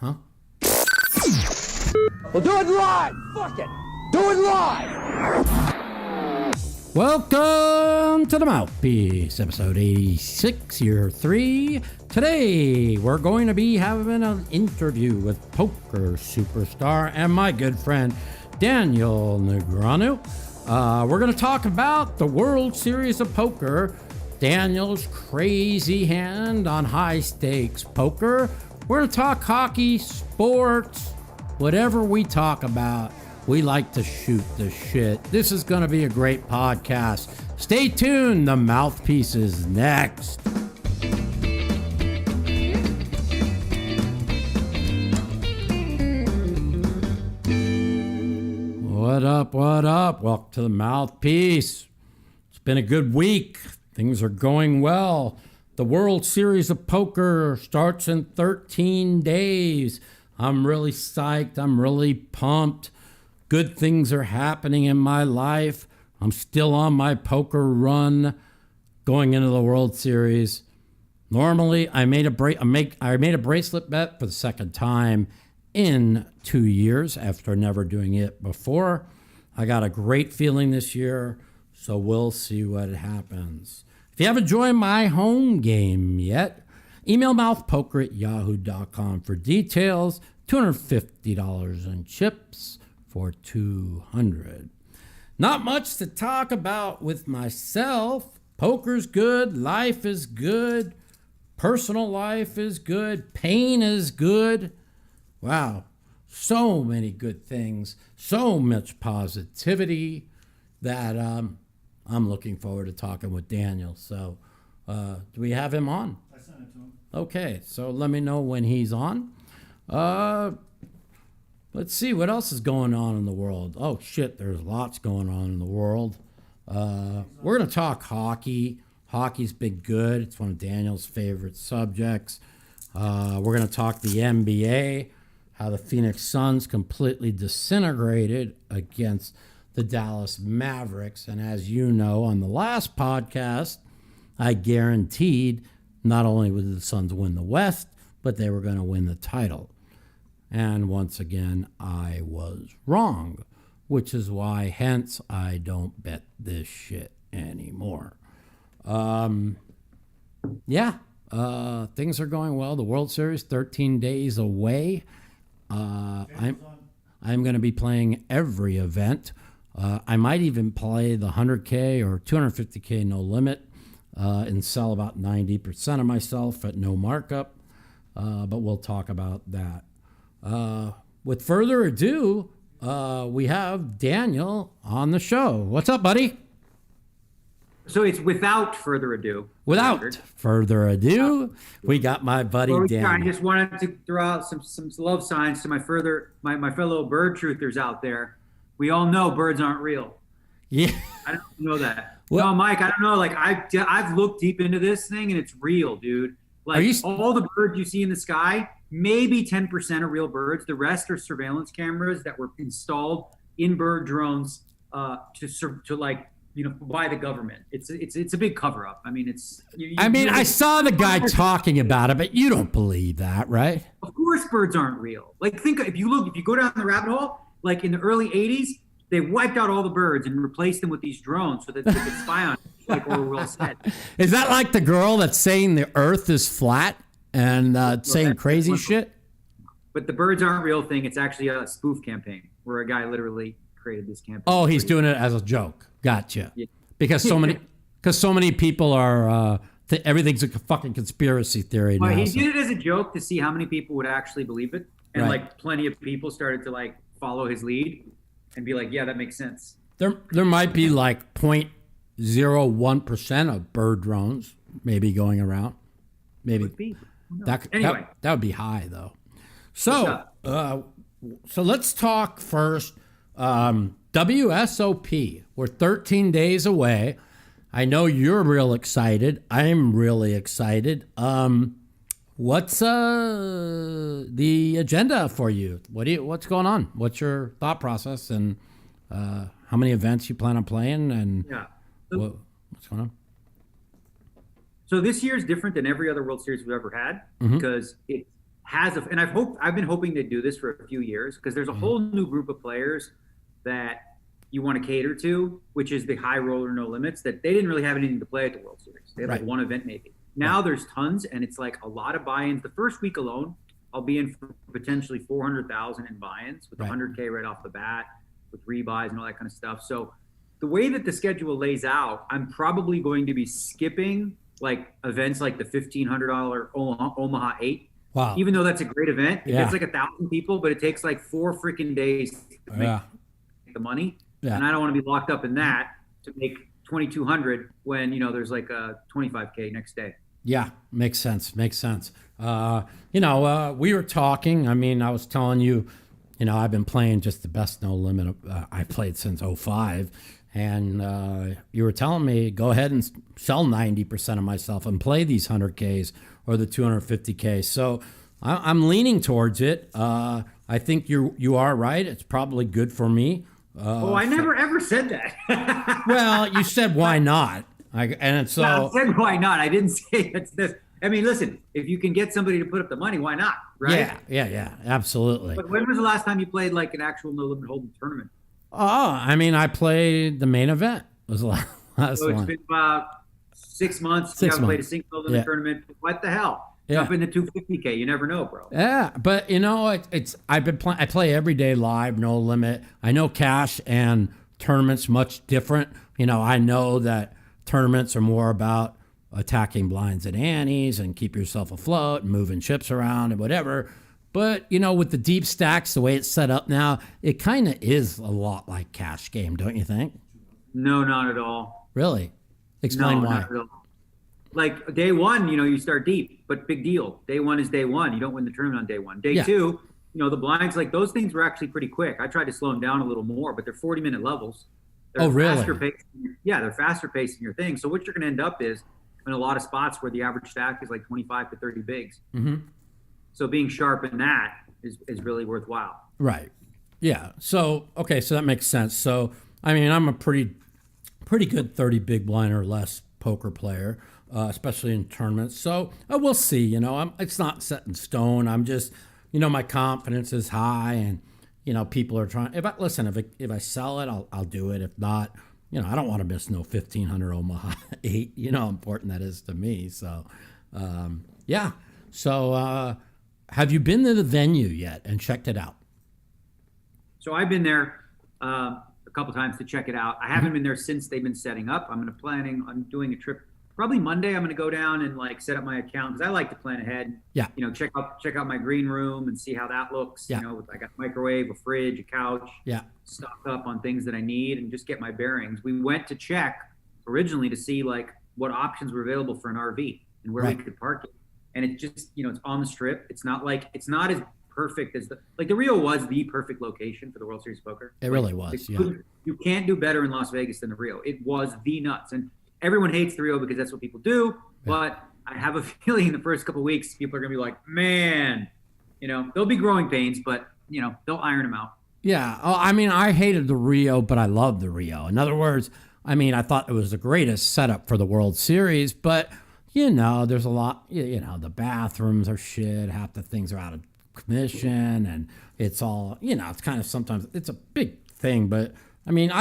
Huh? We'll do it live! Fuck it! Do it live! Welcome to the Mouthpiece, episode 86, year 3. Today, we're going to be having an interview with poker superstar and my good friend, Daniel Negreanu. We're going to talk about the World Series of Poker, Daniel's crazy hand on high-stakes poker. We're going to talk hockey, sports, whatever we talk about. We like to shoot the shit. This is going to be a great podcast. Stay tuned. The Mouthpiece is next. What up? What up? Welcome to the Mouthpiece. It's been a good week. Things are going well. The World Series of Poker starts in 13 days. I'm really psyched. I'm really pumped. Good things are happening in my life. I'm still on my poker run going into the World Series. Normally, I made a bracelet bet for the second time in 2 years after never doing it before. I got a great feeling this year, so we'll see what happens. If you haven't joined my home game yet, email mouthpoker@yahoo.com for details. $250 in chips for 200. Not much to talk about with myself. Poker's good, life is good, personal life is good, pain is good. Wow, so many good things, so much positivity that I'm looking forward to talking with Daniel. So do we have him on? I sent it to him. Okay, so let me know when he's on. Let's see what else is going on in the world. Oh shit, there's lots going on in the world. We're gonna talk hockey. Hockey's been good. It's one of Daniel's favorite subjects. We're gonna talk the NBA, how the Phoenix Suns completely disintegrated against the Dallas Mavericks. And as you know, on the last podcast, I guaranteed not only would the Suns win the West, but they were going to win the title. And once again, I was wrong, which is why, hence, I don't bet this shit anymore. Things are going well. The World Series, 13 days away. I'm going to be playing every event. I might even play the 100K or 250K no limit and sell about 90% of myself at no markup. But we'll talk about that. With further ado, we have Daniel on the show. What's up, buddy? So it's without further ado. Without further ado, we got my buddy Daniel. I just wanted to throw out some love signs to my fellow bird truthers out there. We all know birds aren't real. Yeah. I don't know that. Well, no, Mike, I don't know. Like I've looked deep into this thing and it's real, dude. Like all the birds you see in the sky, maybe 10% are real birds. The rest are surveillance cameras that were installed in bird drones by the government. It's a big cover up. I mean, I saw the guy talking about it, but you don't believe that, right? Of course, birds aren't real. Like if you go down the rabbit hole, like in the early 80s, they wiped out all the birds and replaced them with these drones so that they could spy on them, like Orwell said. Is that like the girl that's saying the earth is flat and saying crazy shit? But the birds aren't real thing. It's actually a spoof campaign where a guy literally created this campaign. Oh, he's doing it as a joke. Gotcha. Yeah. Because so many people are everything's a fucking conspiracy theory now. He did it as a joke to see how many people would actually believe it, and like plenty of people started to like follow his lead and be like, yeah, that makes sense. There might be like 0.01% of bird drones maybe going around. Maybe that would be high though. So let's talk first. WSOP. We're 13 days away. I know you're real excited. I'm really excited. What's the agenda for you? What's going on? What's your thought process, and how many events you plan on playing, and what's going on? So this year is different than every other World Series we've ever had because and I've been hoping to do this for a few years, because there's a whole new group of players that you want to cater to, which is the high roller no limits, that they didn't really have anything to play at the World Series. They had like one event maybe. Now there's tons, and it's like a lot of buy-ins. The first week alone, I'll be in for potentially 400,000 in buy-ins with 100K right off the bat, with rebuys and all that kind of stuff. So the way that the schedule lays out, I'm probably going to be skipping like events like the $1,500 Omaha 8. Wow. Even though that's a great event, it gets like 1,000 people, but it takes like 4 freaking days to make the money. Yeah. And I don't want to be locked up in that to make 2,200 when, you know, there's like a 25K next day. Yeah, makes sense. Makes sense. We were talking. I mean, I was telling you, you know, I've been playing just the best no limit I've played since 05. And you were telling me, go ahead and sell 90% of myself and play these 100Ks or the 250Ks. So I'm leaning towards it. I think you are right. It's probably good for me. I never ever said that. Well, you said why not? I said why not. I didn't say it's this. I mean, listen, if you can get somebody to put up the money, why not? Right? Yeah, absolutely. But when was the last time you played like an actual no limit hold'em tournament? Oh, I mean, I played the main event. Was the last so it's one. been about 6 months. You haven't played a single no limit tournament. What the hell? Jump into 250K. You never know, bro. Yeah, but you know, I play every day live, no limit. I know cash and tournaments much different. You know, I know that tournaments are more about attacking blinds and antes and keep yourself afloat and moving chips around and whatever. But, you know, with the deep stacks, the way it's set up now, it kind of is a lot like cash game, don't you think? No, not at all. Really? Explain why. Not at all. Like day one, you know, you start deep, but big deal. Day one is day one. You don't win the tournament on day one. Day two, you know, the blinds, like those things were actually pretty quick. I tried to slow them down a little more, but they're 40-minute levels. They're faster paced. Yeah, they're faster paced in your thing. So what you're going to end up is in a lot of spots where the average stack is like 25 to 30 bigs. Mm-hmm. So being sharp in that is really worthwhile. Right. Yeah. So, okay, so that makes sense. So, I mean, I'm a pretty good 30 big blind or less poker player, especially in tournaments. So we'll see, you know, it's not set in stone. I'm just, you know, my confidence is high and, you know, people are trying, if I sell it, I'll do it. If not, you know, I don't want to miss no 1,500 Omaha 8, you know how important that is to me. So, yeah. So, have you been to the venue yet and checked it out? So I've been there a couple times to check it out. I haven't been there since they've been setting up. I'm planning on doing a trip probably Monday. I'm going to go down and like set up my account because I like to plan ahead. Yeah. You know, check out my green room and see how that looks. Yeah. You know, I got a microwave, a fridge, a couch. Yeah. Stock up on things that I need and just get my bearings. We went to check originally to see like what options were available for an RV and where we could park it. And it just, you know, it's on the strip. It's not as perfect as the Rio was the perfect location for the World Series of Poker. It really was. You can't do better in Las Vegas than the Rio. It was the nuts. And everyone hates the Rio because that's what people do. But I have a feeling in the first couple of weeks, people are going to be like, man, you know, there'll be growing pains, but, you know, they'll iron them out. Yeah. Oh, I mean, I hated the Rio, but I loved the Rio. In other words, I mean, I thought it was the greatest setup for the World Series, but you know, there's a lot, you know, the bathrooms are shit. Half the things are out of commission and it's all, you know, it's kind of sometimes it's a big thing. But I mean,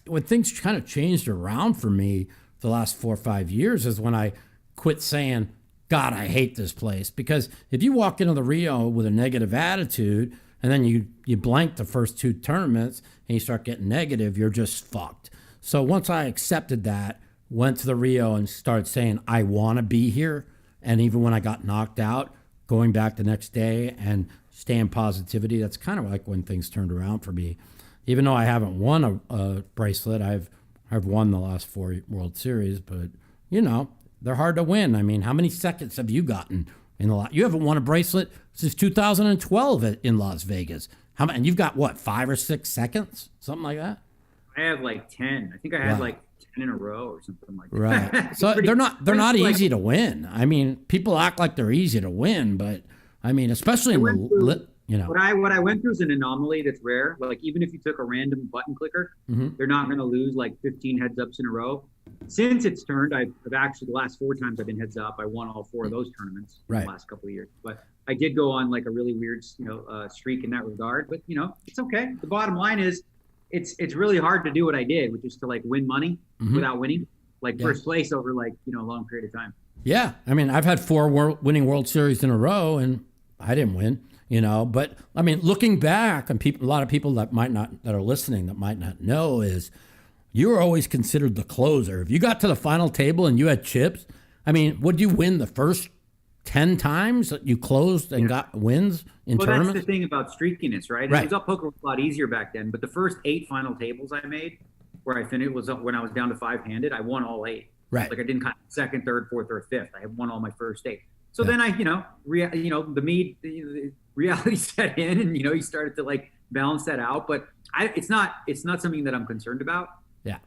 when things kind of changed around for me the last 4 or 5 years is when I quit saying, God, I hate this place. Because if you walk into the Rio with a negative attitude and then you blank the first 2 tournaments and you start getting negative, you're just fucked. So once I accepted that, went to the Rio and started saying, I want to be here. And even when I got knocked out, going back the next day and staying positivity, that's kind of like when things turned around for me. Even though I haven't won a bracelet, I've won the last 4 World Series, but you know, they're hard to win. I mean, how many seconds have you gotten in the lot? You haven't won a bracelet since 2012 in Las Vegas. And you've got what, 5 or 6 seconds? Something like that? I have like 10. I think I had like 10 in a row or something like that. Right. So they're not easy to win. I mean, people act like they're easy to win, but I mean, especially you know. What I went through is an anomaly that's rare. Like even if you took a random button clicker, they're not going to lose like 15 heads ups in a row. Since it's turned, I've actually the last 4 times I've been heads up, I won all 4 of those tournaments in the last couple of years. But I did go on like a really weird, streak in that regard. But it's okay. The bottom line is, it's really hard to do what I did, which is to like win money without winning, like first place over like a long period of time. Yeah, I mean, I've had 4 winning World Series in a row, and I didn't win. But I mean, looking back, and a lot of people that are listening that might not know is, you were always considered the closer. If you got to the final table and you had chips, I mean, would you win the first 10 times that you closed and got wins in tournaments? That's the thing about streakiness, right? Right. It was up poker was a lot easier back then, but the first 8 final tables I made, where I finished, was up when I was down to 5-handed. I won all 8. Right. Like I didn't cut second, third, fourth, or fifth. I won all my first 8. So then I, the reality set in, and you started to like balance that out. But it's not something that I'm concerned about. Yeah.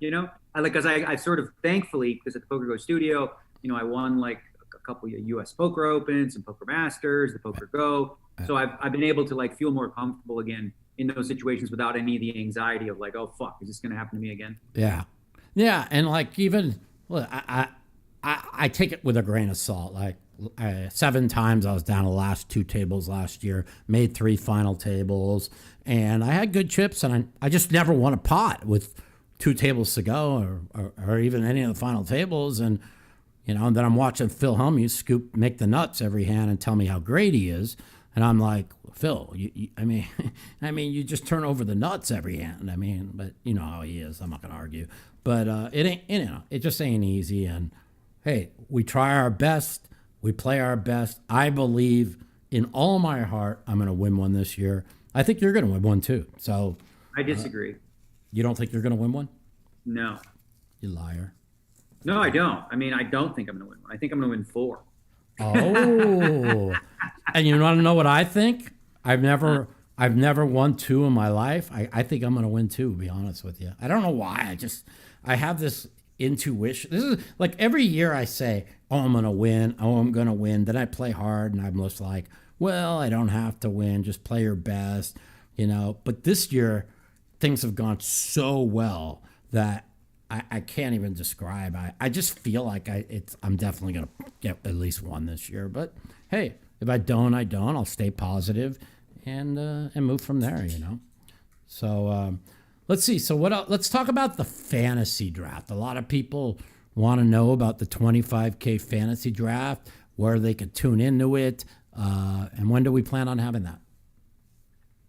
I sort of, thankfully, because at the Poker Go studio, I won like a couple of U.S. Poker Opens and Poker Masters, the Poker Go. So I've been able to like feel more comfortable again in those situations without any of the anxiety of like, oh fuck, is this going to happen to me again? Yeah, yeah, and like even I take it with a grain of salt. Like 7 times I was down the last 2 tables last year, made 3 final tables, and I had good chips, and I just never won a pot with 2 tables to go, or even any of the final tables, and and then I'm watching Phil Hellmuth make the nuts every hand and tell me how great he is, and I'm like, Phil, I mean, you just turn over the nuts every hand. I mean, but you know how he is. I'm not gonna argue, but it ain't, it just ain't easy. And hey, we try our best, we play our best. I believe in all my heart I'm gonna win one this year. I think you're gonna win one too. So I disagree. You don't think you're gonna win one? No. You liar. No, I don't. I mean, I don't think I'm going to win one. I think I'm going to win 4. Oh. And you want to know what I think? I've never won 2 in my life. I think I'm going to win 2, to be honest with you. I don't know why. I have this intuition. This is like every year I say, oh, I'm going to win. Oh, I'm going to win. Then I play hard and I'm just like, well, I don't have to win. Just play your best, But this year, things have gone so well that I can't even describe. I just feel like I'm definitely going to get at least 1 this year. But hey, if I don't, I don't. I'll stay positive and move from there, So let's see. So what else? Let's talk about the fantasy draft. A lot of people want to know about the 25K fantasy draft, where they could tune into it, and when do we plan on having that?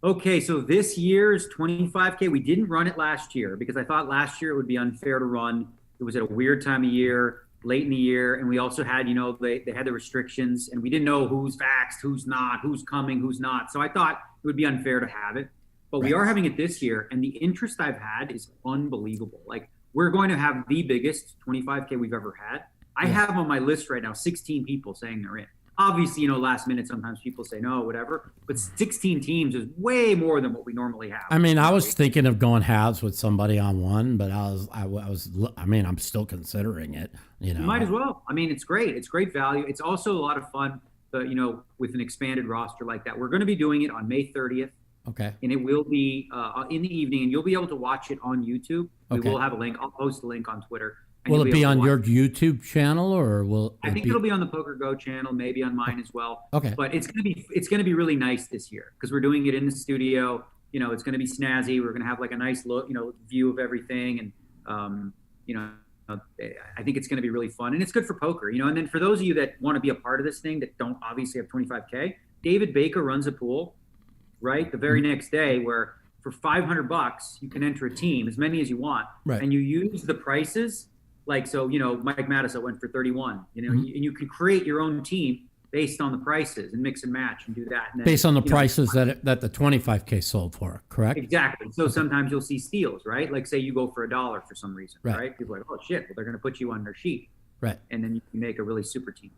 Okay, so this year's 25K, we didn't run it last year because I thought last year it would be unfair to run. It was at a weird time of year, late in the year, and we also had, they had the restrictions, and we didn't know who's vaxxed, who's not, who's coming, who's not. So I thought it would be unfair to have it. But we are having it this year, and the interest I've had is unbelievable. Like, we're going to have the biggest 25K we've ever had. I have on my list right now 16 people saying they're in. Obviously, last minute, sometimes people say no, whatever. But 16 teams is way more than what we normally have. I mean, I was thinking of going halves with somebody on one, but I'm still considering it. You might as well. I mean, it's great. It's great value. It's also a lot of fun, with an expanded roster like that. We're going to be doing it on May 30th. Okay. And it will be in the evening, and you'll be able to watch it on YouTube. We will have a link. I'll post a link on Twitter. Will it be on your YouTube channel, or will I think it'll be on the Poker Go channel, maybe on mine as well. Okay. But it's gonna be really nice this year because we're doing it in the studio. It's gonna be snazzy. We're gonna have like a nice look, view of everything, and I think it's gonna be really fun, and it's good for poker. And then for those of you that want to be a part of this thing that don't obviously have 25K, David Baker runs a pool, right? The very next day where for $500 you can enter a team, as many as you want, right? And you use the prices. Like, so, Mike Mattis went for 31, and you can create your own team based on the prices and mix and match and do that. And then, based on the prices that the 25K sold for, correct? Exactly. So sometimes you'll see steals, right? Like say you go for $1 for some reason, right? People are like, oh shit, well, they're going to put you on their sheet. Right. And then you can make a really super team.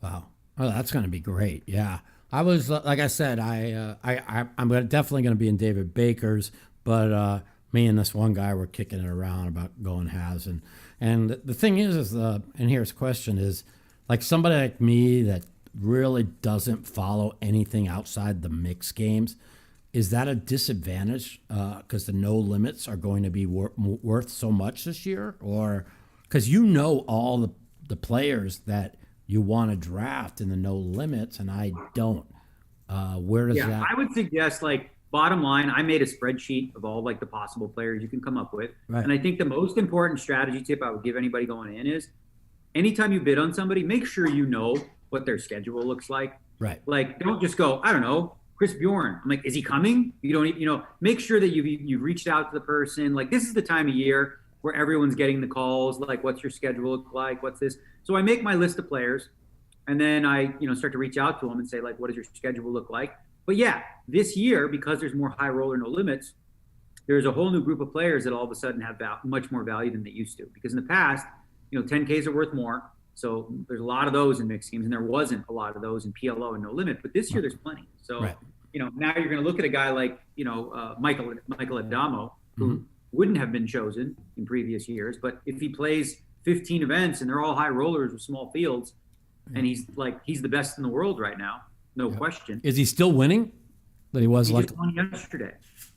Wow. Oh, that's going to be great. Yeah. I was, like I said, I'm definitely going to be in David Baker's, but me and this one guy were kicking it around about going halves. And the thing is and here's the question is, like somebody like me that really doesn't follow anything outside the mix games, is that a disadvantage because the no limits are going to be worth so much this year? Or because all the players that you want to draft in the no limits, and I don't. Where does that? I would suggest, like, bottom line, I made a spreadsheet of all like the possible players you can come up with. Right. And I think the most important strategy tip I would give anybody going in is anytime you bid on somebody, make sure you know what their schedule looks like. Right. Like, don't just go, I don't know, Chris Bjorn. I'm like, is he coming? You don't, make sure that you've reached out to the person. Like, this is the time of year where everyone's getting the calls. Like, what's your schedule look like? What's this? So I make my list of players, and then I, start to reach out to them and say, like, what does your schedule look like? But yeah, this year, because there's more high roller, no limits, there's a whole new group of players that all of a sudden have much more value than they used to. Because in the past, 10Ks are worth more. So there's a lot of those in mixed games, and there wasn't a lot of those in PLO and no limit. But this year, there's plenty. So, right. Now you're going to look at a guy like, Michael Adamo, who wouldn't have been chosen in previous years. But if he plays 15 events and they're all high rollers with small fields, and he's the best in the world right now, no question. Is he still winning? That he was just won yesterday.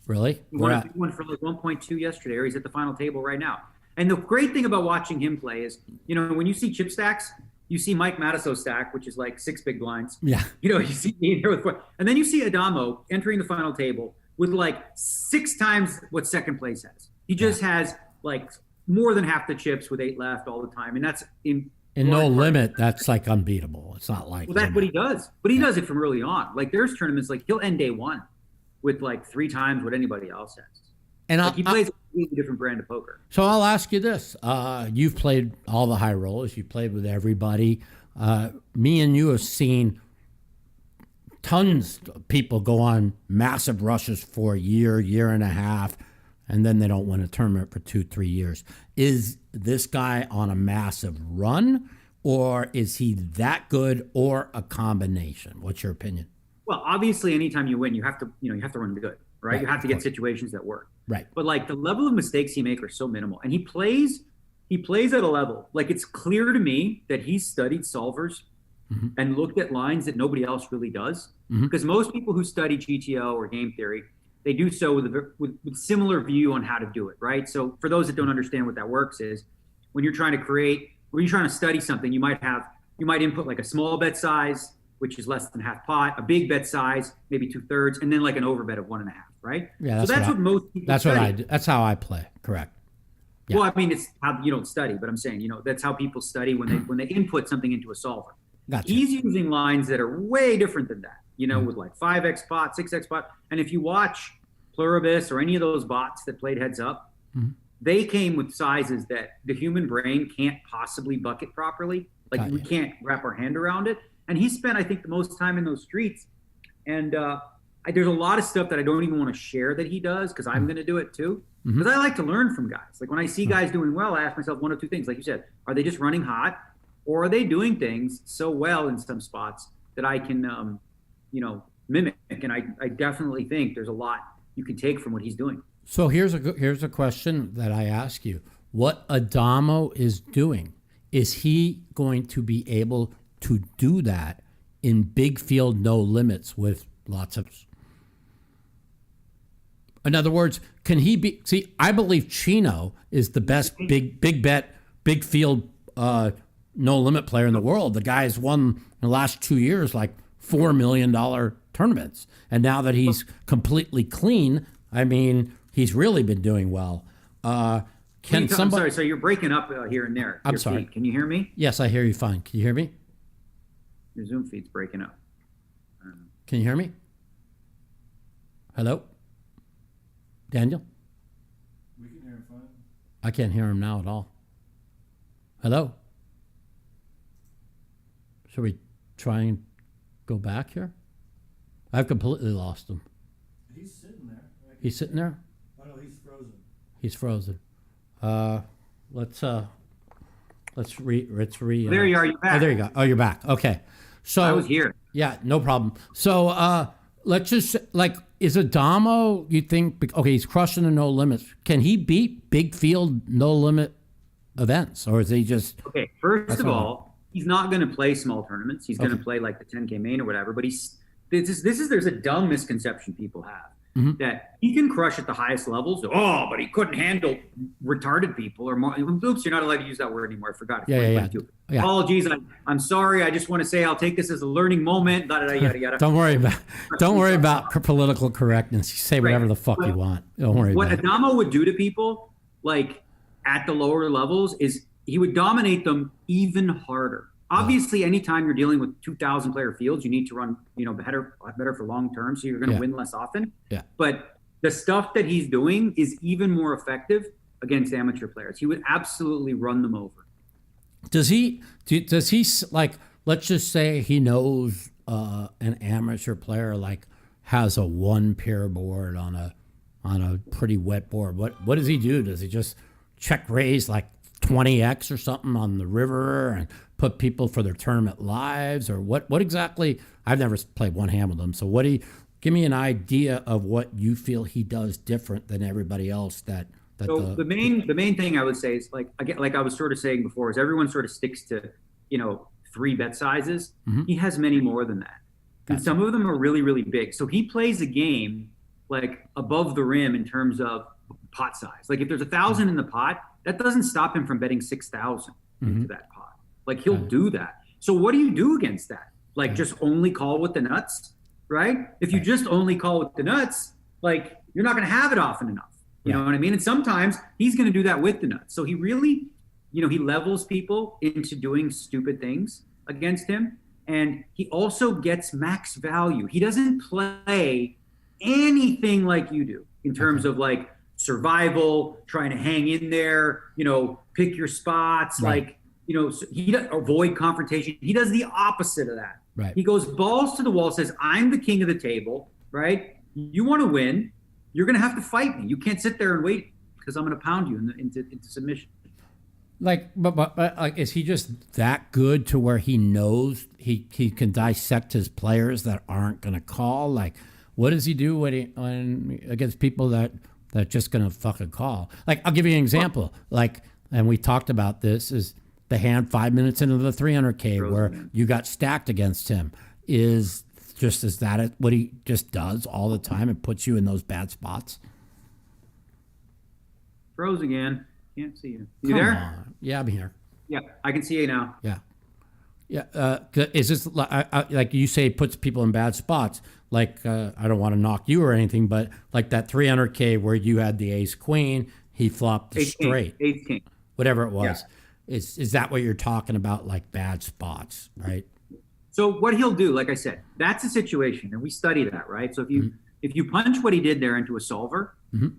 Really? He won for like 1.2 yesterday, or he's at the final table right now. And the great thing about watching him play is, when you see chip stacks, you see Mike Mataso's stack, which is like 6 big blinds. Yeah. You see me in there with 4. And then you see Adamo entering the final table with like 6 times what second place has. He just has like more than half the chips with 8 left all the time. And that's in no limit, that's like unbeatable. It's not like. Well, that's what he does. But he does it from early on. Like, there's tournaments, like, he'll end day 1 with like 3 times what anybody else has. And he plays a completely different brand of poker. So I'll ask you this. You've played all the high rollers. You've played with everybody. Me and you have seen tons of people go on massive rushes for a year and a half, and then they don't win a tournament for 2-3 years. Is this guy on a massive run, or is he that good, or a combination? What's your opinion? Well, obviously, anytime you win, you have to run good, right? You have to get situations that work. Right. But like, the level of mistakes he makes are so minimal, and he plays at a level, like, it's clear to me that he's studied solvers and looked at lines that nobody else really does. Because most people who study GTO or game theory, they do so with similar view on how to do it, right? So for those that don't understand what that works is, when you're trying to study something, you might input like a small bet size, which is less than half pot, a big bet size, maybe 2/3, and then like an overbet of 1.5, right? Yeah, so that's what most people That's study. what I do. That's how I play. Correct. Yeah. Well, I mean, it's how you don't study, but I'm saying, that's how people study when they input something into a solver. Gotcha. He's using lines that are way different than that, with like 5x pot, 6x pot. And if you watch Pluribus or any of those bots that played heads up, they came with sizes that the human brain can't possibly bucket properly. Like, we can't wrap our hand around it. And he spent, I think, the most time in those streets. And there's a lot of stuff that I don't even want to share that he does, because I'm going to do it too. Because I like to learn from guys. Like, when I see guys doing well, I ask myself one of 2 things. Like you said, are they just running hot? Or are they doing things so well in some spots that I can, mimic? And I definitely think there's a lot you can take from what he's doing. So here's a question that I ask you. What Adamo is doing, is he going to be able to do that in big field no limits with lots of... In other words, can he be... See, I believe Chino is the best big bet, big field no limit player in the world. The guy's won in the last 2 years like $4 million tournaments. And now that he's completely clean, I mean, he's really been doing well. I'm sorry, so you're breaking up here and there. I'm sorry. Feed. Can you hear me? Yes, I hear you fine. Can you hear me? Your Zoom feed's breaking up. Can you hear me? Hello? Daniel? We can hear him fine. I can't hear him now at all. Hello? Should we try and go back here? I've completely lost him. He's sitting there. He's sitting there? Oh no, he's frozen. He's frozen. Let's There you are. You're back. Oh, there you go. Oh, you're back. Okay. So I was here. Yeah, no problem. So let's just like, is Adamo, you think, okay, he's crushing the no limits. Can he beat big field no limit events, or is he just... Okay, first of all, he's not going to play small tournaments. He's going to play like the 10K main or whatever, but there's a dumb misconception people have. that he can crush at the highest levels. Oh, but he couldn't handle retarded people or more. Oops, you're not allowed to use that word anymore. I forgot. Yeah. Apologies. I'm sorry. I just want to say I'll take this as a learning moment. Yada, yada, yada. Don't worry about political correctness. You say whatever the fuck you want. Don't worry what about it. Adamo would do to people, like at the lower levels, is he would dominate them even harder. Obviously, anytime you're dealing with 2,000 player fields, you need to run, better for long term, so you're going to win less often. Yeah. But the stuff that he's doing is even more effective against amateur players. He would absolutely run them over. Does he like? Let's just say he knows an amateur player like has a 1 pair board on a pretty wet board. What does he do? Does he just check raise like 20x or something on the river and put people for their tournament lives, or what exactly? I've never played one hand with him, so give me an idea of what you feel he does different than everybody else. So the main thing I would say is like I was sort of saying before, is everyone sort of sticks to 3 bet sizes. He has many more than that, and some of them are really, really big. So he plays a game like above the rim in terms of pot size. Like if there's 1,000 in the pot, that doesn't stop him from betting 6,000 into that pot. Like he'll do that. So what do you do against that? Like just only call with the nuts, right? If you just only call with the nuts, like you're not going to have it often enough. You know what I mean? And sometimes he's going to do that with the nuts. So he really, he levels people into doing stupid things against him. And he also gets max value. He doesn't play anything like you do in terms of like survival, trying to hang in there, pick your spots, like, he does avoid confrontation. He does the opposite of that. Right. He goes balls to the wall, says, I'm the king of the table, right? You want to win, you're going to have to fight me. You can't sit there and wait because I'm going to pound you into submission. Like, but like, is he just that good to where he knows he can dissect his players that aren't going to call? Like, what does he do when against people that just going to fucking call? Like, I'll give you an example. Like, and we talked about this, is the hand 5 minutes into the 300K where you got stacked against him. Is that what he just does all the time and puts you in those bad spots? Froze again. Can't see you. You there? On. Yeah, I'm here. Yeah, I can see you now. Yeah. Is this like you say, puts people in bad spots? Like, I don't want to knock you or anything, but like that 300K where you had the ace queen, he flopped the straight. Ace king. Whatever it was. Yeah. Is that what you're talking about, like bad spots, right? So what he'll do, like I said, that's a situation, and we study that, right? So if you punch what he did there into a solver,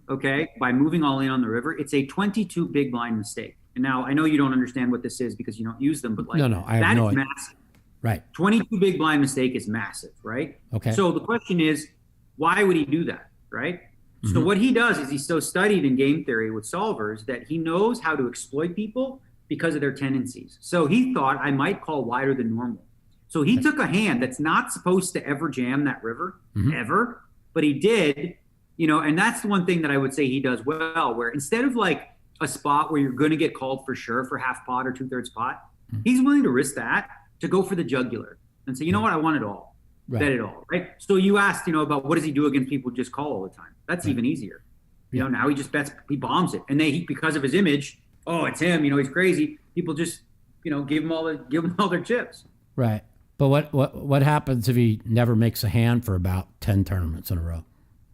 okay, by moving all in on the river, it's a 22 big blind mistake. And now I know you don't understand what this is because you don't use them, but like I have no idea. Massive. Right. 22 big blind mistake is massive, right? Okay. So the question is, why would he do that, right? So what he does is he's so studied in game theory with solvers that he knows how to exploit people because of their tendencies. So he thought, I might call wider than normal. So he took a hand that's not supposed to ever jam that river, ever, but he did, and that's the one thing that I would say he does well, where instead of like a spot where you're going to get called for sure for half pot or 2/3 pot, he's willing to risk that to go for the jugular and say, you know what, I want it all, bet it all, right? So you asked, about what does he do against people who just call all the time? That's even easier. Now he just bets, he bombs it. And because of his image, oh, it's him, he's crazy. People just, give him all their chips. Right. But what happens if he never makes a hand for about 10 tournaments in a row?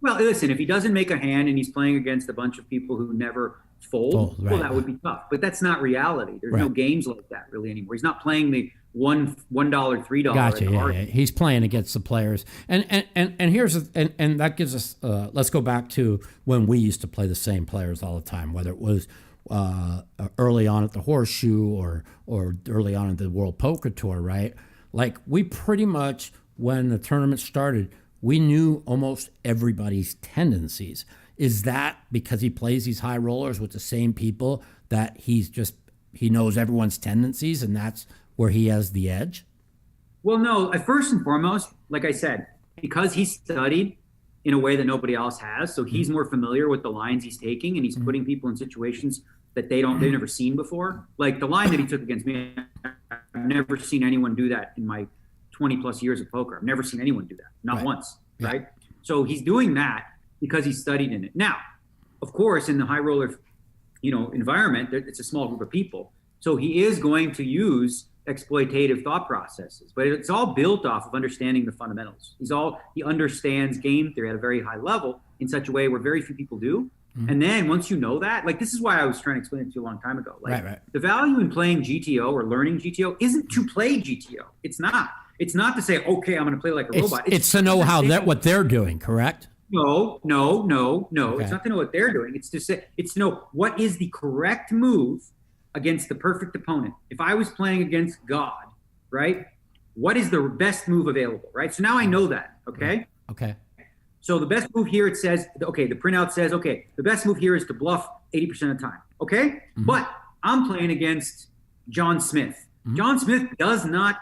Well, listen, if he doesn't make a hand and he's playing against a bunch of people who never fold, well, that would be tough. But that's not reality. There's no games like that really anymore. He's not playing the $1, $3. Gotcha. Yeah. He's playing against the players, and that gives us. Let's go back to when we used to play the same players all the time, whether it was early on at the Horseshoe or early on at the World Poker Tour, right? Like, we pretty much, when the tournament started, we knew almost everybody's tendencies. Is that because he plays these high rollers with the same people that he knows everyone's tendencies and that's where he has the edge? Well, no. First and foremost, like I said, because he studied in a way that nobody else has, so he's more familiar with the lines he's taking, and he's putting people in situations that they've never seen before. Like the line that he took against me, I've never seen anyone do that in my 20 plus years of poker. I've never seen anyone do that, not once, right? So he's doing that, because he studied in it. Now, of course, in the high roller, environment, it's a small group of people. So he is going to use exploitative thought processes, but it's all built off of understanding the fundamentals. He understands game theory at a very high level in such a way where very few people do. Mm-hmm. And then once you know that, like, this is why I was trying to explain it to you a long time ago. Like, right. The value in playing GTO or learning GTO isn't to play GTO. It's not. It's not to say, okay, I'm going to play like a robot. It's to know what they're doing, correct? No. Okay. It's not to know what they're doing. It's to know what is the correct move against the perfect opponent. If I was playing against God, right? What is the best move available, right? So now I know that, okay? Okay. So the best move here, it says, okay, the printout says, okay, the best move here is to bluff 80% of the time, okay? Mm-hmm. But I'm playing against John Smith. Mm-hmm. John Smith does not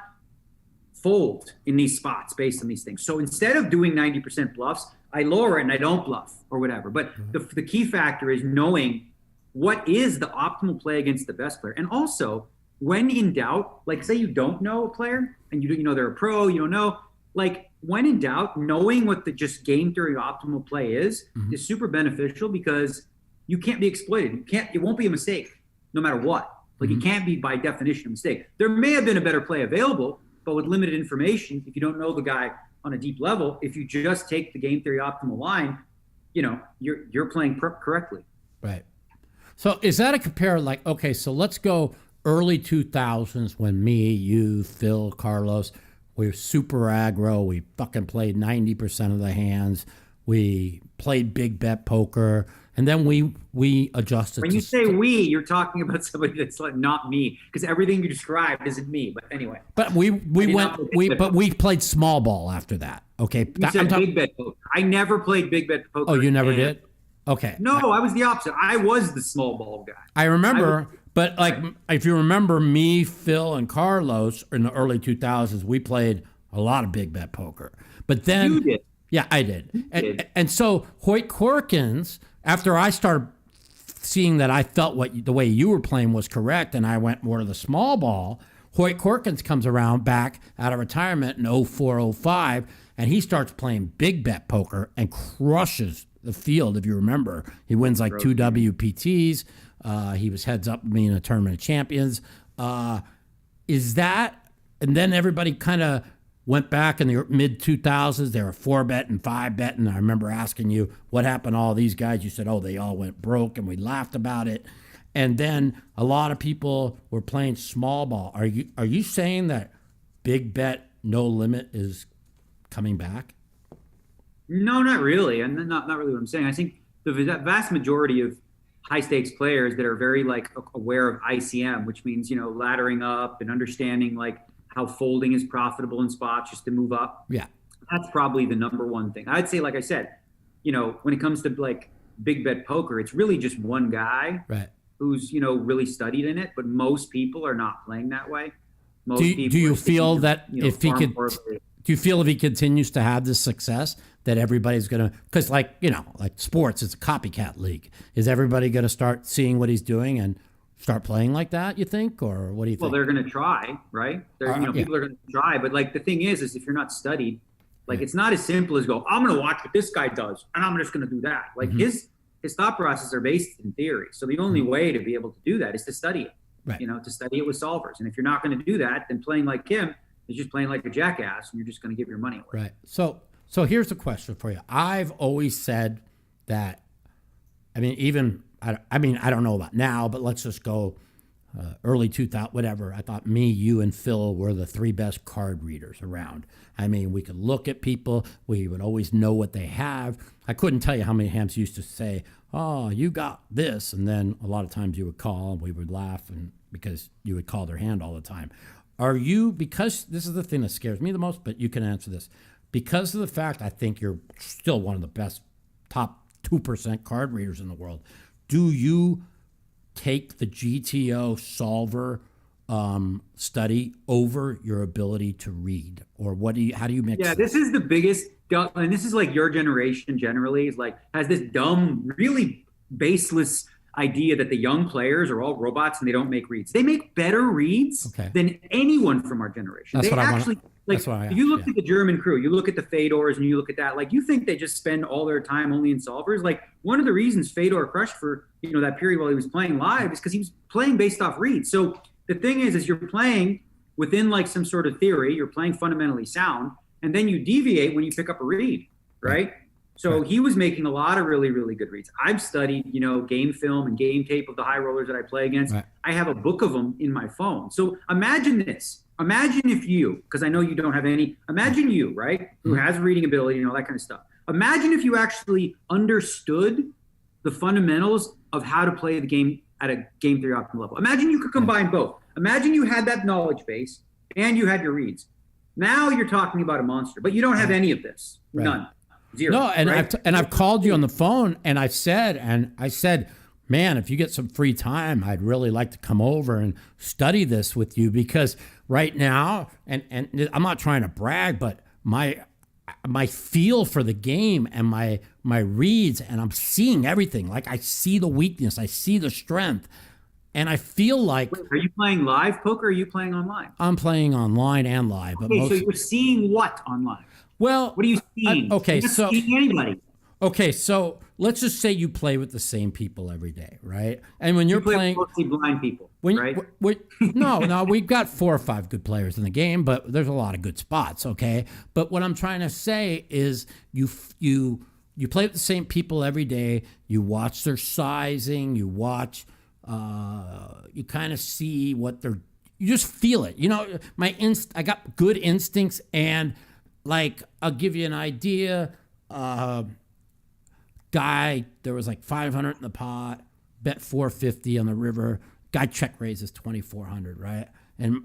fold in these spots based on these things. So instead of doing 90% bluffs, I lower it and I don't bluff or whatever. But the key factor is knowing what is the optimal play against the best player. And also, when in doubt, like say you don't know a player and you know they're a pro, you don't know, like when in doubt, knowing what the just game theory optimal play is super beneficial because you can't be exploited. It won't be a mistake no matter what. Like it can't be by definition a mistake. There may have been a better play available, but with limited information, if you don't know the guy on a deep level, if you just take the game theory optimal line, you're playing correctly. Right. So is that a compare, like, okay, so let's go early 2000s when me, you, Phil, Carlos, we were super aggro. We fucking played 90% of the hands. We played big bet poker. And then we adjusted. When you say we, you're talking about somebody that's like not me, because everything you described isn't me. But anyway. But we played small ball after that. Okay. You said big bet poker. I never played big bet poker. Oh, you never did? Okay. No, I was the opposite. I was the small ball guy. I remember, but like if you remember me, Phil, and Carlos in the early 2000s, we played a lot of big bet poker. But then, you did. Yeah, I did. And so Hoyt Corkins, after I started seeing that I felt the way you were playing was correct, and I went more to the small ball, Hoyt Corkins comes around back out of retirement in 04, 05, and he starts playing big bet poker and crushes the field. If you remember, he wins like 2 WPTs. He was heads up being a tournament of champions. Is that, and then everybody kind of went back in the mid 2000s. They were 4-bet and 5-bet, and I remember asking you what happened to all these guys. You said, "Oh, they all went broke," and we laughed about it. And then a lot of people were playing small ball. Are you saying that big bet no limit is coming back? No, not really. And not really what I'm saying. I think the vast majority of high stakes players that are very like aware of ICM, which means, laddering up and understanding like how folding is profitable in spots just to move up. Yeah. That's probably the number one thing. I'd say, like I said, when it comes to like big bet poker, it's really just one guy who's, really studied in it, but most people are not playing that way. Do you feel that if he could, do you feel if he continues to have this success that everybody's going to, because like sports, it's a copycat league. Is everybody going to start seeing what he's doing and start playing like that, you think? Or what do you think? Well, they're going to try, right? People are going to try. But like the thing is if you're not studied, like it's not as simple as go, I'm going to watch what this guy does and I'm just going to do that. Like his thought processes are based in theory. So the only way to be able to do that is to study it, to study it with solvers. And if you're not going to do that, then playing like him is just playing like a jackass and you're just going to give your money away. Right. So here's a question for you. I've always said that, I don't know about now, but let's just go early 2000, whatever. I thought me, you, and Phil were the 3 best card readers around. I mean, we could look at people. We would always know what they have. I couldn't tell you how many hands used to say, "Oh, you got this." And then a lot of times you would call and we would laugh because you would call their hand all the time. Are you, because this is the thing that scares me the most, but you can answer this. Because of the fact I think you're still one of the best top 2% card readers in the world, do you take the GTO solver study over your ability to read? Or how do you mix this is the biggest, and this is like your generation generally is like, has this dumb, really baseless idea that the young players are all robots and they don't make reads. They make better reads than anyone from our generation. Like, That's why if you look at the German crew, you look at the Fedors and you look at that, like, you think they just spend all their time only in solvers? Like, one of the reasons Fedor crushed for, that period while he was playing live is because he was playing based off reads. So the thing is you're playing within like some sort of theory, you're playing fundamentally sound, and then you deviate when you pick up a read, right? So he was making a lot of really, really good reads. I've studied, game film and game tape of the high rollers that I play against. Right. I have a book of them in my phone. So imagine this. Imagine if you, because I know you don't have any, imagine you, right, who has reading ability and all that kind of stuff. Imagine if you actually understood the fundamentals of how to play the game at a game theory optimal level. Imagine you could combine both. Imagine you had that knowledge base and you had your reads. Now you're talking about a monster, but you don't have any of this. Right. None. Zero. No, and right? I've called you on the phone and I said, man, if you get some free time, I'd really like to come over and study this with you, because right now, and I'm not trying to brag, but my feel for the game and my reads, and I'm seeing everything. Like, I see the weakness, I see the strength, and I feel like... Wait, are you playing live poker or are you playing online? I'm playing online and live. Okay, so you're seeing what online? Well... What are you seeing? Okay, you're not seeing anybody. Okay, so let's just say you play with the same people every day, right? And when you're playing, mostly blind people, right? No, we've got 4 or 5 good players in the game, but there's a lot of good spots. Okay, but what I'm trying to say is you play with the same people every day. You watch their sizing. You watch. You kind of see what they're. You just feel it. I got good instincts, and like, I'll give you an idea. Guy, there was like 500 in the pot, bet 450 on the river. Guy check raises 2,400, right? And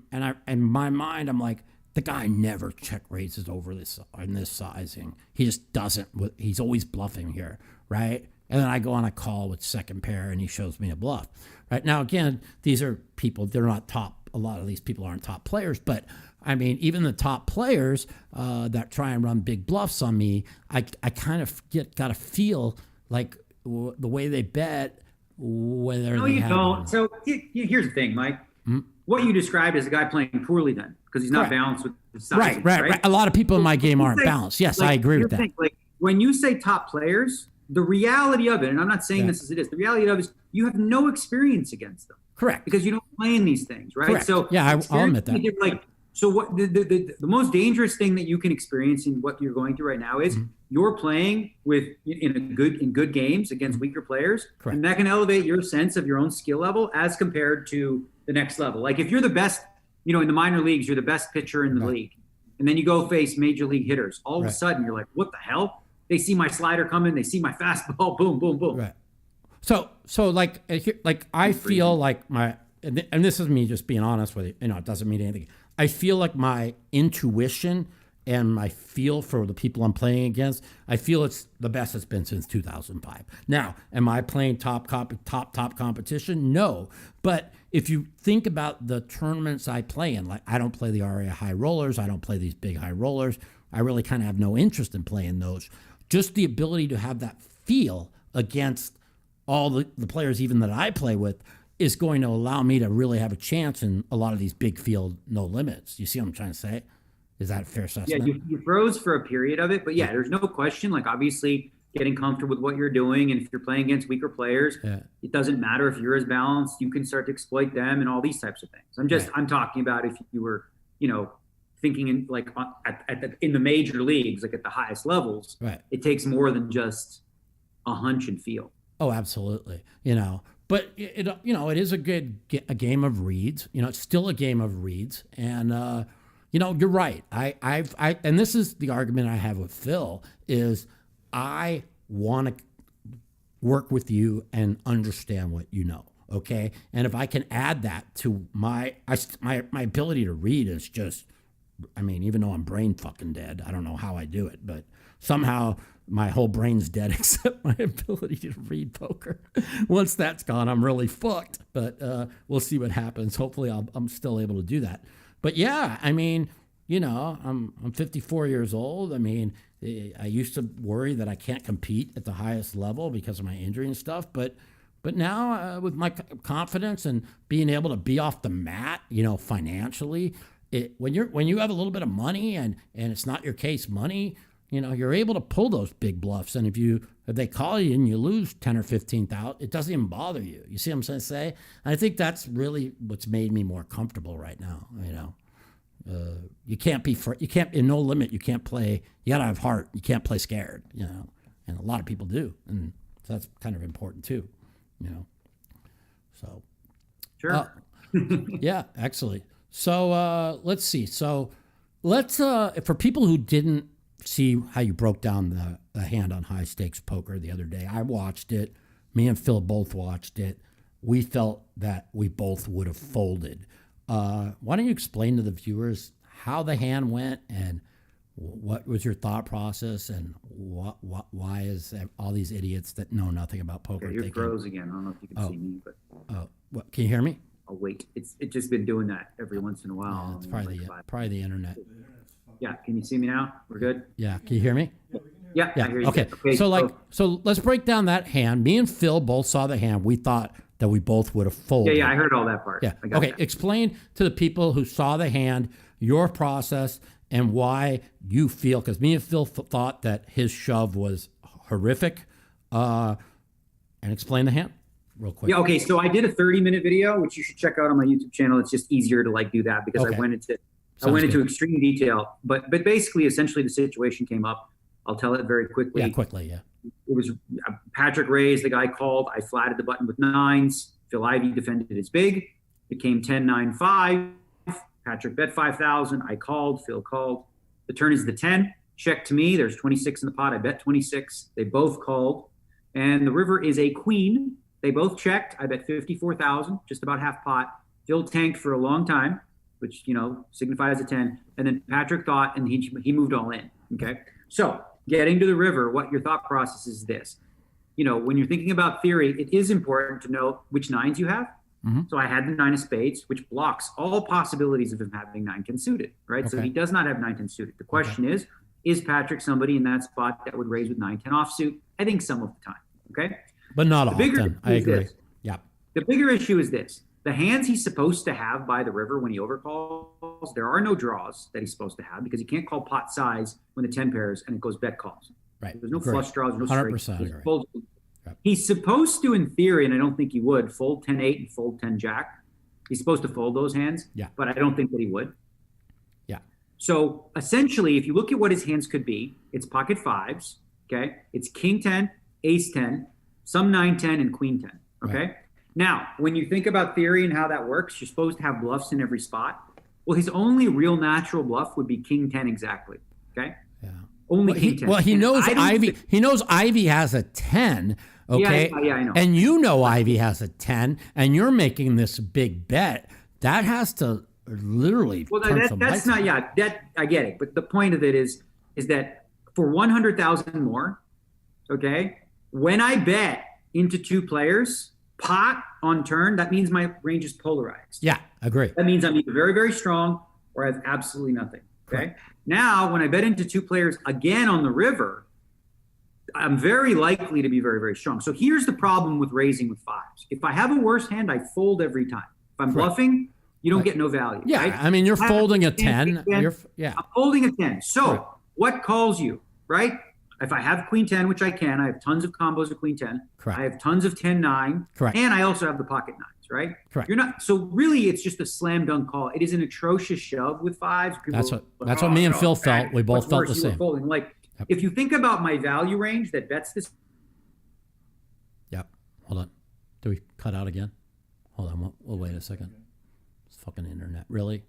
in my mind, I'm like, the guy never check raises over this on this sizing. He just doesn't. He's always bluffing here, right? And then I go on a call with second pair, and he shows me a bluff. Right now, again, these are people. They're not top. A lot of these people aren't top players, but I mean, even the top players that try and run big bluffs on me, I kind of got to feel like the way they bet, whether no, they you have don't. So here's the thing, Mike. Mm-hmm. What you described is a guy playing poorly then, because he's not balanced with the sizing, right. A lot of people in my game aren't balanced. Yes, I agree with that. Thing, like, when you say top players, the reality of it, and I'm not saying this as it is, the reality of it is you have no experience against them. Correct. Because you don't play in these things, right? Correct. So yeah, I'll admit that. Like, so what the most dangerous thing that you can experience in what you're going through right now is you're playing in good games against weaker players. Correct. And that can elevate your sense of your own skill level as compared to the next level. Like, if you're the best, in the minor leagues, you're the best pitcher in the league, and then you go face major league hitters, all of a sudden you're like, what the hell? They see my slider coming, they see my fastball, boom, boom, boom. Right. So like I feel like and this is me just being honest with you. It doesn't mean anything. I feel like my intuition and my feel for the people I'm playing against, I feel it's the best it's been since 2005. Now, am I playing top competition? No. But if you think about the tournaments I play in, like, I don't play the RA high rollers. I don't play these big high rollers. I really kind of have no interest in playing those. Just the ability to have that feel against all the players even that I play with is going to allow me to really have a chance in a lot of these big field no limits. You see what I'm trying to say? Is that a fair assessment? Yeah, you froze for a period of it, but yeah, there's no question. Like, obviously, getting comfortable with what you're doing, and if you're playing against weaker players, it doesn't matter if you're as balanced. You can start to exploit them and all these types of things. I'm talking about if you were, thinking in like in the major leagues, like at the highest levels. Right. It takes more than just a hunch and feel. Oh, absolutely. But it is a game of reads. It's still a game of reads, and you're right. And this is the argument I have with Phil is I want to work with you and understand what you know. Okay, and if I can add that to my ability to read is just, even though I'm brain fucking dead, I don't know how I do it, but somehow my whole brain's dead except my ability to read poker. Once that's gone, I'm really fucked. But we'll see what happens. Hopefully, I'm still able to do that. But yeah, I'm 54 years old. I used to worry that I can't compete at the highest level because of my injury and stuff. But now with my confidence and being able to be off the mat, financially, when you have a little bit of money and it's not your case money, you're able to pull those big bluffs. And if they call you and you lose 10 or 15,000, it doesn't even bother you. You see what I'm trying to say? And I think that's really what's made me more comfortable right now. You can't in no limit. You can't play. You gotta have heart. You can't play scared. And a lot of people do, and so that's kind of important too. So Sure. yeah, excellent. So let's see. So let's for people who didn't see how you broke down the hand on high stakes poker the other day, I watched it. Me and Phil both watched it. We felt that we both would have folded. Why don't you explain to the viewers how the hand went and what was your thought process and why is all these idiots that know nothing about poker You're thinking? froze again. I don't know if you can see me, but What, can you hear me? I'll wait. It's just been doing that every once in a while. It's probably the internet. Yeah, can you see me now? We're good. Yeah, can you hear me? Yeah. I hear you. Okay. So let's break down that hand. Me and Phil both saw the hand. We thought that we both would have folded. Yeah, I heard all that part. Yeah. I got Okay. that. Explain to the people who saw the hand your process and why you feel, because me and Phil thought that his shove was horrific. And explain the hand real quick. Yeah. Okay. So I did a 30-minute video, which you should check out on my YouTube channel. It's just easier to do that because Okay. I went into Good. extreme detail. But basically, essentially, the situation came up. I'll tell it very quickly. Yeah, quickly. Yeah. It was Patrick raised. The guy called. I flatted the button with nines. Phil Ivey defended his big. It came 10-9-5. Patrick bet 5,000. I called. Phil called. The turn is the 10. Check to me. There's 26 in the pot. I bet 26. They both called. And the river is a queen. They both checked. I bet 54,000, just about half pot. Phil tanked for a long time, which, signifies a 10. And then Patrick thought, and he moved all in. Okay. So getting to the river, what your thought process is this. When you're thinking about theory, it is important to know which nines you have. Mm-hmm. So I had the 9 of spades, which blocks all possibilities of him having 9-10 suited, right? Okay. So he does not have 9-10 suited. The question is Patrick somebody in that spot that would raise with 9-10 offsuit? I think some of the time, okay? But not The bigger often. issue I is agree. this. Yeah. The bigger issue is this. The hands he's supposed to have by the river when he overcalls, there are no draws that he's supposed to have because he can't call pot size when the 10 pairs and it goes bet calls. Right. There's no Agree. flush draws, no straights. 100% There's agree. folds. Yep. He's supposed to, in theory, and I don't think he would, fold 10-8 and fold 10-jack. He's supposed to fold those hands, Yeah. but I don't think that he would. Yeah. So essentially, if you look at what his hands could be, it's pocket fives, okay? It's king 10, ace 10, some 9-10, and queen 10, okay? Right. Now, when you think about theory and how that works, you're supposed to have bluffs in every spot. Well, his only real natural bluff would be king 10 exactly, okay? Yeah. Only Well, king 10. he And knows I don't Ivy. think- He knows Ivy has a 10. Okay. Yeah, I know. And Ivy has a 10, and you're making this big bet. That has to literally. Well, turn some that's lights not. on. Yeah, that I get it. But the point of it is that for 100,000 more, okay, when I bet into 2 players, pot on turn, that means my range is polarized. Yeah, agree. That means I'm either very, very strong or I have absolutely nothing. Okay. Correct. Now, when I bet into 2 players again on the river, I'm very likely to be very, very strong. So here's the problem with raising with fives. If I have a worse hand, I fold every time. If I'm Correct. bluffing, you don't get no value. Yeah, right? I mean, you're I have folding a 10, 10. I'm folding a 10. So Correct. what calls you, right? If I have queen 10, which I can, I have tons of combos of queen 10. Correct. I have tons of 10-9. Correct. And I also have the pocket nines, right? Correct. You're not. So really, it's just a slam dunk call. It is an atrocious shove with fives. People That's what me and Phil felt. We both what's felt worse, the you were same. Folding. Like, Yep. if you think about my value range that bets this. Yep. Hold on. Do we cut out again? Hold on. We'll wait a second. It's fucking internet. Really?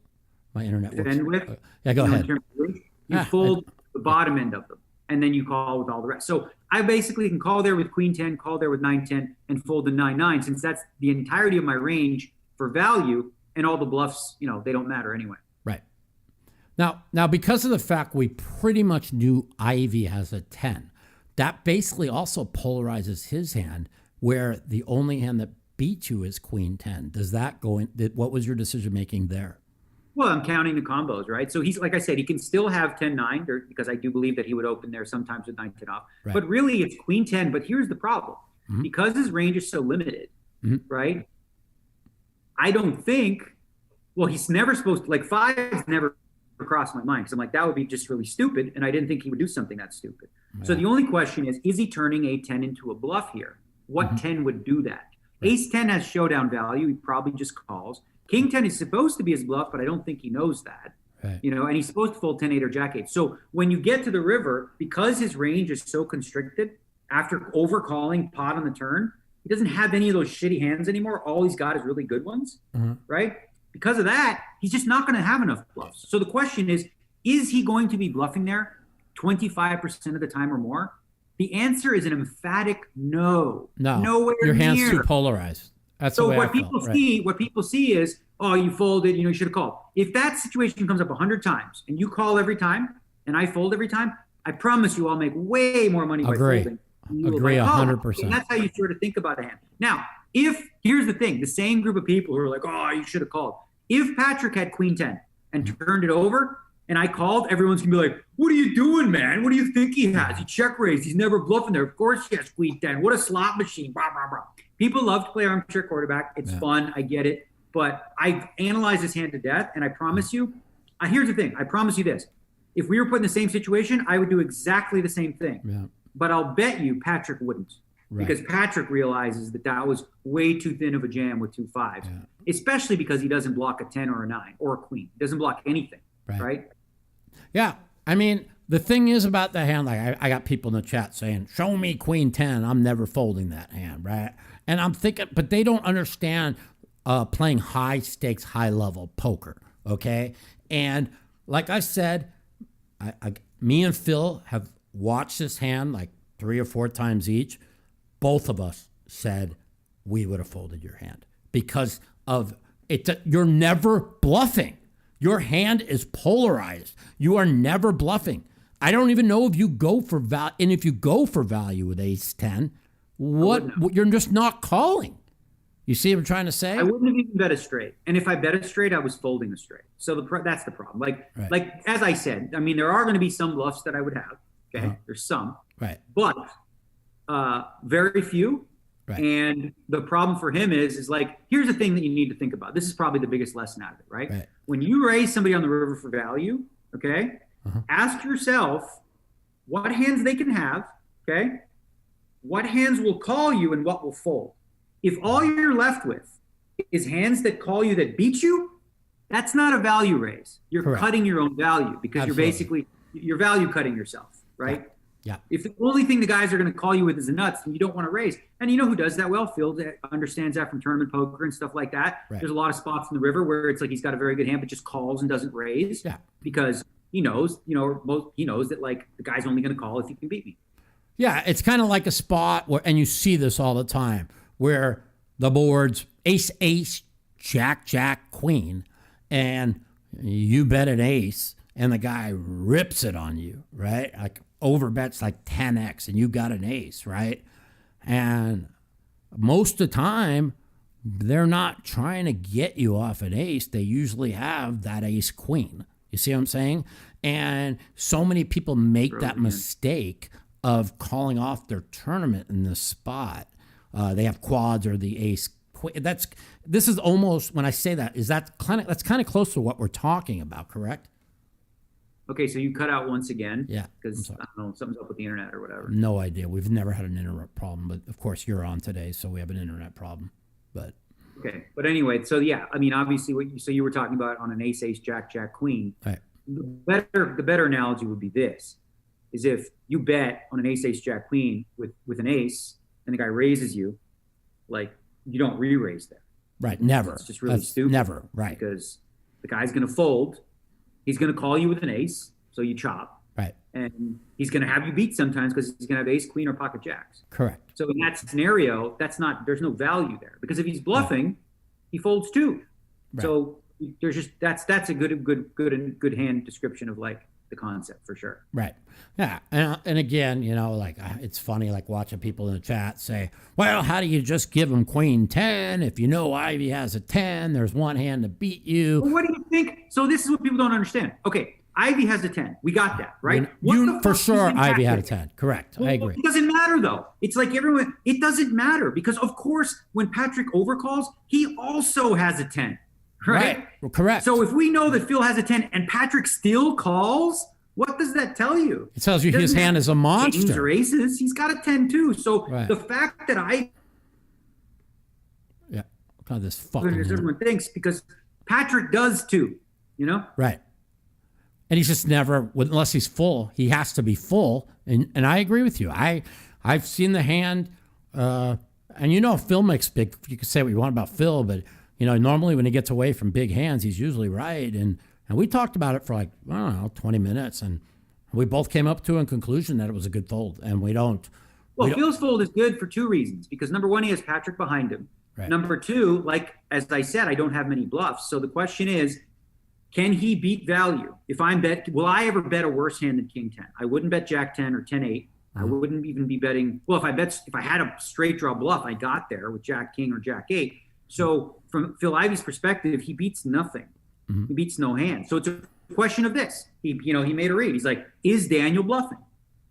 My internet works. End with, Yeah, go in ahead. terms of range, you fold the bottom end of them, and then you call with all the rest. So I basically can call there with queen 10, call there with 9-10, and fold the 9-9, since that's the entirety of my range for value, and all the bluffs, they don't matter anyway. Right. Now, because of the fact we pretty much knew Ivy has a 10, that basically also polarizes his hand, where the only hand that beat you is queen 10. Does that go in? What was your decision making there? Well, I'm counting the combos, right? So he's, like I said, he can still have 10-9, because I do believe that he would open there sometimes with 9-10 off. Right. But really, it's queen 10. But here's the problem. Mm-hmm. Because his range is so limited, Mm-hmm. right? I don't think Well, he's never supposed to, like, five's never crossed my mind because I'm like, that would be just really stupid. And I didn't think he would do something that stupid. Yeah. So the only question is he turning a 10 into a bluff here? What 10 would do that? Right. Ace 10 has showdown value. He probably just calls. King 10 is supposed to be his bluff, but I don't think he knows that. Right. You know, and he's supposed to fold 10-8 or Jack-8. So when you get to the river, because his range is so constricted, after overcalling pot on the turn, he doesn't have any of those shitty hands anymore. All he's got is really good ones, right? Because of that, he's just not going to have enough bluffs. So the question is he going to be bluffing there 25% of the time or more? The answer is an emphatic no. No, nowhere your hand's near. Too polarized. That's so the way what people see. What people see is, oh, you folded. You know, you should have called. If that situation comes up 100 times and you call every time and I fold every time, I promise you, I'll make way more money by folding. Agree 100%. That's how you sort of think about a hand. Now, here's the thing, the same group of people who are like, oh, you should have called. If Patrick had Queen 10 and turned it over and I called, everyone's going to be like, what are you doing, man? What do you think he has? He check raised. He's never bluffing there. Of course he has Queen 10. What a slot machine. Blah, blah, blah. People love to play armchair quarterback. It's fun. I get it. But I analyze this hand to death, and I promise you, here's the thing. I promise you this. If we were put in the same situation, I would do exactly the same thing. Yeah. But I'll bet you Patrick wouldn't. Right. Because Patrick realizes that was way too thin of a jam with 2-5s, especially because he doesn't block a 10 or a 9 or a queen. He doesn't block anything, right? Yeah. I mean, the thing is about the hand, like I got people in the chat saying, show me Queen 10. I'm never folding that hand, right? And I'm thinking, but they don't understand playing high stakes, high level poker, okay? And like I said, me and Phil have watched this hand like 3 or 4 times each. Both of us said we would have folded your hand because of it. You're never bluffing. Your hand is polarized. You are never bluffing. I don't even know if you go for value. And if you go for value with ace 10, you're just not calling. You see what I'm trying to say? I wouldn't have even bet a straight. And if I bet a straight, I was folding a straight. So that's the problem. Like as I said, I mean, there are going to be some bluffs that I would have. Okay, there's some. Right. But very few. Right. And the problem for him is like, here's the thing that you need to think about. This is probably the biggest lesson out of it, right? When you raise somebody on the river for value, okay, ask yourself what hands they can have, okay? What hands will call you and what will fold? If all you're left with is hands that call you that beat you, that's not a value raise. You're cutting your own value because you're value cutting yourself, right? Yeah. If the only thing the guys are going to call you with is the nuts, then you don't want to raise. And you know who does that well? Phil understands that from tournament poker and stuff like that. Right. There's a lot of spots in the river where it's like he's got a very good hand, but just calls and doesn't raise because he knows, he knows that like the guy's only going to call if he can beat me. Yeah, it's kind of like a spot where, and you see this all the time, where the board's ace, ace, jack, jack, queen, and you bet an ace, and the guy rips it on you, right? Like overbets like 10x, and you got an ace, right? And most of the time, they're not trying to get you off an ace. They usually have that ace queen. You see what I'm saying? And so many people make that mistake of calling off their tournament in this spot. They have quads or the ace queen. This is almost, when I say that, that's kind of close to what we're talking about, correct? Okay, so you cut out once again. Yeah. Because, I don't know, something's up with the internet or whatever. No idea. We've never had an internet problem, but of course you're on today, so we have an internet problem. But okay. But anyway, so yeah, I mean, obviously you were talking about on an ace, ace, jack, jack, queen. Right. The better analogy would be this, is if you bet on an ace, ace, jack, queen with an ace and the guy raises you, like you don't re-raise there. Right. Never. It's just really stupid. Never. Right. Because the guy's going to fold. He's going to call you with an ace, so you chop. Right. And he's going to have you beat sometimes because he's going to have ace, queen, or pocket jacks. Correct. So in that scenario, there's no value there because if he's bluffing, he folds too. Right. So there's just that's a good hand description of like the concept for sure. Right. Yeah. And again, like it's funny, like watching people in the chat say, well, how do you just give him queen 10? If you know Ivy has a 10, there's one hand to beat you. Well, what do you think? So this is what people don't understand. Okay. Ivy has a 10. We got that, right? For sure, Ivy had a 10. Correct. Well, I agree. It doesn't matter, though. It's like it doesn't matter because, of course, when Patrick overcalls, he also has a 10, right? Well, correct. So if we know that Phil has a 10 and Patrick still calls, what does that tell you? It tells you his hand is a monster. Kings or aces, he's got a 10 too. So the fact that God, this fucking everyone thinks because Patrick does too, you know? Right. And he's just never, unless he's full, he has to be full. And I agree with you. I've seen the hand, and Phil makes big, you can say what you want about Phil, but normally when he gets away from big hands, he's usually right. And we talked about it for like, I don't know, 20 minutes. And we both came up to a conclusion that it was a good fold. And Phil's fold is good for two reasons. Because number one, he has Patrick behind him. Right. Number two, like, as I said, I don't have many bluffs. So the question is, can he beat value? Will I ever bet a worse hand than King 10? I wouldn't bet Jack 10 or 10-8. Mm-hmm. I wouldn't even be betting. Well, if I had a straight draw bluff, I got there with Jack King or Jack 8. So from Phil Ivey's perspective, he beats nothing. Mm-hmm. He beats no hand. So it's a question of this. He made a read. He's like, is Daniel bluffing?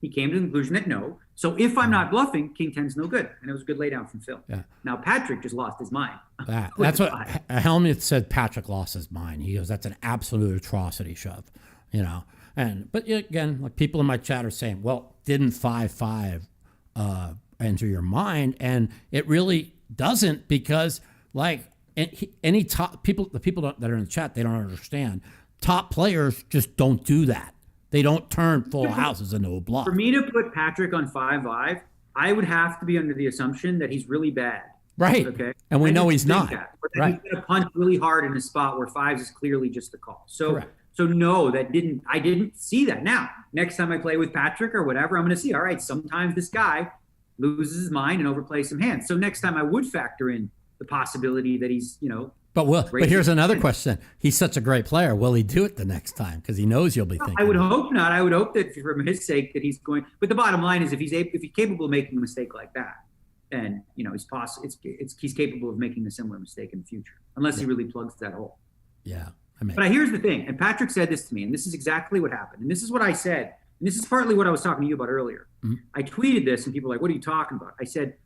He came to the conclusion that no. So if I'm not bluffing, King 10's no good. And it was a good laydown from Phil. Yeah. Now Patrick just lost his mind. That's what Helmuth said. Patrick lost his mind. He goes, that's an absolute atrocity shove, But again, like people in my chat are saying, well, didn't 5-5 enter your mind? And it really doesn't, because like any top people, the people that are in the chat, they don't understand. Top players just don't do that. They don't turn full houses into a bluff. For me to put Patrick on 5-5, I would have to be under the assumption that he's really bad. Right. Okay. And we know he's not. Right. He's going to punch really hard in a spot where 5s is clearly just a call. So no, I didn't see that. Now, next time I play with Patrick or whatever, I'm going to see, all right, sometimes this guy loses his mind and overplays some hands. So next time I would factor in the possibility that he's, But here's another question. He's such a great player. Will he do it the next time? Because he knows you'll be thinking. I would hope not. I would hope that for his sake that he's going. But the bottom line is, if he's capable of making a mistake like that, then he's capable of making a similar mistake in the future, unless he really plugs that hole. Yeah. But here's the thing, and Patrick said this to me, and this is exactly what happened, and this is what I said, and this is partly what I was talking to you about earlier. Mm-hmm. I tweeted this, and people were like, "What are you talking about?" I said,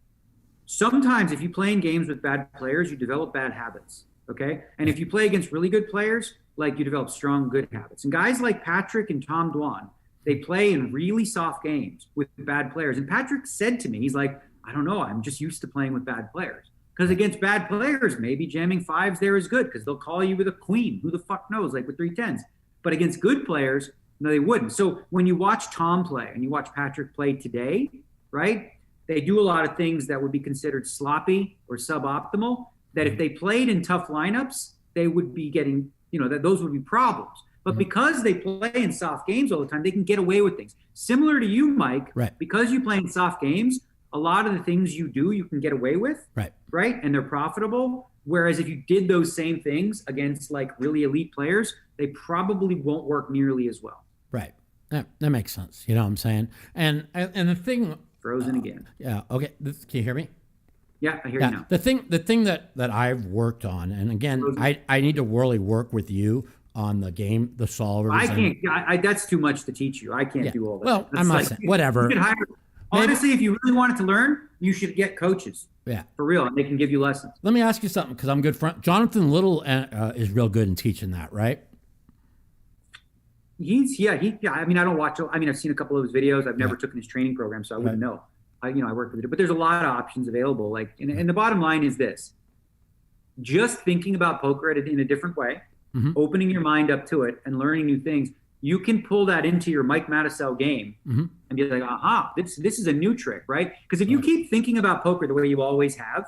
sometimes if you play in games with bad players, you develop bad habits. Okay. And if you play against really good players, like, you develop strong, good habits. And guys like Patrick and Tom Dwan, they play in really soft games with bad players. And Patrick said to me, he's like, I don't know, I'm just used to playing with bad players. Because against bad players, maybe jamming 5s there is good because they'll call you with a queen. Who the fuck knows? Like with 3 10s. But against good players, no, they wouldn't. So when you watch Tom play and you watch Patrick play today, right, they do a lot of things that would be considered sloppy or suboptimal, that if they played in tough lineups, they would be getting, that those would be problems. But because they play in soft games all the time, they can get away with things. Similar to you, Mike, because you play in soft games, a lot of the things you do, you can get away with, right? And they're profitable. Whereas if you did those same things against like really elite players, they probably won't work nearly as well. Right. That makes sense. You know what I'm saying? And the thing. Frozen again. Yeah. Okay. Can you hear me? Yeah, I hear you now. The thing that I've worked on, and again, I need to really work with you on the game, the solvers. I can't. That's too much to teach you. I can't do all that. Well, I'm not saying whatever. Honestly, if you really wanted to learn, you should get coaches. Yeah, for real, and they can give you lessons. Let me ask you something, because I'm good friend. Jonathan Little is real good in teaching that, right? I mean, I don't watch. I mean, I've seen a couple of his videos. I've never taken his training program, so I wouldn't know. I work with it, but there's a lot of options available. Like, and the bottom line is this: just thinking about poker in a different way, opening your mind up to it, and learning new things. You can pull that into your Mike Mattisell game and be like, aha, this is a new trick, right? Because if you keep thinking about poker the way you always have,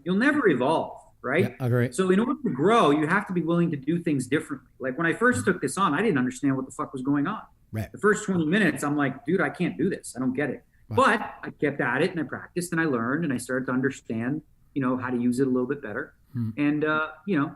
you'll never evolve, right? Yeah, agree. So in order to grow, you have to be willing to do things differently. Like when I first took this on, I didn't understand what the fuck was going on. Right. The first 20 minutes, I'm like, dude, I can't do this. I don't get it. Right. But I kept at it and I practiced and I learned and I started to understand, how to use it a little bit better. And,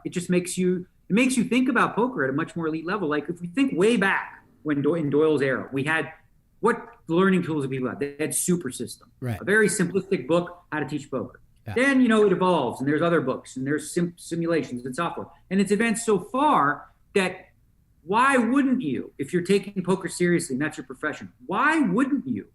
it just makes you think about poker at a much more elite level. Like if we think way back when in Doyle's era, we had what learning tools did people have? They had Super System, a very simplistic book, how to teach poker. Yeah. Then, it evolves and there's other books and there's simulations and software. And it's advanced so far that why wouldn't you, if you're taking poker seriously and that's your profession, why wouldn't you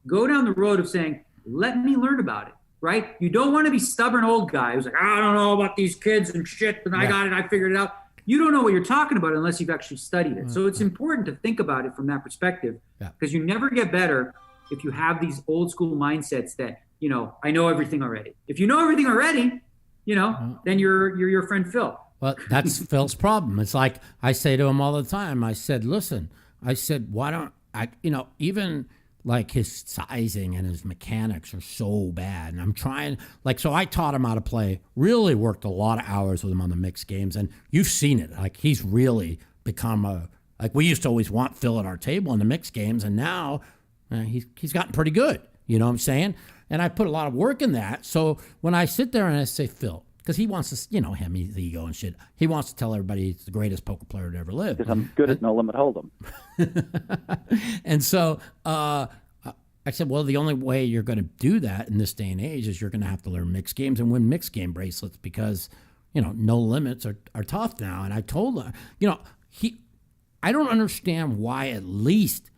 go down the road of saying, let me learn about it? right? You don't want to be stubborn old guy who's like, I don't know about these kids and shit, and I got it, I figured it out. You don't know what you're talking about unless you've actually studied it. So it's important to think about it from that perspective, because you never get better if you have these old school mindsets that, you know, I know everything already. If you know everything already, you know, then you're your friend Phil. Well, that's Phil's problem. It's like I say to him all the time. I said, listen, I said, why don't I, you know, even like his sizing and his mechanics are so bad. And I'm trying, like, so I taught him how to play, really worked a lot of hours with him on the mixed games. And you've seen it. Like, he's really become like, we used to always want Phil at our table in the mixed games. And now he's gotten pretty good. You know what I'm saying? And I put a lot of work in that. So when I sit there and I say, Phil, because he wants to, you know, him, he's ego and shit. He wants to tell everybody he's the greatest poker player to ever live. Because I'm good at no limit hold'em. And so I said, well, the only way you're going to do that in this day and age is you're going to have to learn mixed games and win mixed game bracelets, because, you know, no limits are tough now. And I told him, you know, I don't understand why, at least,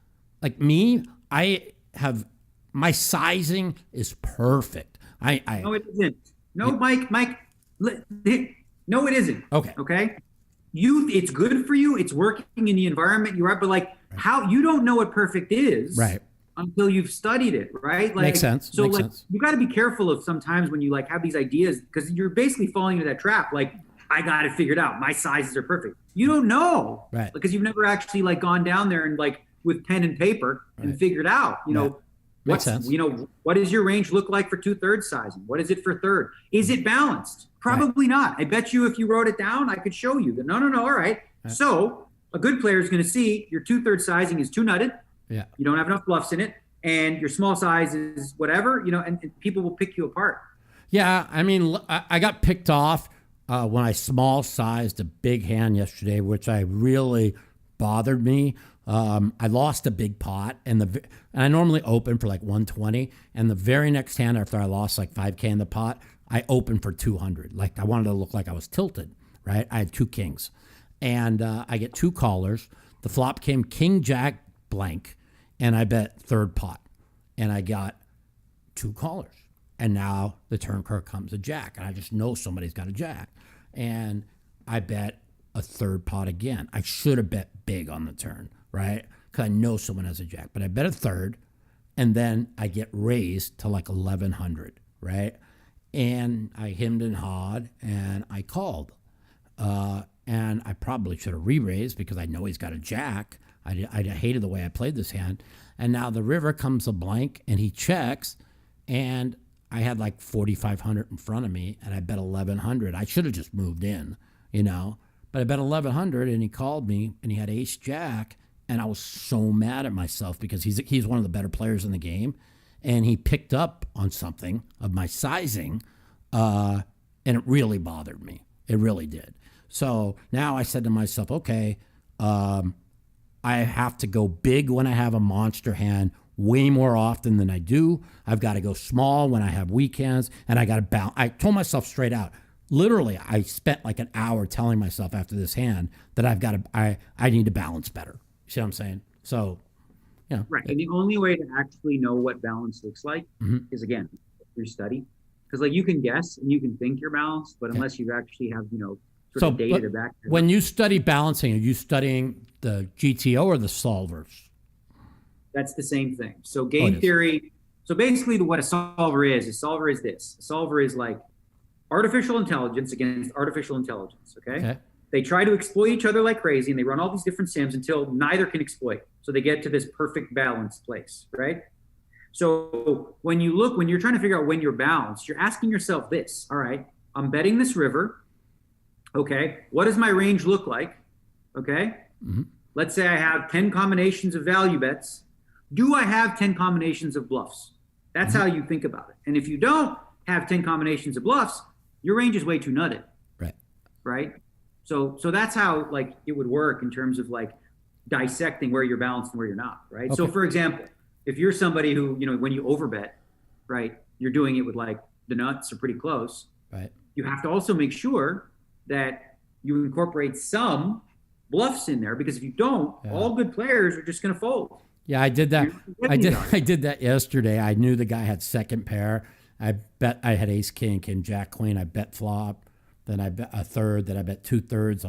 like me, my sizing is perfect. No, it isn't. No, Mike, no, it isn't. Okay. It's good for you. It's working in the environment you're at, but like, how you don't know what perfect is, right, until you've studied it, right? Like, makes sense. So makes like, sense. You got to be careful of sometimes when you like have these ideas, because you're basically falling into that trap. Like, I got it figured out. My sizes are perfect. You don't know, right? Because you've never actually like gone down there and like with pen and paper and figured out, you know. Makes sense. You know, what does your range look like for 2/3 sizing? What is it for third? Is it balanced? Probably not. I bet you if you wrote it down, I could show you that. No. All right. So a good player is going to see your 2/3 sizing is too nutted. Yeah. You don't have enough bluffs in it, and your small size is whatever, you know, and people will pick you apart. Yeah. I mean, I got picked off when I small sized a big hand yesterday, which I really bothered me. I lost a big pot, and I normally open for like 120, and the very next hand after I lost like 5K in the pot, I opened for 200. Like, I wanted to look like I was tilted, right? I had 2 kings, and I get 2 callers. The flop came king jack blank, and I bet third pot, and I got 2 callers. And now the turn card comes a jack, and I just know somebody's got a jack, and I bet a third pot again. I should have bet big on the turn, right? Because I know someone has a jack, but I bet a third, and then I get raised to like 1100, right? And I hemmed and hawed, and I called. And I probably should have re-raised because I know he's got a jack. I hated the way I played this hand. And now the river comes a blank, and he checks, and I had like 4,500 in front of me, and I bet 1,100. I should have just moved in, you know? But I bet 1,100, and he called me, and he had ace jack, and I was so mad at myself because he's one of the better players in the game, and he picked up on something of my sizing, and it really bothered me. It really did. So now I said to myself, okay, I have to go big when I have a monster hand way more often than I do. I've got to go small when I have weak hands, and I got to balance. I told myself straight out, literally, I spent like an hour telling myself after this hand that I need to balance better. You see what I'm saying? So, you know. Right. And the only way to actually know what balance looks like is, again, through study. Because like you can guess and you can think you're balanced, but unless you actually have, you know, sort of data to back it up. When you study balancing, are you studying the GTO or the solvers? That's the same thing. So game theory. So basically what a solver is this. A solver is like artificial intelligence against artificial intelligence, okay? They try to exploit each other like crazy, and they run all these different sims until neither can exploit. So they get to this perfect balanced place, right? So when you're trying to figure out when you're balanced, you're asking yourself this, all right, I'm betting this river, okay? What does my range look like, okay? Let's say I have 10 combinations of value bets. Do I have 10 combinations of bluffs? That's how you think about it. And if you don't have 10 combinations of bluffs, your range is way too nutted. Right? So that's how like it would work in terms of like dissecting where you're balanced and where you're not, right? So for example, if you're somebody who, you know, when you overbet, right, you're doing it with like the nuts are pretty close. Right. You have to also make sure that you incorporate some bluffs in there, because if you don't, all good players are just going to fold. Yeah, I did that. I did that yesterday. I knew the guy had second pair, I had ace king, king jack queen. I bet flop, then I bet a third, then I bet 2/3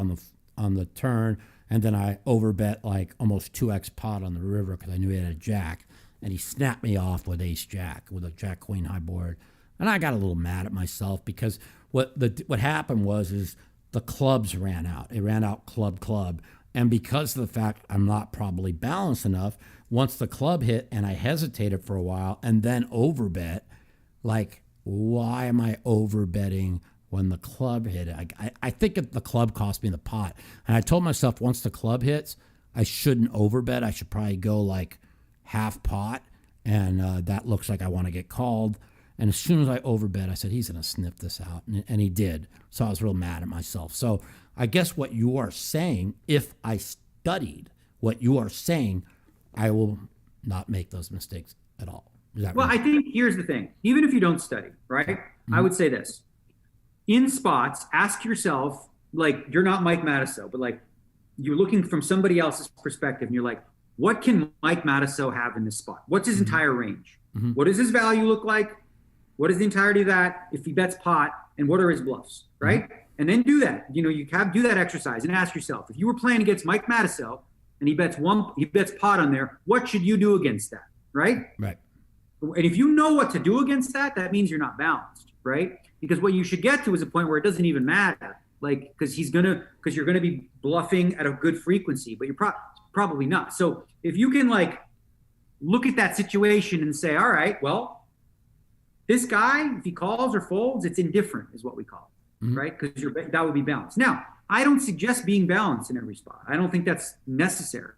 on the turn, and then I overbet like almost 2x pot on the river because I knew he had a jack, and he snapped me off with ace jack with a jack queen high board, and I got a little mad at myself because what happened was the clubs ran out. It ran out club, and because of the fact I'm not probably balanced enough, once the club hit and I hesitated for a while and then overbet, like, why am I overbetting when the club hit? I think the club cost me the pot. And I told myself once the club hits, I shouldn't overbet. I should probably go like half pot. And that looks like I want to get called. And as soon as I overbet, I said, he's going to sniff this out. And he did. So I was real mad at myself. So I guess what you are saying, if I studied what you are saying, I will not make those mistakes at all. Well, I think here's the thing. Even if you don't study, right? Mm-hmm. I would say this. In spots, ask yourself, like, you're not Mike Matusow, but like you're looking from somebody else's perspective and you're like, what can Mike Matusow have in this spot? What's his entire range? Mm-hmm. What does his value look like? What is the entirety of that if he bets pot? And what are his bluffs, right? Mm-hmm. And then do that. You know, do that exercise and ask yourself, if you were playing against Mike Matusow and he bets pot on there, what should you do against that, right? Right. And if you know what to do against that, that means you're not balanced, right? Because what you should get to is a point where it doesn't even matter, like, because you're gonna be bluffing at a good frequency, but you're probably not. So if you can like look at that situation and say, all right, well, this guy, if he calls or folds, it's indifferent, is what we call it, mm-hmm. right? Because that would be balanced. Now, I don't suggest being balanced in every spot. I don't think that's necessary.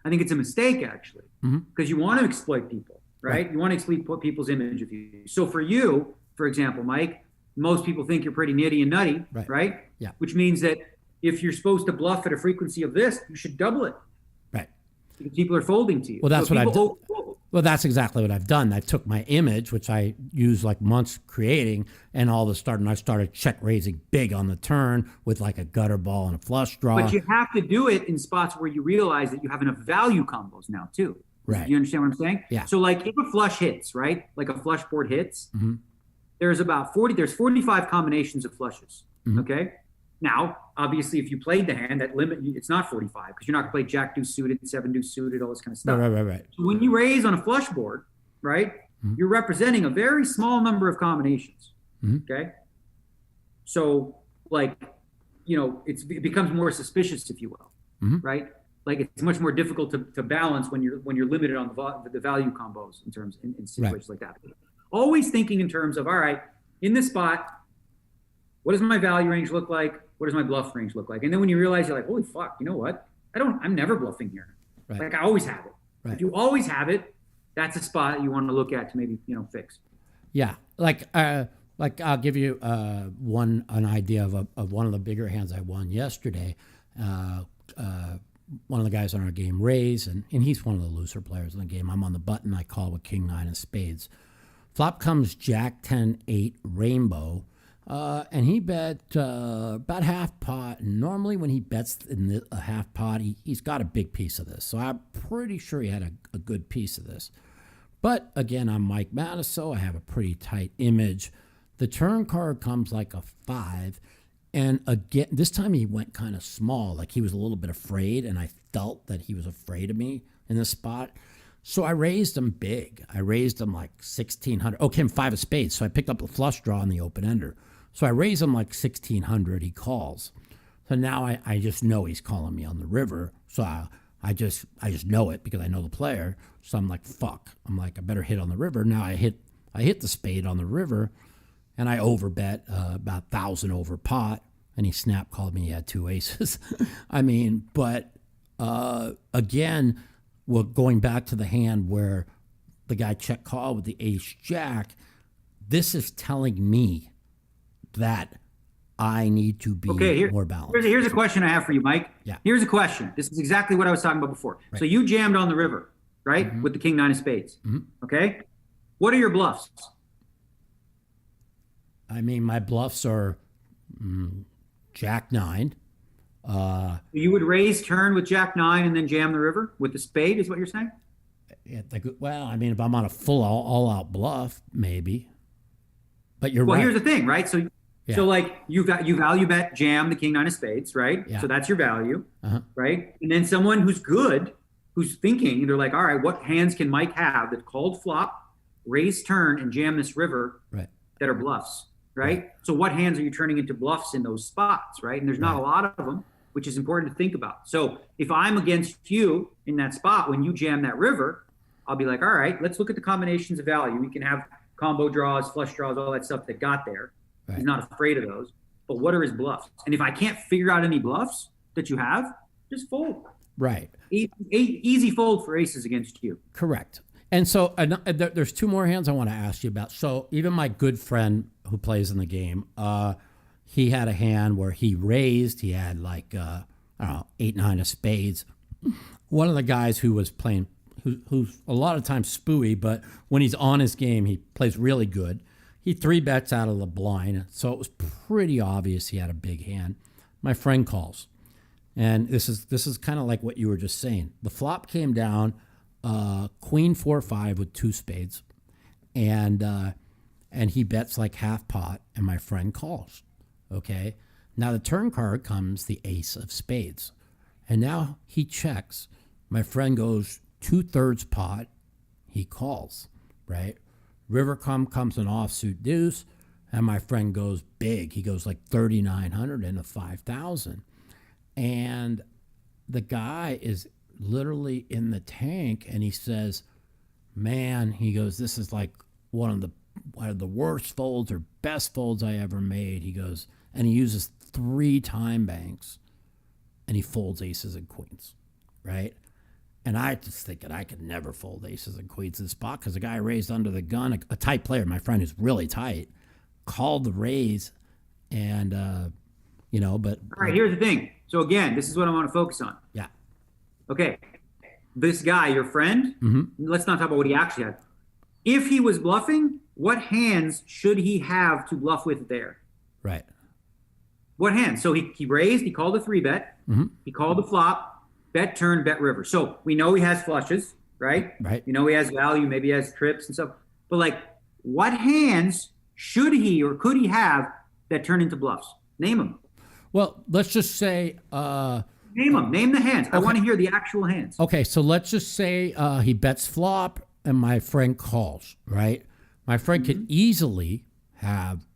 I think it's a mistake actually, because you want to exploit people. Right? You want to exploit people's image of you. So for you, for example, Mike, most people think you're pretty nitty and nutty, right? Yeah. Which means that if you're supposed to bluff at a frequency of this, you should double it. Right. Because people are folding to you. Well, that's what I've done. Well, that's exactly what I've done. I took my image, which I used like months creating, and all of a sudden I started check raising big on the turn with like a gutter ball and a flush draw. But you have to do it in spots where you realize that you have enough value combos now too. Right. You understand what I'm saying? Yeah. So like if a flush hits, right? Like a flush board hits, there's 45 combinations of flushes. Mm-hmm. Okay. Now, obviously, if you played the hand, that limit, it's not 45 because you're not going to play jack deuce suited, 7 deuce suited, all this kind of stuff. Right. So when you raise on a flush board, right, you're representing a very small number of combinations. Mm-hmm. Okay. So like, you know, it becomes more suspicious, if you will, right? Like it's much more difficult to balance when you're limited on the value combos in situations like that. Always thinking in terms of, all right, in this spot, what does my value range look like? What does my bluff range look like? And then when you realize, you're like, holy fuck, you know what? I'm never bluffing here. Right. Like I always have it. Right. If you always have it, that's a spot you want to look at to maybe, fix. Yeah. Like I'll give you an idea of one of the bigger hands I won yesterday. One of the guys on our game, raise, and he's one of the looser players in the game. I'm on the button. I call with king 9 of spades. Flop comes jack 10 8 rainbow, and he bet about half pot. And normally when he bets in a half pot, he's got a big piece of this. So I'm pretty sure he had a good piece of this. But again, I'm Mike Matusow. I have a pretty tight image. The turn card comes like a 5. And again, this time he went kind of small, like he was a little bit afraid, and I felt that he was afraid of me in this spot. So I raised him big. I raised him like 1,600. Oh, came 5 of spades, so I picked up a flush draw on the open ender. So I raised him like 1,600. He calls. So now I just know he's calling me on the river. So I just know it because I know the player. So I'm like, fuck. I'm like, I better hit on the river. Now I hit the spade on the river. And I overbet about 1,000 over pot, and he snap called me. He had 2 aces. I mean, but again, we're going back to the hand where the guy check called with the ace jack. This is telling me that I need to be more balanced. Here's a question I have for you, Mike. Yeah. Here's a question. This is exactly what I was talking about before. Right. So you jammed on the river, right, with the king 9 of spades. Mm-hmm. Okay. What are your bluffs? I mean, my bluffs are jack 9. You would raise turn with jack 9 and then jam the river with the spade, is what you're saying? Well, I mean, if I'm on a full all-out bluff, maybe. But you're Well, right. here's the thing, right? So, Yeah. so like you value bet jam the king nine of spades, right? Yeah. So that's your value, Uh-huh. right? And then someone who's good, who's thinking, they're like, all right, what hands can Mike have that called flop, raise turn, and jam this river Right. that are bluffs, right? So what hands are you turning into bluffs in those spots, right? And there's not a lot of them, which is important to think about. So if I'm against you in that spot when you jam that river, I'll be like, all right, let's look at the combinations of value. We can have combo draws, flush draws, all that stuff that got there. Right. He's not afraid of those. But what are his bluffs? And if I can't figure out any bluffs that you have, just fold. Right. Easy fold for aces against you. Correct. And so there's two more hands I want to ask you about. So even my good friend who plays in the game, he had a hand where he raised. He had like, I don't know, 8-9 of spades. One of the guys who was playing, who's a lot of times spooey, but when he's on his game, he plays really good. He 3-bets out of the blind, so it was pretty obvious he had a big hand. My friend calls, and this is kind of like what you were just saying. The flop came down, queen 4-5 with 2 spades, and he bets like half pot, and my friend calls. Okay, now the turn card comes the ace of spades, and now he checks. My friend goes 2/3 pot, he calls, right? River comes an offsuit deuce, and my friend goes big. He goes like 3,900 into 5,000. And the guy is literally in the tank, and he says, man, he goes, this is like one of the worst folds or best folds I ever made. He goes, and he uses 3 time banks, and he folds aces and queens, right? And I just thinking I could never fold aces and queens in the spot because the guy raised under the gun, a tight player, my friend who's really tight, called the raise, and but All right, here's the thing. So again, this is what I want to focus on. yeah, Okay, this guy, your friend, let's not talk about what he actually had. If he was bluffing, what hands should he have to bluff with there? right, What hands? So he raised, he called a 3-bet, he called the flop, bet turn, bet river. So we know he has flushes, right? Right. You know he has value, maybe he has trips and stuff. But like, what hands should he or could he have that turn into bluffs? Name them. Well, let's just say Name them. Name the hands. I want to hear the actual hands. okay, so let's just say he bets flop and my friend calls, right? My friend could easily have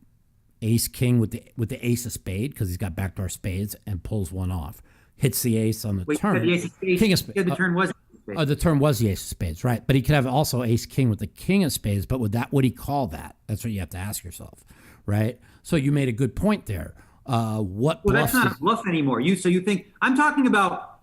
ace king with the ace of spade because he's got backdoor spades and pulls one off. Hits the ace on the Wait, turn. the ace of spades. King of spades. The turn was. The turn was the ace of spades, right? But he could have also ace king with the king of spades. But would he call that? That's what you have to ask yourself, right? So you made a good point there. What? Well, that's not a bluff anymore. You think I'm talking about.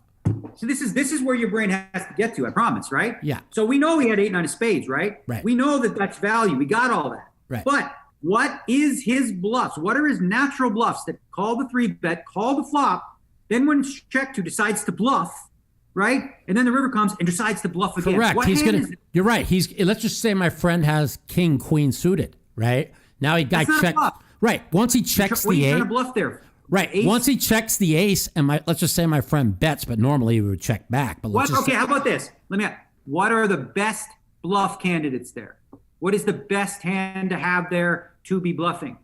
So this is where your brain has to get to. I promise, right? Yeah. So we know he had 8-9 of spades, right? Right. We know that that's value. We got all that. Right. But what is his bluffs? What are his natural bluffs that call the 3-bet, call the flop, then when it's checked to decides to bluff, right? And then the river comes and decides to bluff again. Correct. What He's hand gonna. is it? You're right. Let's just say my friend has king queen suited, right? Now he got That's not a checked. bluff. Right. Once he checks What are the you trying ace. to bluff there? Right. Ace? Once he checks the ace, and let's just say my friend bets, but normally he would check back. But let's What? just Okay, say, how about this? Let me ask. What are the best bluff candidates there? What is the best hand to have there to be bluffing?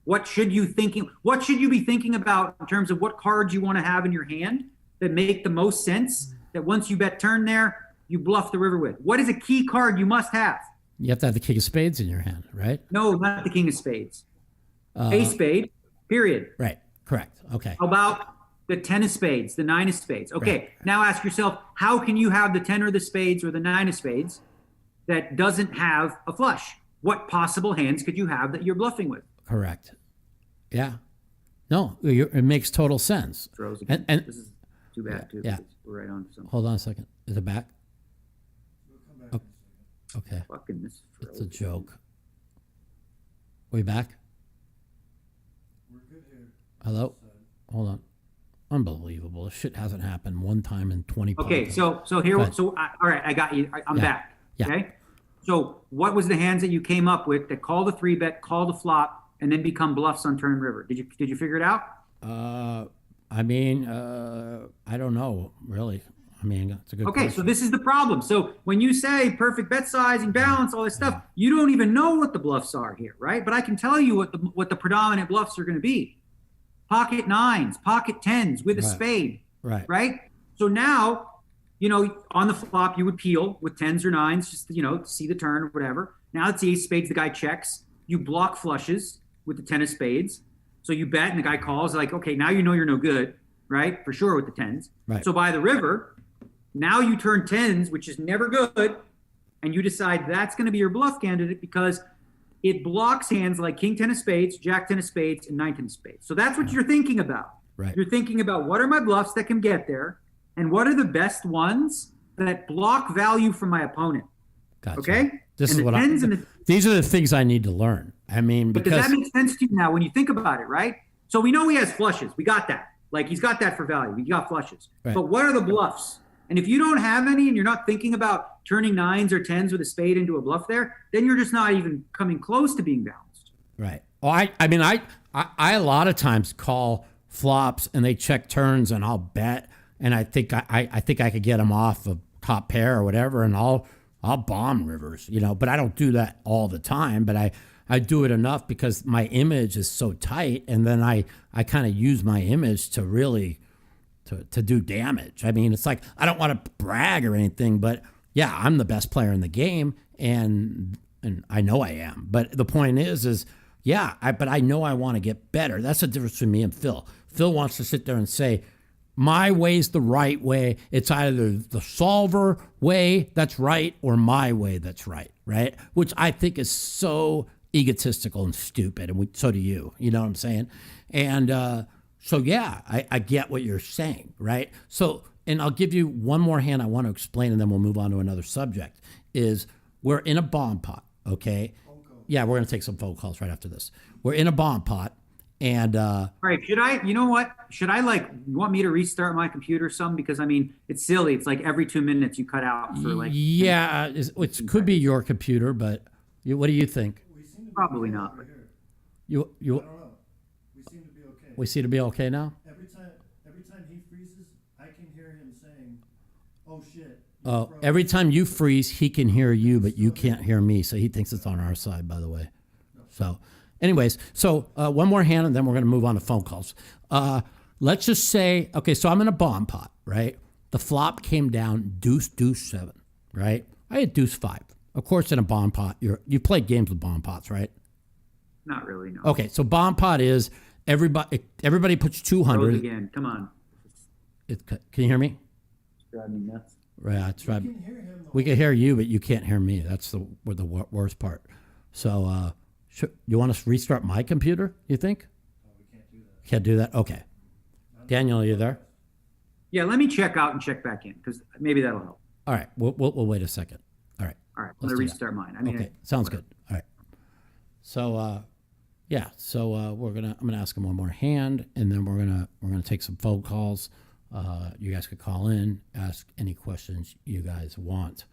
What should you be thinking about in terms of what cards you want to have in your hand that make the most sense that once you bet turn there, you bluff the river with? What is a key card you must have? you have to have the king of spades in your hand, right? No, not the king of spades. Ace spade, period. Right. Correct. Okay. How about the 10 of spades, the 9 of spades? Okay, Right. Now ask yourself, how can you have the 10 of the spades or the 9 of spades that doesn't have a flush? What possible hands could you have that you're bluffing with? Correct. Yeah. No, it makes total sense. Throws again. And This is too bad, too. yeah. because We're right on to something. hold on a second. Is it back? We'll come back in a second. Okay. Fucking this It's a froze. joke. We back? We're good here. Hello? Hold on. Unbelievable. This shit hasn't happened one time in 20 Okay, podcasts. so here, Go ahead. all right, I got you. I'm Yeah. back. Yeah. Okay. So what was the hands that you came up with that call the 3-bet, call the flop, and then become bluffs on turn river? Did you figure it out? I don't know, really. I mean, that's a good Okay, question. so this is the problem. So when you say perfect bet sizing, balance, all this stuff, you don't even know what the bluffs are here, right? But I can tell you what the predominant bluffs are going to be. Pocket nines, pocket tens with a spade, right? So now, on the flop, you would peel with tens or nines, just, to see the turn or whatever. Now it's the ace spades, the guy checks. You block flushes with the 10 of spades. So you bet and the guy calls like, okay, now you're no good, right? For sure with the tens. Right. So by the river, now you turn tens, which is never good, and you decide that's going to be your bluff candidate because it blocks hands like king 10 of spades, jack 10 of spades, and 9 10 of spades. So that's what you're thinking about. Right. You're thinking about what are my bluffs that can get there, and what are the best ones that block value from my opponent. Gotcha. Okay? These are the things I need to learn. I mean, because does that make sense to you now when you think about it, right? So we know he has flushes. We got that. Like he's got that for value. He got flushes. Right. But what are the bluffs? And if you don't have any and you're not thinking about turning nines or tens with a spade into a bluff there, then you're just not even coming close to being balanced. Right. Well, I a lot of times call flops and they check turns and I'll bet and I think I could get them off a top pair or whatever and I'll bomb rivers, but I don't do that all the time, but I do it enough because my image is so tight and then I kind of use my image to really to do damage. I mean, it's like I don't want to brag or anything, but yeah, I'm the best player in the game and I know I am. But the point is yeah, but I know I want to get better. That's the difference between me and Phil. Phil wants to sit there and say, my way's the right way. It's either the solver way that's right or my way that's right? Which I think is so egotistical and stupid, and so do you. You know what I'm saying? And so yeah, I get what you're saying, right? So, and I'll give you one more hand I want to explain, and then we'll move on to another subject. Is we're in a bomb pot, okay? Yeah, we're gonna take some phone calls right after this. We're in a bomb pot. And all right, should I you want me to restart my computer or something? Because I mean, it's silly. It's like every 2 minutes you cut out for like. Yeah, it could be your computer, but what do you think? Probably not. You I don't know. We seem to be okay. We seem to be okay now? Every time he freezes, I can hear him saying, "Oh shit." Oh, every time you freeze, he can hear you, but you can't hear me. So he thinks it's on our side, by the way. So. Anyways, so one more hand, and then we're going to move on to phone calls. Let's just say, okay, so I'm in a bomb pot, right? The flop came down deuce, deuce, 7, right? I had deuce 5. Of course, in a bomb pot, you played games with bomb pots, right? Not really, no. Okay, so bomb pot is everybody puts 200. Rose again, come on. Can you hear me? It's driving me nuts. Right, that's right. We can hear you, but you can't hear me. That's the worst part. So, you want us to restart my computer, you think? No, we can't do that. Can't do that? Okay. Daniel, are you there? Yeah, let me check out and check back in because maybe that'll help. All right. We'll wait a second. All right. All right, I'm going to restart mine. Okay, sounds good. All right. So, yeah. So I'm gonna ask him one more hand, and then we're gonna take some phone calls. You guys could call in, ask any questions you guys want.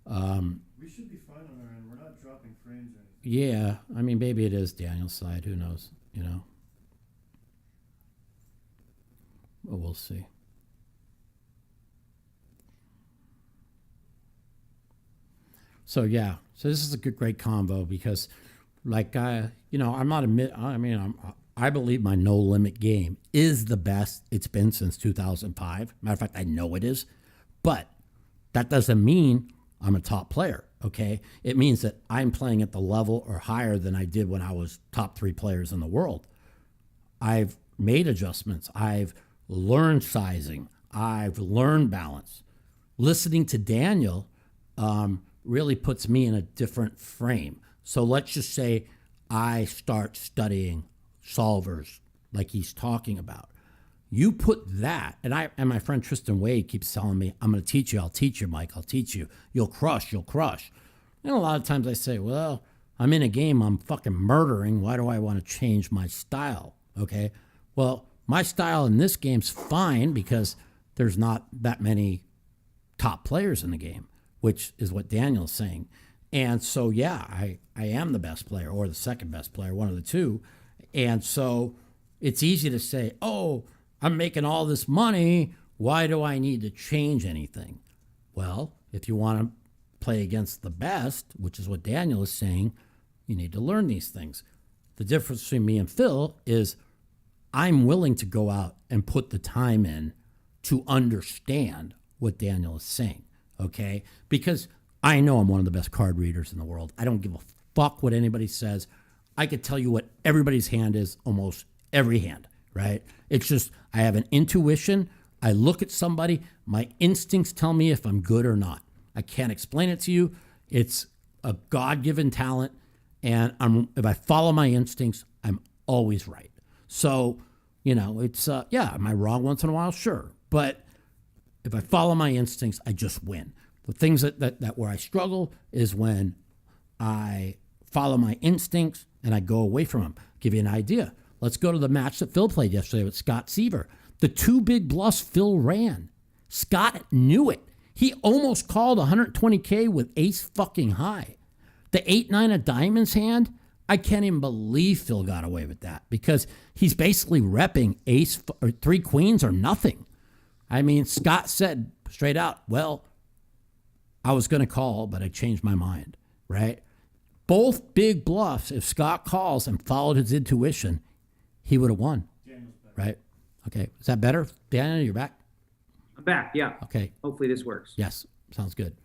We should be fine on our end. We're not dropping frames or anything. Yeah, I mean, maybe it is Daniel's side. Who knows? But we'll see. So yeah, so this is a great convo because, like, I believe my no limit game is the best it's been since 2005. Matter of fact, I know it is, but that doesn't mean I'm a top player. Okay, it means that I'm playing at the level or higher than I did when I was top 3 players in the world. I've made adjustments. I've learned sizing. I've learned balance. Listening to Daniel really puts me in a different frame. So let's just say I start studying solvers like he's talking about. You put that, and my friend Tristan Wade keeps telling me, I'm going to teach you. I'll teach you, Mike. I'll teach you. You'll crush. And a lot of times I say, well, I'm in a game. I'm fucking murdering. Why do I want to change my style? Okay. Well, my style in this game's fine because there's not that many top players in the game, which is what Daniel's saying. And so, yeah, I am the best player or the second best player, one of the two. And so it's easy to say, oh, I'm making all this money. why do I need to change anything? Well, if you want to play against the best, which is what Daniel is saying, you need to learn these things. The difference between me and Phil is I'm willing to go out and put the time in to understand what Daniel is saying, okay? Because I know I'm one of the best card readers in the world. I don't give a fuck what anybody says. I could tell you what everybody's hand is, almost every hand, right? It's just I have an intuition. I look at somebody. My instincts tell me if I'm good or not. I can't explain it to you. It's a God-given talent, and if I follow my instincts, I'm always right. So, it's, am I wrong once in a while? Sure. But if I follow my instincts, I just win. The things that where I struggle is when I follow my instincts and I go away from them. Give you an idea. Let's go to the match that Phil played yesterday with Scott Seaver. The 2 big bluffs Phil ran. Scott knew it. He almost called 120K with ace fucking high. The 8-9 of diamonds hand, I can't even believe Phil got away with that because he's basically repping ace or 3 queens or nothing. I mean, Scott said straight out, well, I was going to call, but I changed my mind, right? Both big bluffs, if Scott calls and followed his intuition, he would have won, right? Okay, is that better? Daniel, you're back? I'm back, yeah. Okay. Hopefully this works. Yes, sounds good.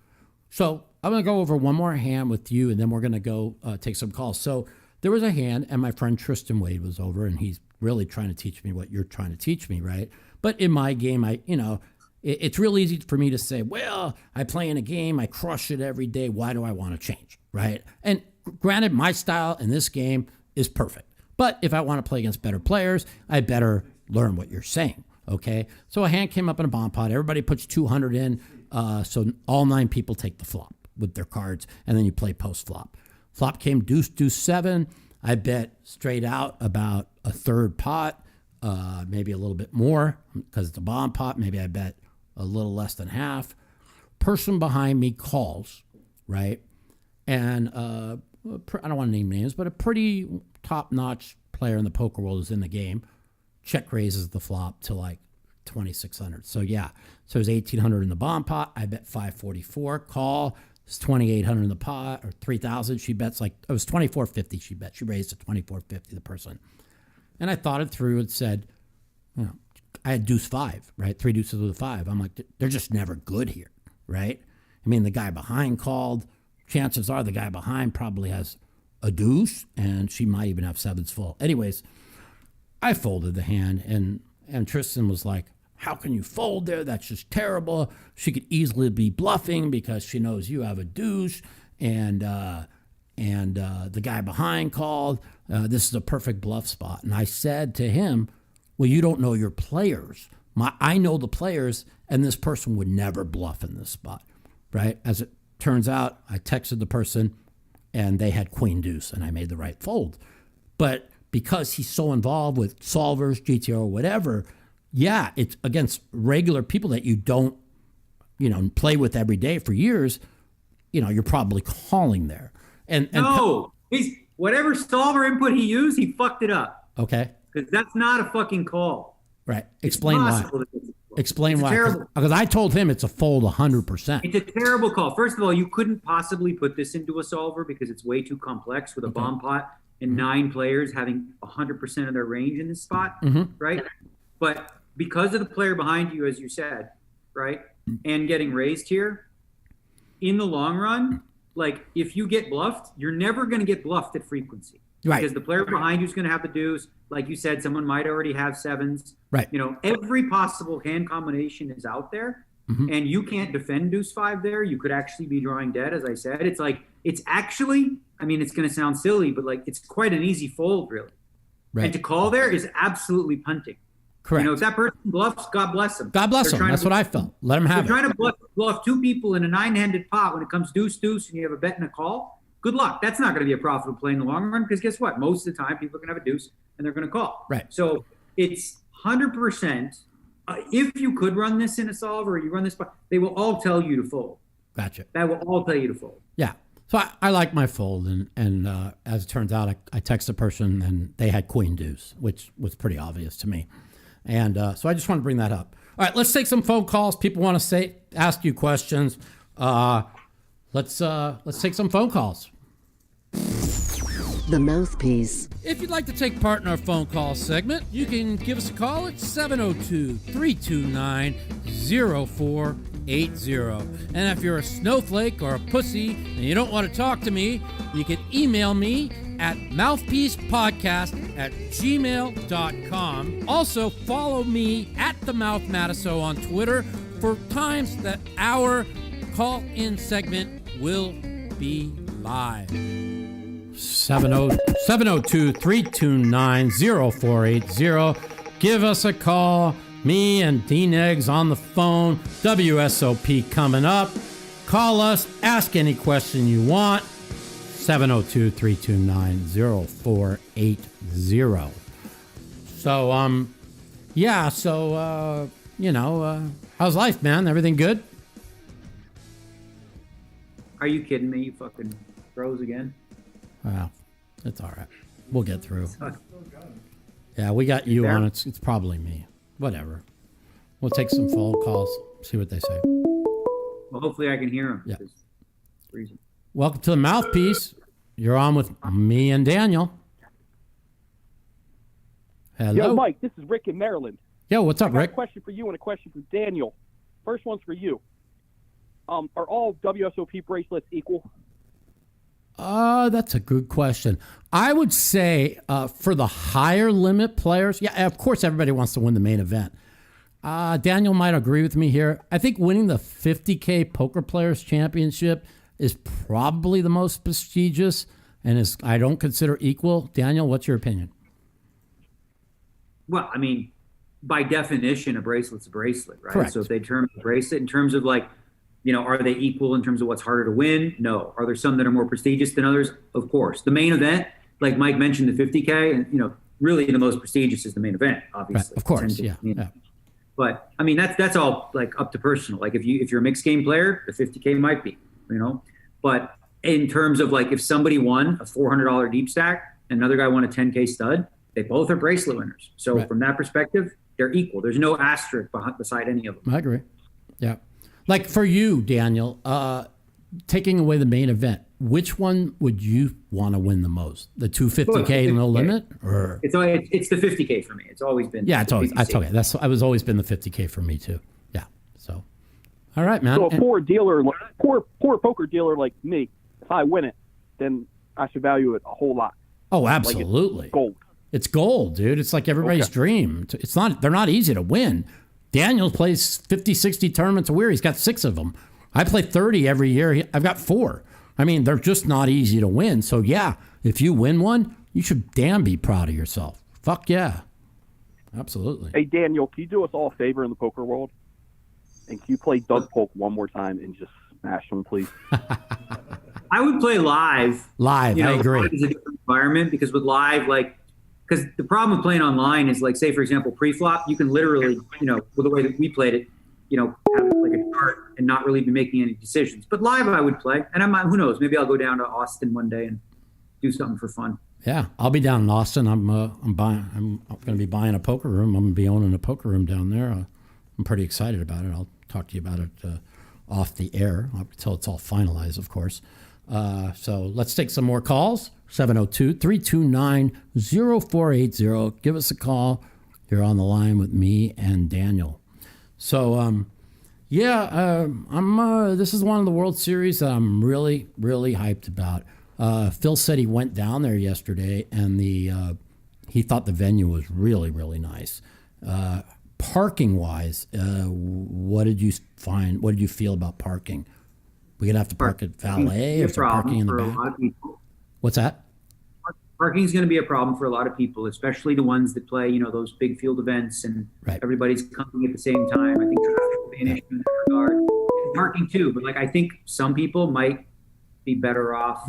So I'm going to go over one more hand with you, and then we're going to go take some calls. So there was a hand, and my friend Tristan Wade was over, and he's really trying to teach me what you're trying to teach me, right? But in my game, it's real easy for me to say, well, I play in a game, I crush it every day. Why do I want to change, right? And granted, my style in this game is perfect. But if I want to play against better players, I better learn what you're saying, okay? So a hand came up in a bomb pot. Everybody puts 200 in, so all 9 people take the flop with their cards, and then you play post-flop. Flop came deuce, deuce, 7. I bet straight out about a third pot, maybe a little bit more because it's a bomb pot. Maybe I bet a little less than half. Person behind me calls, right? And I don't want to name names, but a pretty top-notch player in the poker world is in the game. Check raises the flop to like 2,600. So yeah, so it was 1,800 in the bomb pot. I bet 544. Call. It's 2,800 in the pot or 3,000. She bets it was 2,450. She bet. She raised to 2,450. The person, and I thought it through and said, I had deuce 5, right? 3 deuces with a 5. I'm like, they're just never good here, right? I mean, the guy behind called. Chances are the guy behind probably has a deuce, and she might even have 7s full. Anyways, I folded the hand, and Tristan was like, how can you fold there? That's just terrible. She could easily be bluffing because she knows you have a deuce, and the guy behind called. This is a perfect bluff spot. And I said to him, well, you don't know your players. I know the players, and this person would never bluff in this spot, right? As it turns out, I texted the person, and they had queen deuce, and I made the right fold. But because he's so involved with solvers, GTO, or whatever, yeah, it's against regular people that you don't, play with every day for years, you're probably calling there. And no, he's whatever solver input he used, he fucked it up. Okay. Because that's not a fucking call. Right. Explain why. Explain why. Because I told him it's a fold 100%. It's a terrible call. First of all, you couldn't possibly put this into a solver because it's way too complex with a bomb pot and 9 players having 100% of their range in this spot, right? But because of the player behind you, as you said, right, and getting raised here, in the long run, like if you get bluffed, you're never going to get bluffed at frequency. Right. Because the player behind you is going to have the deuce. Like you said, someone might already have 7s. Right. Every possible hand combination is out there. And you can't defend deuce 5 there. You could actually be drawing dead, as I said. It's actually, it's going to sound silly, but it's quite an easy fold, really. Right. And to call there is absolutely punting. Correct. If that person bluffs, God bless them. God bless them. That's what I felt. Let them have it. They're trying to bluff 2 people in a 9-handed pot when it comes deuce, deuce, and you have a bet and a call. Good luck. That's not going to be a profitable play in the long run because guess what? Most of the time, people are going to have a deuce and they're going to call. Right. So it's 100%. If you could run this in a solver or you run this spot, they will all tell you to fold. Gotcha. That will all tell you to fold. Yeah. So I like my fold, and as it turns out, I texted the person, and they had queen deuce, which was pretty obvious to me. And so I just want to bring that up. right, let's take some phone calls. People want to ask you questions. Let's take some phone calls. The Mouthpiece. If you'd like to take part in our phone call segment, you can give us a call at 702-329-0480. And if you're a snowflake or a pussy and you don't want to talk to me, you can email me at mouthpiecepodcast@gmail.com. Also, follow me at the Mouth Matiso on Twitter for times that our call-in segment will be live. 702-329-0480. Give us a call. Me and D-Negs on the phone. WSOP coming up. Call us. Ask any question you want. 702-329-0480. So, how's life, man? Everything good? Are you kidding me? You fucking froze again? Well, it's all right. We'll get through. Yeah, we got you on. It's probably me. Whatever. We'll take some phone calls, see what they say. Well, hopefully I can hear them. Yeah. Welcome to the Mouthpiece. You're on with me and Daniel. Hello. Yo, Mike, this is Rick in Maryland. Yo, what's up, Rick? A question for you and a question for Daniel. First one's for you. Are all WSOP bracelets equal? That's a good question. I would say for the higher limit players, yeah, of course everybody wants to win the main event. Daniel might agree with me here. I think winning the 50K Poker Players Championship is probably the most prestigious and I don't consider equal. Daniel, what's your opinion? Well, I mean, by definition, a bracelet's a bracelet, right? Correct. So if they term a bracelet in terms of like, are they equal in terms of what's harder to win? No. Are there some that are more prestigious than others? Of course. The main event, like Mike mentioned, the 50K, and really the most prestigious is the main event, obviously. Right. Of course, yeah. But I mean, that's all like up to personal. Like if you're a mixed game player, the 50K might be, But in terms of like if somebody won a $400 deep stack and another guy won a 10K stud, they both are bracelet winners. So From that perspective, they're equal. There's no asterisk beside any of them. I agree. Yeah. Like for you, Daniel, taking away the main event, which one would you want to win the most? The 250K no limit, or it's the 50K for me. It's always been. Yeah, it's always. That's okay. I was always been the 50K for me too. Yeah. So, all right, man. So a poor poker dealer like me, if I win it, then I should value it a whole lot. Oh, absolutely. Like it's gold. It's gold, dude. It's like everybody's dream. It's not. They're not easy to win. Daniel plays 50, 60 tournaments a year. He's got 6 of them. I play 30 every year. I've got 4. I mean, they're just not easy to win. So, yeah, if you win one, you should damn be proud of yourself. Fuck yeah. Absolutely. Hey, Daniel, can you do us all a favor in the poker world? And can you play Doug Polk one more time and just smash him, please? I would play live. I agree. Live is a different environment because with live, because the problem with playing online is like, say, for example, pre-flop, you can literally, with the way that we played it, have like a chart and not really be making any decisions. But live, I would play, and who knows? Maybe I'll go down to Austin one day and do something for fun. Yeah, I'll be down in Austin. I'm going to be buying a poker room. I'm going to be owning a poker room down there. I'm pretty excited about it. I'll talk to you about it off the air until it's all finalized, of course. So let's take some more calls. 702-329-0480. Give us a call. You're on the line with me and Daniel. So, this is one of the World Series that I'm really, really hyped about. Phil said he went down there yesterday and he thought the venue was really, really nice. Parking wise, what did you find? What did you feel about parking? We're gonna have to park at valet or parking in the back. What's that? Parking is going to be a problem for a lot of people, especially the ones that play, those big field events and everybody's coming at the same time. I think traffic will be an issue in that regard. And parking too, but I think some people might be better off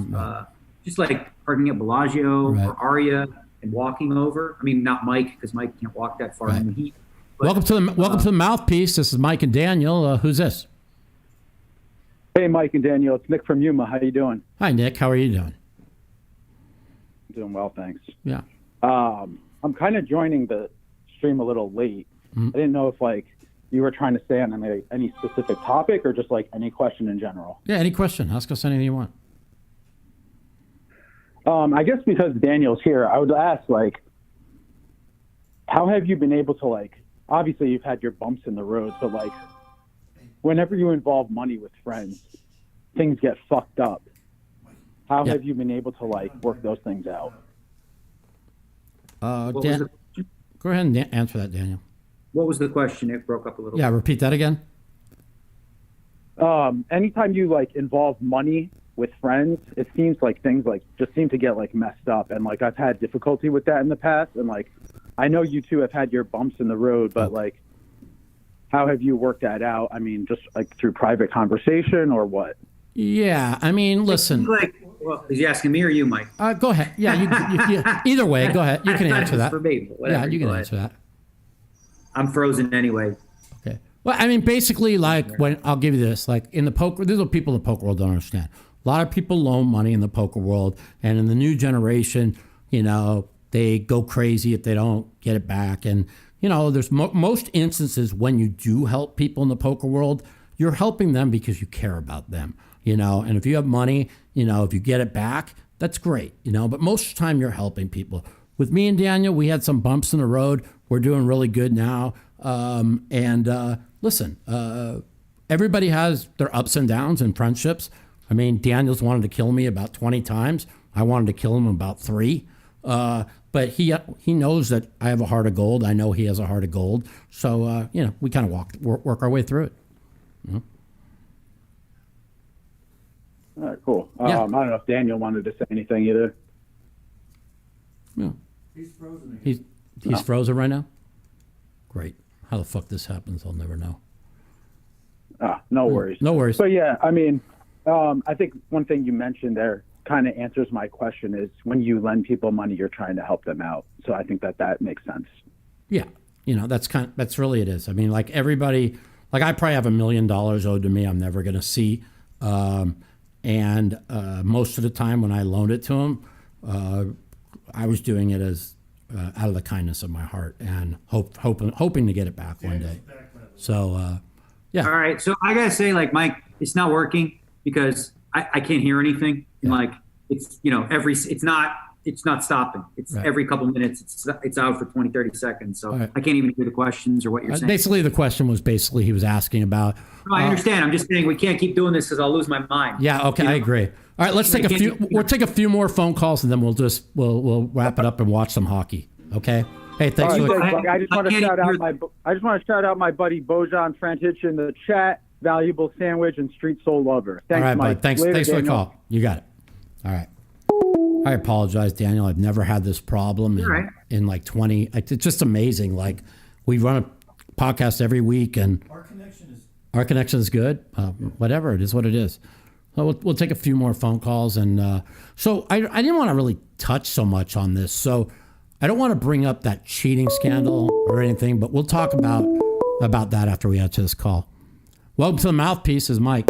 just like parking at Bellagio or Aria and walking over. I mean, not Mike because Mike can't walk that far in the heat. But, welcome to the Mouthpiece. This is Mike and Daniel. Who's this? Hey, Mike and Daniel. It's Nick from Yuma. How you doing? Hi, Nick. How are you doing? Doing well, thanks. Yeah. I'm kind of joining the stream a little late. I didn't know if you were trying to say on any specific topic or just like any question in general? Yeah, any question. Ask us anything you want. I guess because Daniel's here, I would ask, like, how have you been able to, like, obviously you've had your bumps in the road, but, like, whenever you involve money with friends, things get fucked up. How have you been able to, like, work those things out? Dan, go ahead and answer that, Daniel. What was the question? It broke up a little. Yeah, repeat that again. Anytime you, like, involve money with friends, it seems like things, like, just seem to get, like, messed up. And, like, I've had difficulty with that in the past. And, like, I know you two have had your bumps in the road, but, like, how have you worked that out? I mean, just, like, through private conversation or what? Yeah, I mean, listen. Well, is he asking me or you, Mike? Go ahead. Yeah, you, either way, go ahead. You can answer that. For me, yeah, you can answer that. I'm frozen anyway. Okay. Well, I mean, basically, like, when I'll give you this, like, in the poker, this is what people in the poker world don't understand. A lot of people loan money in the poker world, and in the new generation, you know, they go crazy if they don't get it back. And, you know, there's most instances when you do help people in the poker world, you're helping them because you care about them, you know. And if you have money, you know, if you get it back, that's great, you know. But most of the time, you're helping people. With me and Daniel, we had some bumps in the road. We're doing really good now. Listen, everybody has their ups and downs in friendships. I mean, Daniel's wanted to kill me about 20 times. I wanted to kill him about 3. But he knows that I have a heart of gold. I know he has a heart of gold. So, you know, we kind of work our way through it. You know? All right, cool. Yeah. I don't know if Daniel wanted to say anything either. Yeah. He's frozen again. He's frozen right now? Great. How the fuck this happens, I'll never know. No worries. No worries. But yeah, I mean, I think one thing you mentioned there kind of answers my question is when you lend people money, you're trying to help them out. So I think that makes sense. Yeah. You know, that's really it is. I mean, like everybody, like I probably have $1 million owed to me I'm never going to see. And most of the time when I loaned it to him, I was doing it as out of the kindness of my heart and hoping to get it back one day. So, yeah. All right. So I got to say, like, Mike, it's not working because I can't hear anything. And like, it's, you know, it's not stopping. It's right. Every couple minutes, it's out for 20, 30 seconds. So right. I can't even hear the questions or what you're saying. Basically, the question was he was asking about. No, I understand. I'm just saying we can't keep doing this because I'll lose my mind. Yeah. Okay. You know? I agree. All right. Let's take a few. We'll take a few more phone calls and then we'll wrap it up and watch some hockey. Okay. Hey, thanks. I just want to shout out my buddy Bojan Frantic in the chat. Valuable sandwich and street soul lover. Thanks, all right, Mike. Bud. Thanks for the call. You got it. All right. I apologize, Daniel. I've never had this problem in like 20. It's just amazing. Like we run a podcast every week, and our connection is good. Whatever it is, what it is. So we'll take a few more phone calls, and so I didn't want to really touch so much on this. So I don't want to bring up that cheating scandal or anything, but we'll talk about that after we answer this call. Welcome to the Mouthpiece. Is Mike.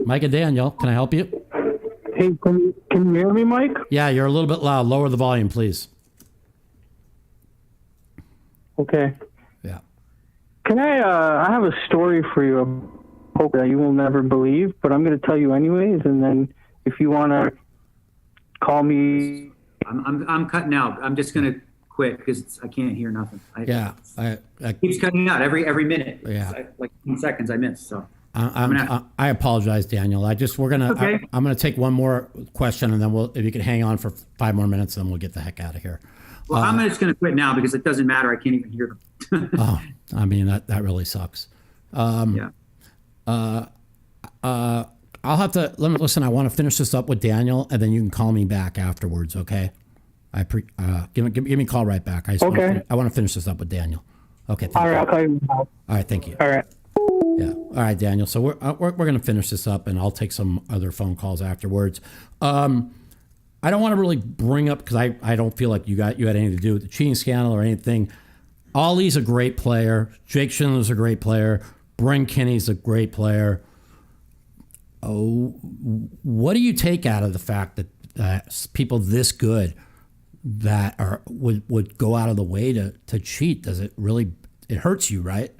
Mike and Daniel, can I help you? Hey, can you hear me, Mike? Yeah, you're a little bit loud. Lower the volume, please. Okay. Yeah. Can I have a story for you, hope that you will never believe, but I'm going to tell you anyways, and then if you want to call me. I'm cutting out. I'm just going to quit because I can't hear nothing. It keeps cutting out every minute. Yeah. Like 10 seconds I miss, so. I apologize, Daniel. I'm gonna take one more question, and then if you can hang on for 5 more minutes, then we'll get the heck out of here. Well, I'm just gonna quit now because it doesn't matter. I can't even hear them. Oh, I mean that really sucks. Yeah. I'll have to listen. I want to finish this up with Daniel, and then you can call me back afterwards. Okay. Give me a call right back. I want to finish this up with Daniel. Okay. All right. I'll call you. All right. Thank you. All right. Yeah. All right, Daniel. So we're going to finish this up, and I'll take some other phone calls afterwards. I don't want to really bring up because I don't feel like you had anything to do with the cheating scandal or anything. Ollie's a great player. Jake Schindler's a great player. Brent Kinney's a great player. Oh, what do you take out of the fact that people this good that would go out of the way to cheat? Does it really? It hurts you, right?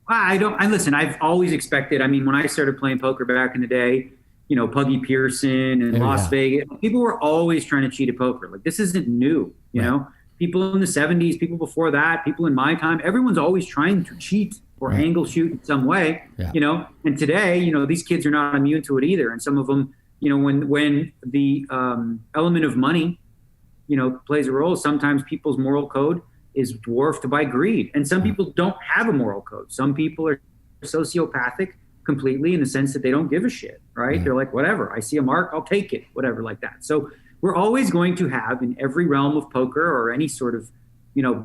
I don't. I listen. I've always expected. I mean, when I started playing poker back in the day, Puggy Pearson and Las Vegas, people were always trying to cheat at poker. Like this isn't new. You know, people in the '70s, people before that, people in my time, everyone's always trying to cheat or angle shoot in some way. Yeah. And today, these kids are not immune to it either. And some of them, when the element of money, plays a role, sometimes people's moral code is dwarfed by greed. And some people don't have a moral code. Some people are sociopathic completely in the sense that they don't give a shit, right? They're like, whatever, I see a mark, I'll take it, whatever, like that. So we're always going to have in every realm of poker or any sort of,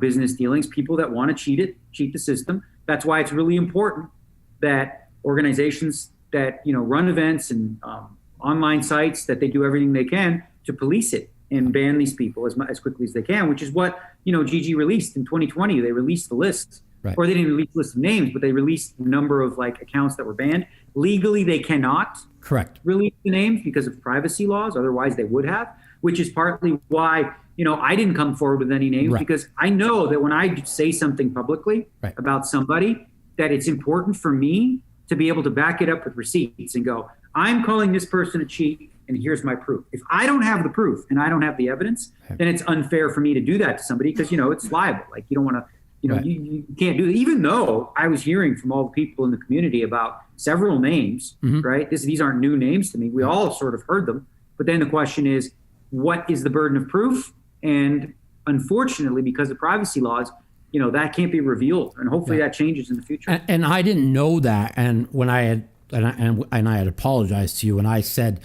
business dealings, people that want to cheat the system. That's why it's really important that organizations that, run events and online sites, that they do everything they can to police it and ban these people as quickly as they can, which is what, GG released in 2020. They released the list, or they didn't release the list of names, but they released the number of accounts that were banned. Legally, they cannot release the names because of privacy laws. Otherwise, they would have, which is partly why, I didn't come forward with any names because I know that when I say something publicly about somebody, that it's important for me to be able to back it up with receipts and go, I'm calling this person a cheat, and here's my proof. If I don't have the proof and I don't have the evidence, then it's unfair for me to do that to somebody because, it's liable. Like you don't want to, you can't do that. Even though I was hearing from all the people in the community about several names, right? These aren't new names to me. We all sort of heard them. But then the question is, what is the burden of proof? And unfortunately, because of privacy laws, that can't be revealed. And hopefully that changes in the future. And I didn't know that. And when I had, and I had apologized to you, and I said,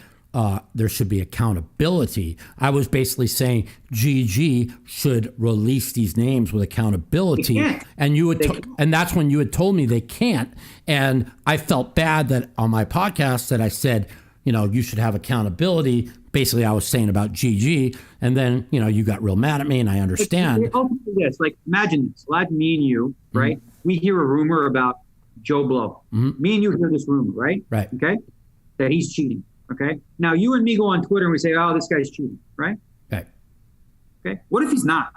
there should be accountability. I was basically saying GG should release these names with accountability. And you would, and that's when you had told me they can't. And I felt bad that on my podcast that I said, you should have accountability. Basically, I was saying about GG, and then you got real mad at me, and I understand. This, imagine this, me and you, right? We hear a rumor about Joe Blow. Me and you hear this rumor, right? Right. Okay, that he's cheating. Okay. Now you and me go on Twitter and we say, oh, this guy's cheating, right? Okay. What if he's not,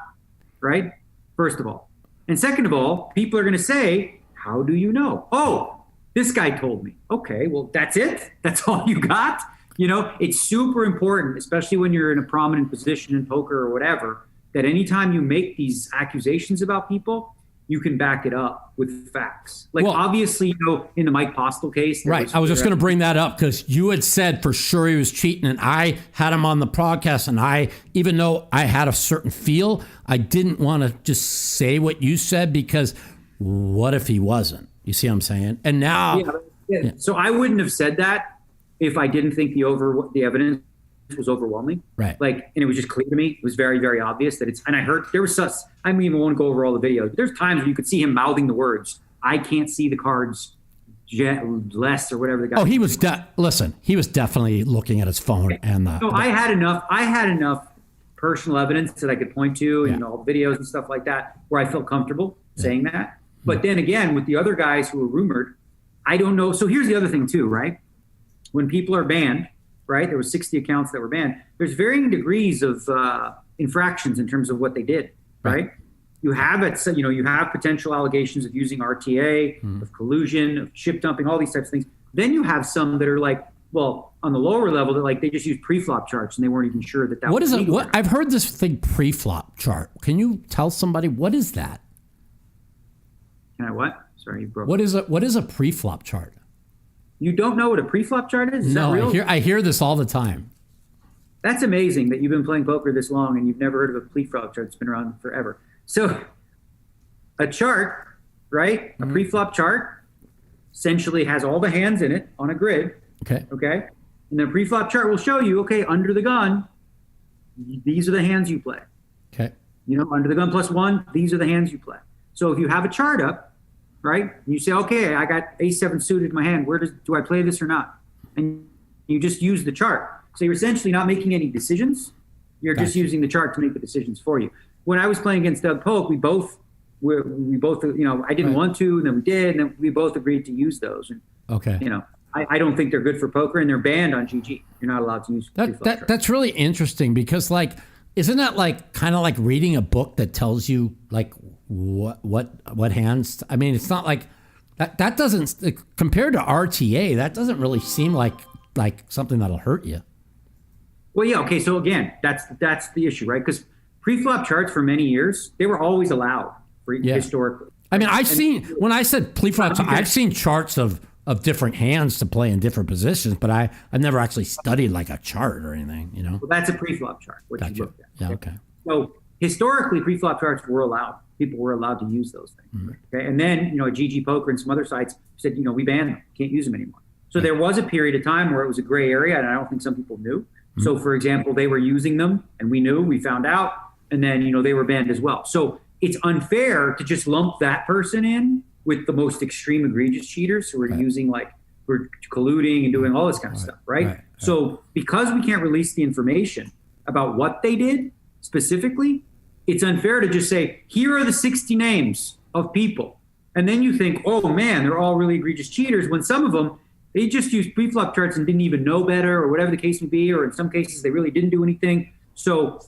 right? First of all. And second of all, people are going to say, how do you know? Oh, this guy told me. Okay, well, that's it? That's all you got? It's super important, especially when you're in a prominent position in poker or whatever, that anytime you make these accusations about people, you can back it up with facts. Obviously, in the Mike Postel case. Right. I was just going to bring that up because you had said for sure he was cheating, and I had him on the podcast, and even though I had a certain feel, I didn't want to just say what you said because what if he wasn't? You see what I'm saying? And now. Yeah. So I wouldn't have said that if I didn't think the evidence was overwhelming. Right. And it was just clear to me. It was very, very obvious that and I heard there was I don't even want to go over all the videos, but there's times when you could see him mouthing the words, I can't see the cards less or whatever the guy. Oh, he was, he was definitely looking at his phone. I had enough personal evidence that I could point to and all the videos and stuff like that where I felt comfortable saying that. But then again, with the other guys who were rumored, I don't know. So here's the other thing too, right? When people are banned, right? There were 60 accounts that were banned. There's varying degrees of infractions in terms of what they did, right? You have you have potential allegations of using RTA, of collusion, of chip dumping, all these types of things. Then you have some that are on the lower level, that they just use pre-flop charts and they weren't even sure that what was legal. What I've heard this thing pre-flop chart. Can you tell somebody what is that? Can I what? Sorry, you broke. What is a pre-flop chart? You don't know what a pre-flop chart is? Is that real? I hear this all the time. That's amazing that you've been playing poker this long and you've never heard of a pre-flop chart. It's been around forever. So a chart, right? A pre-flop chart essentially has all the hands in it on a grid. Okay. And the pre-flop chart will show you, okay, under the gun, these are the hands you play. Okay. Under the gun plus one, these are the hands you play. So if you have a chart up, right? And you say, okay, I got A7 suited in my hand. Do I play this or not? And you just use the chart. So you're essentially not making any decisions. You're just using the chart to make the decisions for you. When I was playing against Doug Polk, we both, I didn't want to, and then we did, and then we both agreed to use those. And, I don't think they're good for poker, and they're banned on GG. You're not allowed to use that's really interesting because, isn't that kind of like reading a book that tells you what hands? I mean, it's not like That doesn't, compared to RTA, that doesn't really seem like something that'll hurt you. Well, yeah, okay. So again, that's the issue, right? Because pre-flop charts for many years, they were always allowed historically. I mean, when I said pre-flop, I've seen charts of different hands to play in different positions, but I've never actually studied like a chart or anything, you know? Well, that's a pre-flop chart, what you looked at. Yeah, okay. So historically, pre-flop charts were allowed. People were allowed to use those things. Okay, and then at GG Poker and some other sites said we banned them, can't use them anymore. So there was a period of time where it was a gray area, and I don't think some people knew. So for example, they were using them, and we found out, and then they were banned as well. So it's unfair to just lump that person in with the most extreme egregious cheaters who are using who are colluding and doing all this kind of stuff, right? So because we can't release the information about what they did specifically, it's unfair to just say, here are the 60 names of people. And then you think, oh man, they're all really egregious cheaters, when some of them, they just used pre-flop charts and didn't even know better, or whatever the case may be, or in some cases they really didn't do anything. So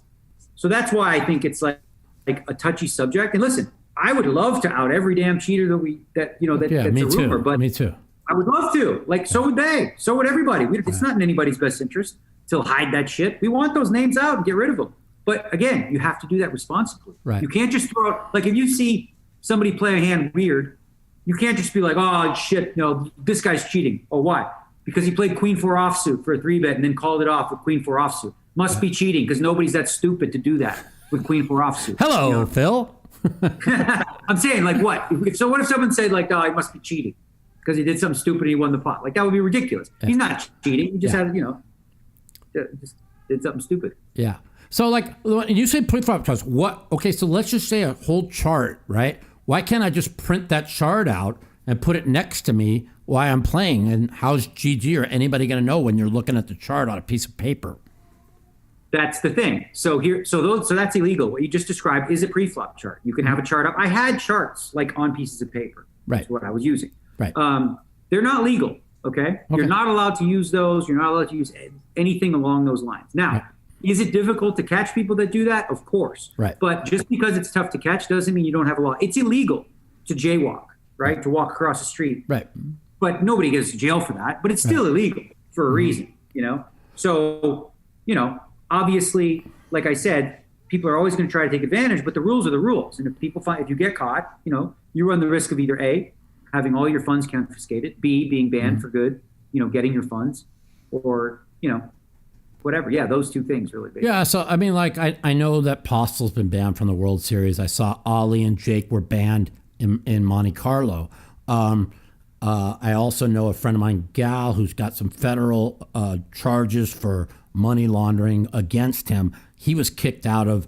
that's why I think it's like a touchy subject. And listen, I would love to out every damn cheater that's a rumor, but me too. I would love to. So would they. So would everybody. It's not in anybody's best interest to hide that shit. We want those names out and get rid of them. But again, you have to do that responsibly. Right. You can't just throw out, if you see somebody play a hand weird, you can't just be like, oh shit, no, this guy's cheating. Oh, why? Because he played Queen 4 offsuit for a 3-bet and then called it off with Queen 4 offsuit. Must be cheating, because nobody's that stupid to do that with Queen 4 offsuit. Hello, Phil. I'm saying, what? What if someone said, oh, he must be cheating because he did something stupid and he won the pot? That would be ridiculous. Yeah. He's not cheating. He just had, just did something stupid. Yeah. So, when you say pre-flop charts, what? Okay, so let's just say a whole chart, right? Why can't I just print that chart out and put it next to me while I'm playing? And how's GG or anybody going to know when you're looking at the chart on a piece of paper? That's the thing. So that's illegal. What you just described is a pre-flop chart. You can have a chart up. I had charts on pieces of paper. Right. That's what I was using. Right. They're not legal. Okay. You're not allowed to use those. You're not allowed to use anything along those lines. Now, is it difficult to catch people that do that? Of course. Right. But just because it's tough to catch doesn't mean you don't have a law. It's illegal to jaywalk, right? To walk across the street. Right. But nobody goes to jail for that. But it's still illegal for a reason, So, obviously, like I said, people are always going to try to take advantage, but the rules are the rules. And if you get caught, you run the risk of either A, having all your funds confiscated, B, being banned for good, getting your funds, or, whatever. Yeah, those two things really big. Yeah, so I mean, I know that Postel's been banned from the World Series. I saw Ollie and Jake were banned in Monte Carlo. I also know a friend of mine, Gal, who's got some federal charges for money laundering against him. He was kicked out of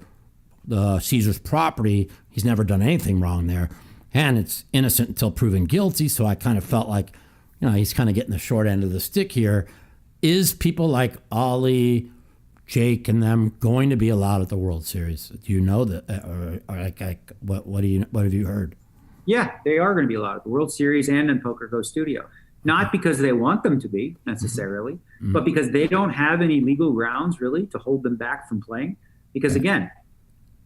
the Caesars property. He's never done anything wrong there, and it's innocent until proven guilty. So I kind of felt like, he's kind of getting the short end of the stick here. Is people like Ollie, Jake, and them going to be allowed at the World Series? Do you know that, or what have you heard? Yeah, they are going to be allowed at the World Series and in Poker Go Studio. Not because they want them to be necessarily, but because they don't have any legal grounds really to hold them back from playing. Because again,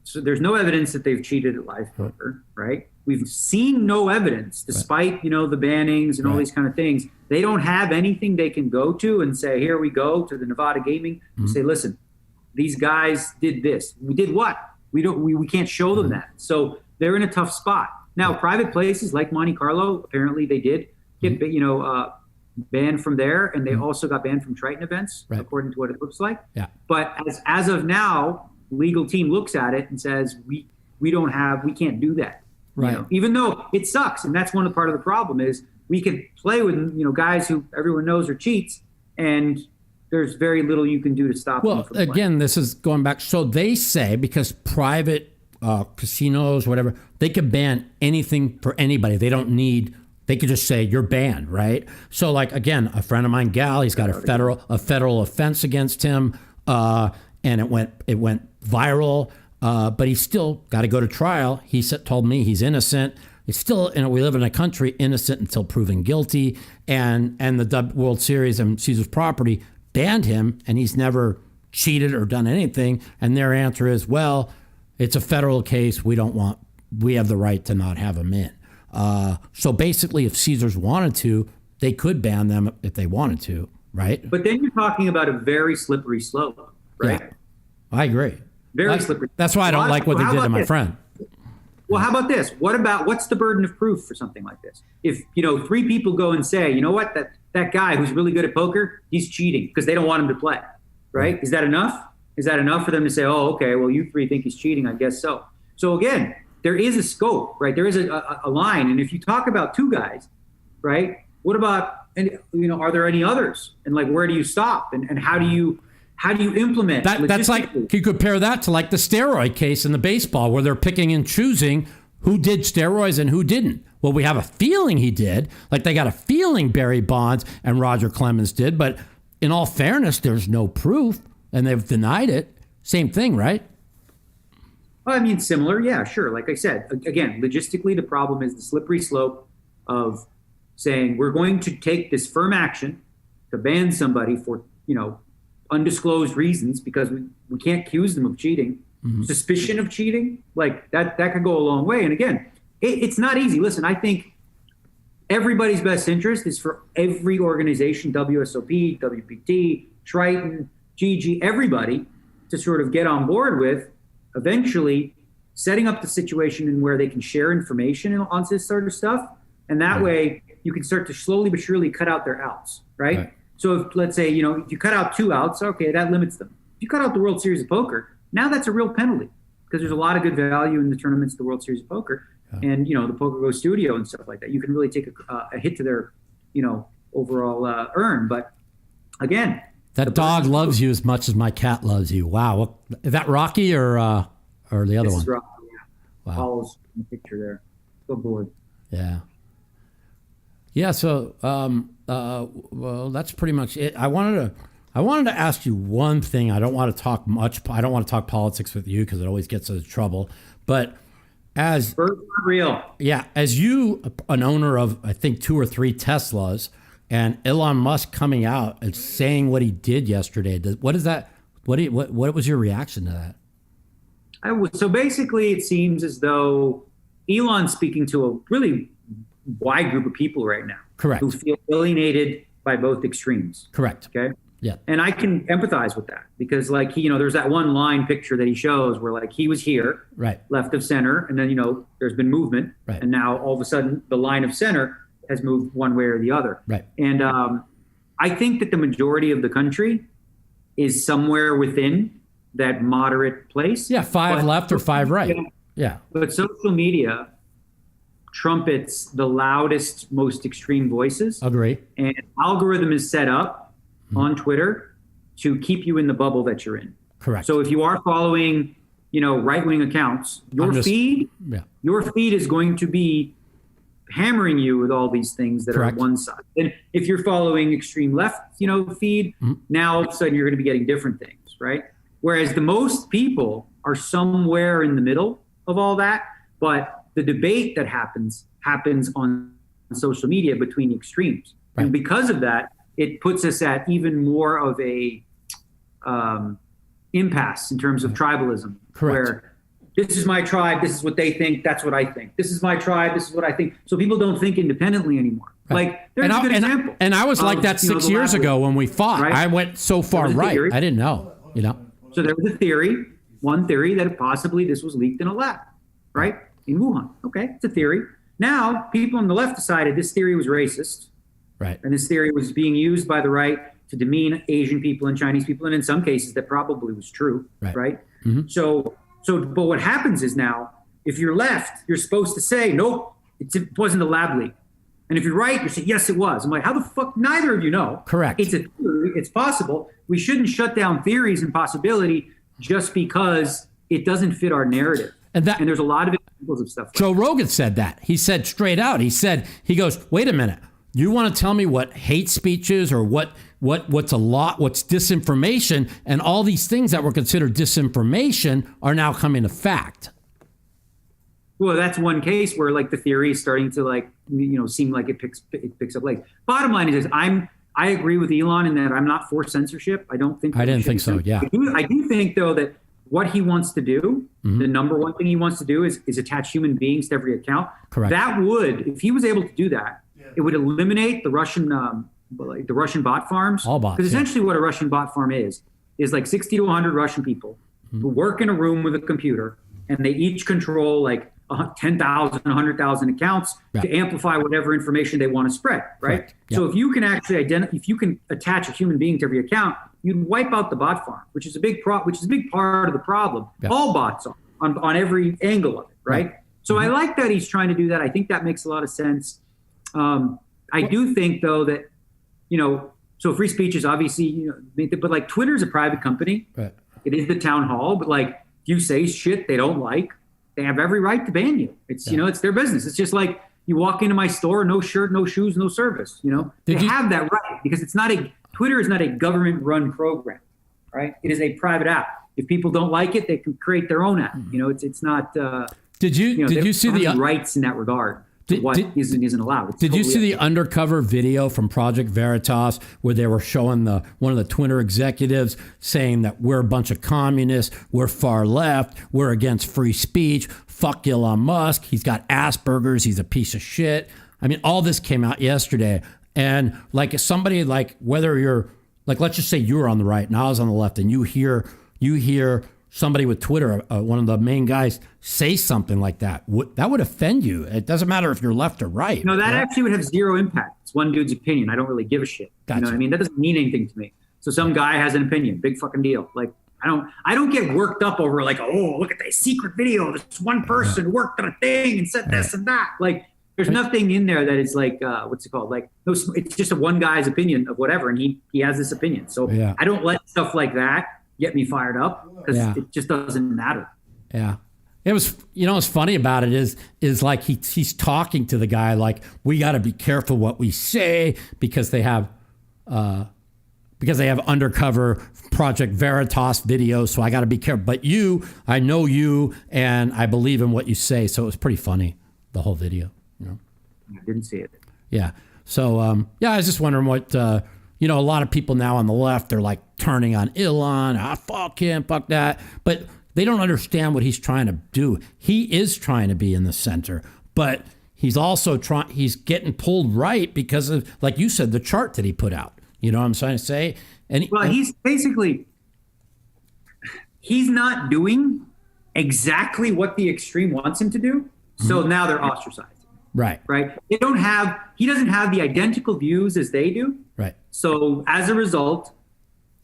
so there's no evidence that they've cheated at live poker, right? We've seen no evidence, despite the bannings and all these kind of things. They don't have anything they can go to and say, here we go to the Nevada Gaming and say, listen, these guys did this. We did what? We can't show them that. So they're in a tough spot. Now, private places like Monte Carlo, apparently they did get banned from there, and they also got banned from Triton events, according to what it looks like. Yeah. But as of now, legal team looks at it and says we can't do that. Right. Even though it sucks, and that's one part of the problem is we can play with guys who everyone knows are cheats, and there's very little you can do to stop them from playing. Again, this is going back. So they say because private casinos, whatever, they could ban anything for anybody. They don't need. They could just say you're banned, right? So again, a friend of mine, Gal, he's got a federal offense against him, and it went viral. But he's still got to go to trial. He told me he's innocent. It's still, we live in a country innocent until proven guilty. And the World Series and Caesars property banned him, and he's never cheated or done anything. And their answer is, well, it's a federal case. We have the right to not have him in. So basically, if Caesars wanted to, they could ban them if they wanted to, right? But then you're talking about a very slippery slope, right? Yeah, I agree. Very slippery. That's why I don't like what they did to my this? friend. Well, how about this? What's the burden of proof for something like this? If, 3 people go and say, you know what, that guy who's really good at poker, he's cheating because they don't want him to play, right? Is that enough? Is that enough for them to say, oh, okay, well, you 3 think he's cheating, I guess so. So again, there is a scope, right? There is a line. And if you talk about 2 guys, right, what about, are there any others? And like, where do you stop? And how do you implement that's like, you compare that to like the steroid case in the baseball where they're picking and choosing who did steroids and who didn't. Well, we have a feeling he did. Like they got a feeling Barry Bonds and Roger Clemens did. But in all fairness, there's no proof and they've denied it. Same thing, right? Well, I mean, similar. Yeah, sure. Like I said, again, logistically, the problem is the slippery slope of saying we're going to take this firm action to ban somebody for, undisclosed reasons because we can't accuse them of cheating, suspicion of cheating, like that could go a long way. And again, it's not easy. Listen, I think everybody's best interest is for every organization, WSOP, WPT, Triton, GG, everybody to sort of get on board with eventually setting up the situation in where they can share information on this sort of stuff. And that way you can start to slowly but surely cut out their outs, right? So if, let's say, if you cut out 2 outs, okay, that limits them. If you cut out the World Series of Poker, now that's a real penalty because there's a lot of good value in the tournaments, the World Series of Poker, and, the Poker Go Studio and stuff like that. You can really take a hit to their, overall earn. But again, that dog loves you as much as my cat loves you. Wow. Is that Rocky or the other one? Rocky, yeah. Wow. Paul's in the picture there. Good board. Yeah. Yeah. So, well, that's pretty much it. I wanted to ask you one thing. I don't want to talk much. I don't want to talk politics with you because it always gets us in trouble. But as real, yeah, as you, an owner of I think 2 or 3 Teslas, and Elon Musk coming out and saying what he did yesterday. What is that? What was your reaction to that? So basically, it seems as though Elon's speaking to a really wide group of people right now. Correct. Who feel alienated by both extremes. Correct. Okay. Yeah. And I can empathize with that because like, there's that one line picture that he shows where like he was here, right, left of center. And then, there's been movement. Right. And now all of a sudden the line of center has moved one way or the other. Right. And I think that the majority of the country is somewhere within that moderate place. Yeah. 5 left or 5 right. Yeah. But social media trumpets the loudest, most extreme voices. Agree. And algorithm is set up on Twitter to keep you in the bubble that you're in. Correct. So if you are following, right-wing accounts, your feed is going to be hammering you with all these things that Correct. are on one side. And if you're following extreme left, feed, now all of a sudden you're going to be getting different things, right? Whereas the most people are somewhere in the middle of all that, but the debate that happens on social media between the extremes. Right. And because of that, it puts us at even more of a impasse in terms of tribalism. Correct. Where this is my tribe, this is what they think, that's what I think. This is my tribe, this is what I think. So people don't think independently anymore. Right. Like, there's a good example. And I was like that 6 years ago when we fought. Right? I went so far right. I didn't know, So there was one theory that possibly this was leaked in a lab, right? In Wuhan. Okay, it's a theory. Now, people on the left decided this theory was racist. Right. And this theory was being used by the right to demean Asian people and Chinese people. And in some cases, that probably was true. Right. Mm-hmm. So, but what happens is now, if you're left, you're supposed to say, nope, it wasn't a lab leak. And if you're right, you say, yes, it was. I'm like, how the fuck? Neither of you know. Correct. It's a theory. It's possible. We shouldn't shut down theories and possibility just because it doesn't fit our narrative. And there's a lot of examples of stuff. Joe Rogan said that. He said straight out, he goes, wait a minute. You want to tell me what hate speech is or what's disinformation, and all these things that were considered disinformation are now coming to fact. Well, that's one case where like the theory is starting to seem like it picks up legs. Bottom line is I agree with Elon in that I'm not for censorship. I don't think I didn't think so. Yeah. I do think though that what he wants to do, the number one thing he wants to do is attach human beings to every account. Correct. That would, if he was able to do that, it would eliminate the Russian bot farms. All bots. Because essentially what a Russian bot farm is like 60 to 100 Russian people who work in a room with a computer, and they each control like 10,000, 100,000 accounts to amplify whatever information they want to spread, right? So if you can actually if you can attach a human being to every account, you'd wipe out the bot farm, which is a big part of the problem. All bots are on every angle of it, right? So I like that he's trying to do that. I think that makes a lot of sense. I do think though that, so free speech is obviously, but like Twitter is a private company. Right. It is the town hall, but like if you say shit they don't like, they have every right to ban you. It's, it's their business. It's just like you walk into my store, no shirt, no shoes, no service, They have that right because Twitter is not a government run program, right? It is a private app. If people don't like it, they can create their own app. It's not, did you see the rights in that regard? Isn't allowed. Did you see the undercover video from Project Veritas where they were showing one of the Twitter executives saying that we're a bunch of communists, we're far left, we're against free speech, fuck Elon Musk, he's got Asperger's, he's a piece of shit. I mean, all this came out yesterday, and like somebody like whether you're like, let's just say you were on the right and I was on the left, and you hear somebody with Twitter, one of the main guys, say something like that, that would offend you. It doesn't matter if you're left or right. No, that actually would have zero impact. It's one dude's opinion. I don't really give a shit. Gotcha. You know what I mean? That doesn't mean anything to me. So some guy has an opinion, big fucking deal. Like I don't get worked up over like, oh, look at that secret video. This one person worked on a thing and said this and that. Like there's nothing in there that is like, what's it called? Like, no, it's just a one guy's opinion of whatever. And he has this opinion. So I don't let stuff like that get me fired up because it just doesn't matter. Yeah. It was, what's funny about it is like he's talking to the guy like, we got to be careful what we say because they have undercover Project Veritas videos. So I got to be careful. But I know you and I believe in what you say. So it was pretty funny, the whole video. I didn't see it. Yeah. So, I was just wondering what, a lot of people now on the left, they're like turning on Elon. Fuck him, fuck that. But they don't understand what he's trying to do. He is trying to be in the center, but he's also he's getting pulled right because of, like you said, the chart that he put out. You know what I'm trying to say? He's basically, he's not doing exactly what the extreme wants him to do. So now they're ostracized. Right. He doesn't have the identical views as they do. Right. So as a result,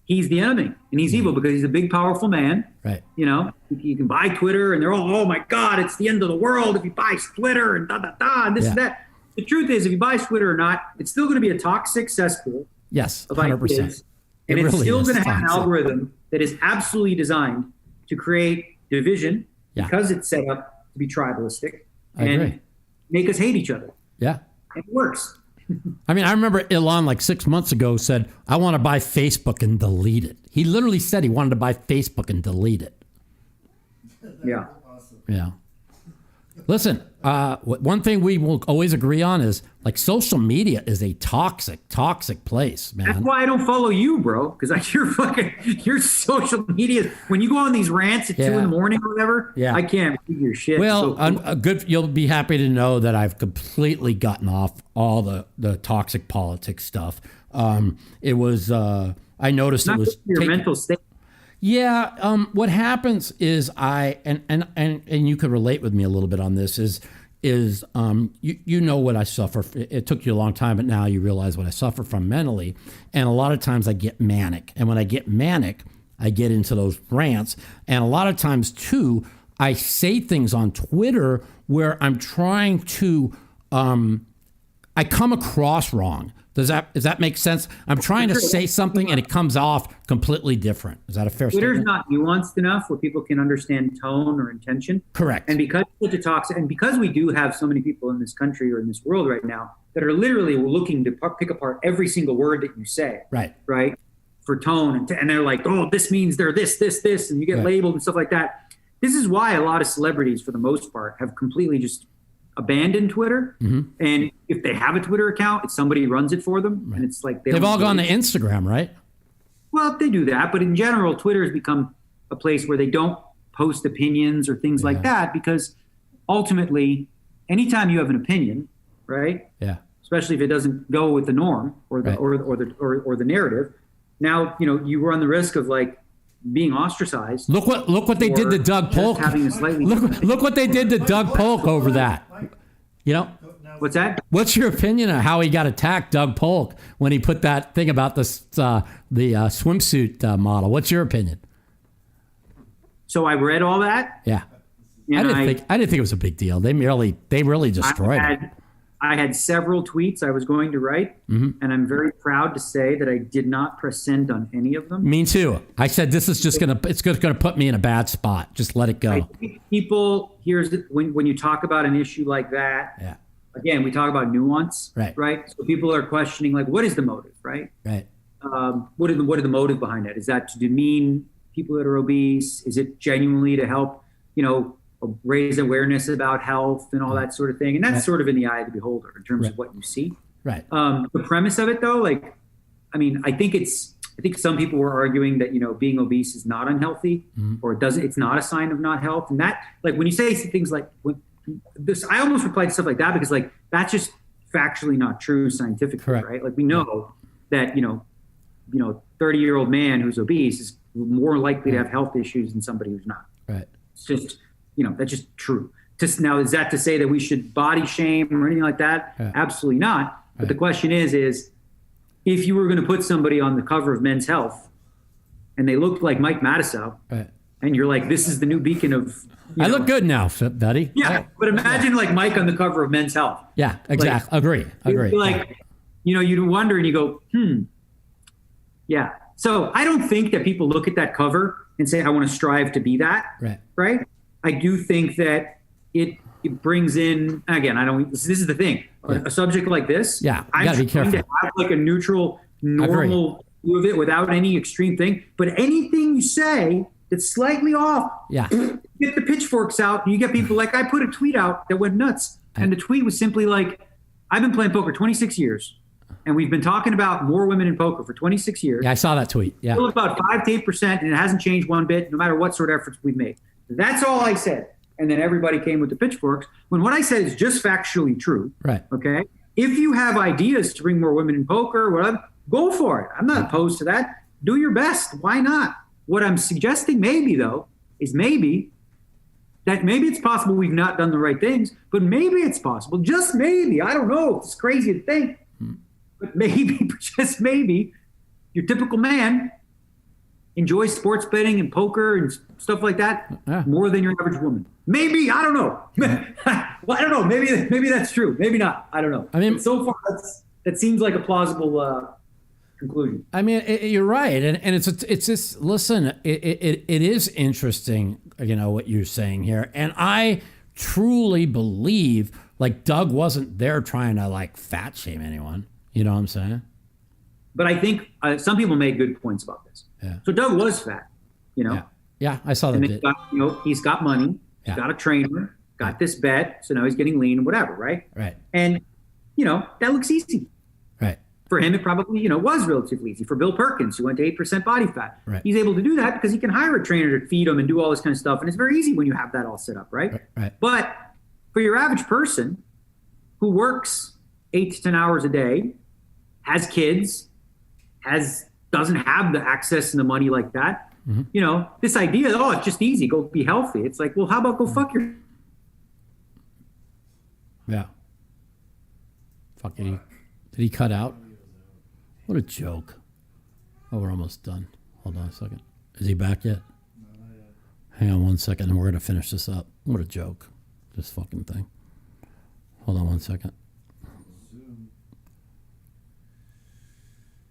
he's the enemy and he's evil because he's a big, powerful man. Right. You can buy Twitter and they're all, oh my God, it's the end of the world if you buy Twitter and and this and that. The truth is, if you buy Twitter or not, it's still going to be a toxic cesspool. Yes, of 100%. Ideas, and it's still going to have an algorithm that is absolutely designed to create division because it's set up to be tribalistic and make us hate each other. Yeah. It works. I mean, I remember Elon like 6 months ago said, I want to buy Facebook and delete it. He literally said he wanted to buy Facebook and delete it. Yeah. Yeah. Listen, one thing we will always agree on is like social media is a toxic place, man. That's why I don't follow you, bro. Because like your social media, when you go on these rants at 2 a.m. or whatever, I can't read your shit. Well, you'll be happy to know that I've completely gotten off all the toxic politics stuff. It was, I noticed it was your mental state. Yeah. What happens is and you could relate with me a little bit on this is you know what I suffer. It took you a long time, but now you realize what I suffer from mentally. And a lot of times I get manic. And when I get manic, I get into those rants. And a lot of times too, I say things on Twitter where I'm trying to, I come across wrong. Does that make sense? I'm trying to say something and it comes off completely different. Is that a fair statement? Twitter's not nuanced enough where people can understand tone or intention. Correct. And because it's such a toxic, and because we do have so many people in this country or in this world right now that are literally looking to pick apart every single word that you say. Right. For tone. And they're like, oh, this means they're this, and you get labeled and stuff like that. This is why a lot of celebrities, for the most part, have completely just abandoned Twitter. And if they have a Twitter account, it's somebody runs it for them. And it's like they've all gone to Instagram, right? Well, they do that, but in general, Twitter has become a place where they don't post opinions or things like that, because ultimately, anytime you have an opinion, right? Yeah. Especially if it doesn't go with the norm or the or the narrative, now you run the risk of like being ostracized. Look what they did to Doug Polk. Look what they did to Doug Polk over that. What's that? What's your opinion on how he got attacked, Doug Polk, when he put that thing about the swimsuit model? What's your opinion? So I read all that. Yeah, I didn't think it was a big deal. They really destroyed it. I had several tweets I was going to write, and I'm very proud to say that I did not press send on any of them. Me too. I said this is just gonna put me in a bad spot. Just let it go. I think people when you talk about an issue like that. Yeah. Again, we talk about nuance, right? So people are questioning, like, what is the motive, right? Right. What are the motive behind that? Is that to demean people that are obese? Is it genuinely to help, raise awareness about health and all that sort of thing? And that's sort of in the eye of the beholder in terms of what you see. Right. The premise of it, though, I think some people were arguing that being obese is not unhealthy, or it's not a sign of not health, and that, like, when you say things like I almost replied to stuff like that because like that's just factually not true scientifically, right? Like we know that 30-year-old man who's obese is more likely to have health issues than somebody who's not. Right. It's just that's just true. Now, is that to say that we should body shame or anything like that? Yeah. Absolutely not. But the question is if you were going to put somebody on the cover of Men's Health and they looked like Mike Matisow, and you're like, this is the new beacon of. I look good now, buddy. Yeah, but imagine like Mike on the cover of Men's Health. Yeah, exactly. Agree. Like, you wonder and you go, yeah. So I don't think that people look at that cover and say, I want to strive to be that. Right. I do think that it brings in, again, this is the thing, a subject like this. Yeah, I'm gotta be trying careful. to have like a neutral, normal view of it without any extreme thing. But anything you say that's slightly off, get the pitchforks out. And you get people like, I put a tweet out that went nuts. And the tweet was simply like, I've been playing poker 26 years. And we've been talking about more women in poker for 26 years. Yeah, I saw that tweet. Yeah. Still about 5 to 8%, and it hasn't changed one bit, no matter what sort of efforts we've made. That's all I said. And then everybody came with the pitchforks. When what I said is just factually true. Right. Okay. If you have ideas to bring more women in poker, whatever, go for it. I'm not opposed to that. Do your best. Why not? What I'm suggesting maybe, though, is maybe it's possible we've not done the right things, but maybe it's possible, just maybe, I don't know, it's crazy to think, but maybe, just maybe, your typical man enjoys sports betting and poker and stuff like that more than your average woman. Maybe, I don't know. Well, I don't know. Maybe that's true. Maybe not. I don't know. I mean, but so far that seems like a plausible conclusion. I mean, you're right, and it's just, listen. It is interesting, what you're saying here, and I truly believe like Doug wasn't there trying to like fat shame anyone. You know what I'm saying? But I think some people made good points about this. Yeah. So Doug was fat, Yeah, I saw that. He's got money. He's got a trainer. Got this bet. So now he's getting lean and whatever, right? Right. And that looks easy. Right. For him, it probably was relatively easy. For Bill Perkins, who went to 8% body fat, right. He's able to do that because he can hire a trainer to feed him and do all this kind of stuff. And it's very easy when you have that all set up, right? Right. But for your average person who works 8 to 10 hours a day, has kids, doesn't have the access and the money like that. Mm-hmm. This idea that, it's just easy, go be healthy. It's like, well, how about go fuck your... Yeah. Fuck, did he cut out? What a joke. Oh, we're almost done. Hold on a second. Is he back yet? No, not yet. Hang on 1 second and we're going to finish this up. What a joke. This fucking thing. Hold on 1 second. Zoom.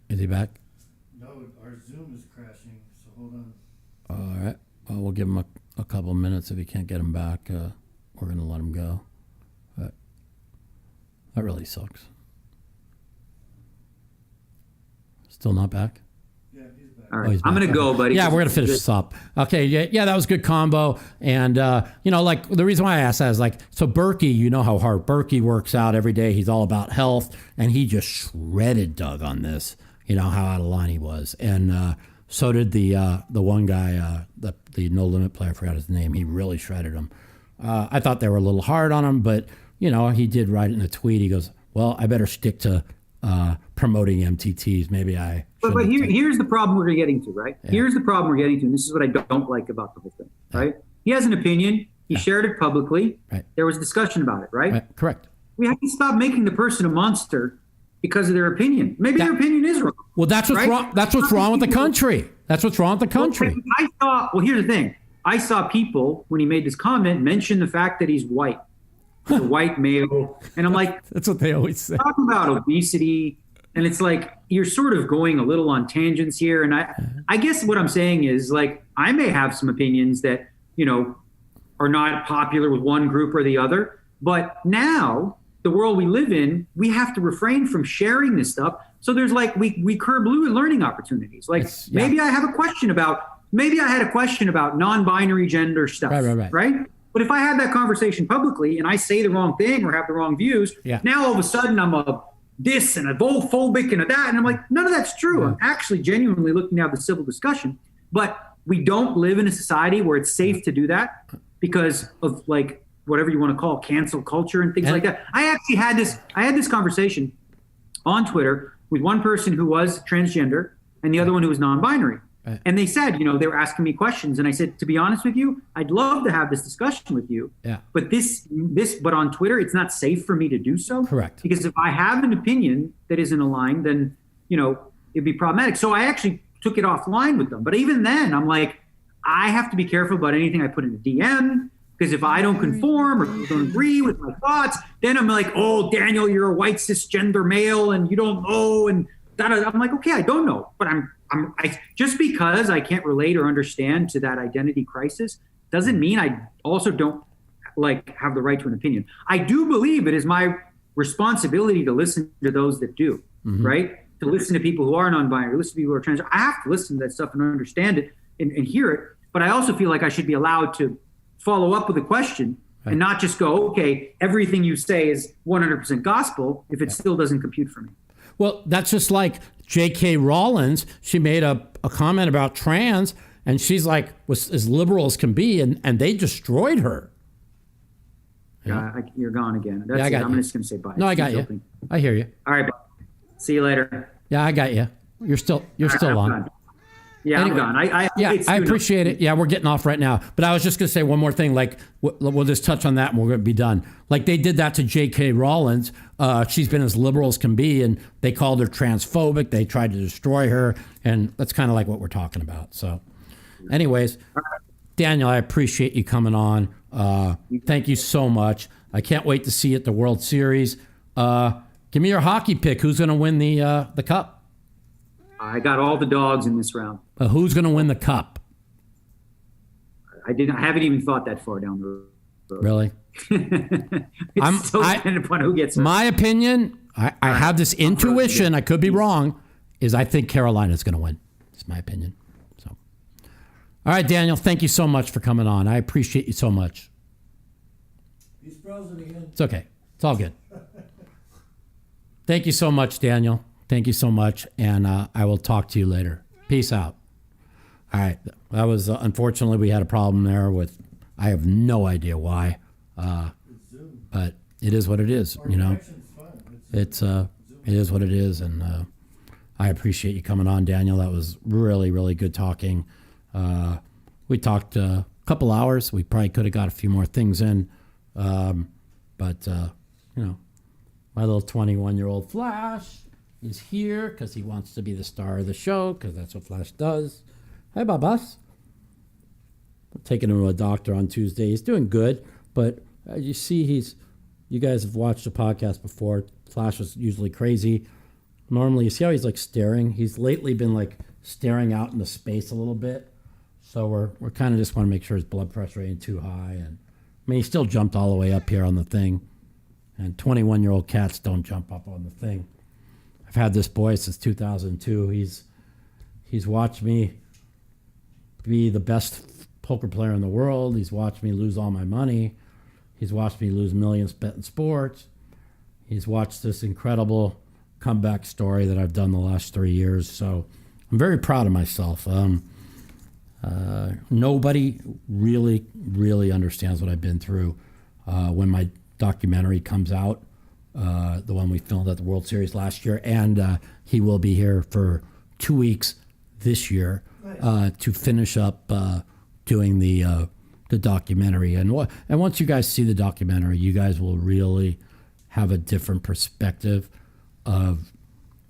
Is he back? No, our Zoom is crashing, so hold on. All right. Well, we'll give him a couple minutes. If he can't get him back, we're going to let him go. But that really sucks. Still not back? Yeah, he's back. All right, I'm going to go, buddy. Yeah, we're going to finish this up. Okay, yeah, that was a good combo. And, like, the reason why I asked that is, like, so Berkey, you know how hard Berkey works out every day. He's all about health. And he just shredded Doug on this, how out of line he was. And So did the one guy, the No Limit player. I forgot his name. He really shredded him. I thought they were a little hard on him, but he did write it in a tweet. He goes, "Well, I better stick to promoting MTTs. Maybe I." But here's the problem we're getting to, right? Yeah. Here's the problem we're getting to, and this is what I don't like about the whole thing, right? He has an opinion. He shared it publicly. Right. There was discussion about it, right? Correct. We have to stop making the person a monster because of their opinion. Maybe their opinion is wrong. Well, that's what's wrong. That's what's wrong with the country. That's what's wrong with the country. Well, here's the thing. I saw people, when he made this comment, mention the fact that he's white. He's a white male. And I'm like, that's what they always say. Talking about obesity. And it's like, you're sort of going a little on tangents here. And I guess what I'm saying is, like, I may have some opinions that, are not popular with one group or the other. But now, the world we live in, we have to refrain from sharing this stuff. So there's like, we curb learning opportunities. Like, maybe I have a question about, maybe I had a question about non-binary gender stuff, right? But if I had that conversation publicly and I say the wrong thing or have the wrong views, now all of a sudden I'm a this and a phobic and a that. And I'm like, none of that's true. I'm actually genuinely looking to have the civil discussion. But we don't live in a society where it's safe to do that because of, like, whatever you want to call cancel culture and things like that. I actually had this conversation on Twitter with one person who was transgender and the other one who was non-binary. Right. And they said, they were asking me questions. And I said, to be honest with you, I'd love to have this discussion with you. Yeah. But but on Twitter, it's not safe for me to do so. Correct. Because if I have an opinion that isn't aligned, then, it'd be problematic. So I actually took it offline with them. But even then, I'm like, I have to be careful about anything I put in a DM. Because if I don't conform or don't agree with my thoughts, then I'm like, oh, Daniel, you're a white cisgender male and you don't know. And I'm like, okay, I don't know. But I just because I can't relate or understand to that identity crisis doesn't mean I also don't have the right to an opinion. I do believe it is my responsibility to listen to those that do, right? To listen to people who are non-binary, listen to people who are trans. I have to listen to that stuff and understand it and hear it. But I also feel like I should be allowed to follow up with a question and not just go, okay, everything you say is 100% gospel if it still doesn't compute for me. Well, that's just like J.K. Rowling. She made a comment about trans, and she's like, was as liberal as can be, and they destroyed her. Yeah, you're gone again. That's it. I'm just going to say bye. No, I got you. I hear you. All right, bye. See you later. Yeah, I got you. You're still on. Gone. Yeah, anyway, I'm gone. I appreciate it. Yeah, we're getting off right now. But I was just going to say one more thing. Like, we'll just touch on that and we're going to be done. Like, they did that to J.K. Rowling. She's been as liberal as can be, and they called her transphobic. They tried to destroy her, and that's kind of like what we're talking about. So, anyways, Daniel, I appreciate you coming on. Thank you so much. I can't wait to see you at the World Series. Give me your hockey pick. Who's going to win the Cup? I got all the dogs in this round. Who's going to win the Cup? I haven't even thought that far down the road. Really? It's so dependent upon who gets it. My opinion, I have this intuition, I could be wrong, is I think Carolina's going to win. It's my opinion. So, all right, Daniel, thank you so much for coming on. I appreciate you so much. He's frozen again. It's okay. It's all good. Thank you so much, Daniel. Thank you so much, and I will talk to you later. Peace out. All right. That was, unfortunately, we had a problem there with, I have no idea why, but it is what it is, It is what it is, and I appreciate you coming on, Daniel. That was really, really good talking. We talked a couple hours. We probably could have got a few more things in, but my little 21-year-old Flash is here because he wants to be the star of the show, because that's what Flash does. Hi, Babas. I'm taking him to a doctor on Tuesday. He's doing good, but you see, you guys have watched the podcast before. Flash was usually crazy. Normally, you see how he's like staring? He's lately been like staring out into space a little bit. So we're kind of just want to make sure his blood pressure ain't too high. And I mean, he still jumped all the way up here on the thing. And 21-year-old cats don't jump up on the thing. I've had this boy since 2002. He's watched me be the best poker player in the world. He's watched me lose all my money. He's watched me lose millions betting sports. He's watched this incredible comeback story that I've done the last 3 years. So I'm very proud of myself. Nobody really understands what I've been through. When my documentary comes out, the one we filmed at the World Series last year, and he will be here for 2 weeks this year to finish up doing the documentary. And once you guys see the documentary, you guys will really have a different perspective of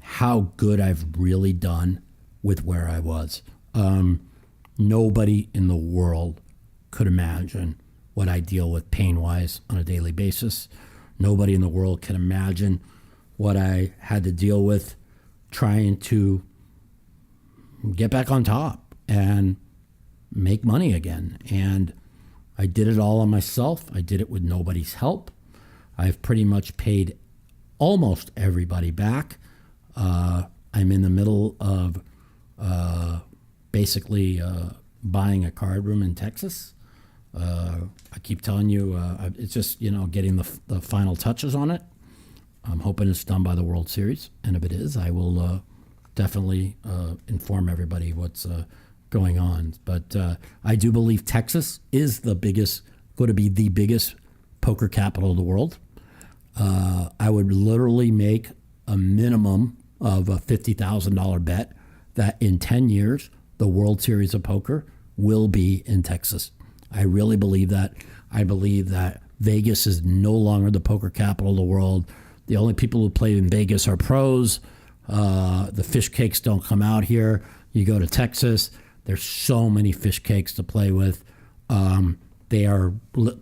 how good I've really done with where I was. Nobody in the world could imagine what I deal with pain-wise on a daily basis. Nobody in the world can imagine what I had to deal with trying to get back on top and make money again. And I did it all on myself. I did it with nobody's help. I've pretty much paid almost everybody back. I'm in the middle of basically buying a card room in Texas. I keep telling you, it's just, getting the final touches on it. I'm hoping it's done by the World Series. And if it is, I will definitely inform everybody what's going on. But I do believe Texas is going to be the biggest poker capital of the world. I would literally make a minimum of a $50,000 bet that in 10 years, the World Series of Poker will be in Texas. I really believe that. I believe that Vegas is no longer the poker capital of the world. The only people who play in Vegas are pros. The fish cakes don't come out here. You go to Texas, there's so many fish cakes to play with. They are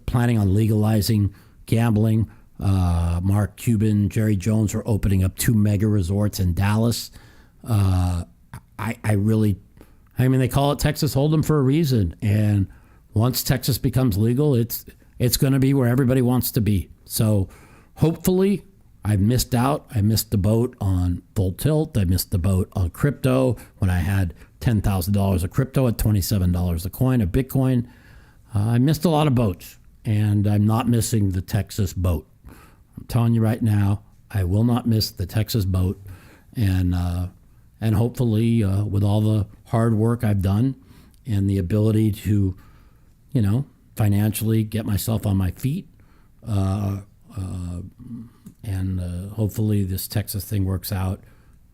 planning on legalizing gambling. Mark Cuban, Jerry Jones are opening up 2 mega resorts in Dallas. They call it Texas Hold'em for a reason. And once Texas becomes legal, it's going to be where everybody wants to be. So hopefully I've missed out. I missed the boat on full tilt. I missed the boat on crypto when I had $10,000 of crypto at $27 a coin of Bitcoin. I missed a lot of boats, and I'm not missing the Texas boat. I'm telling you right now, I will not miss the Texas boat. And hopefully with all the hard work I've done and the ability to, financially get myself on my feet, and hopefully this Texas thing works out.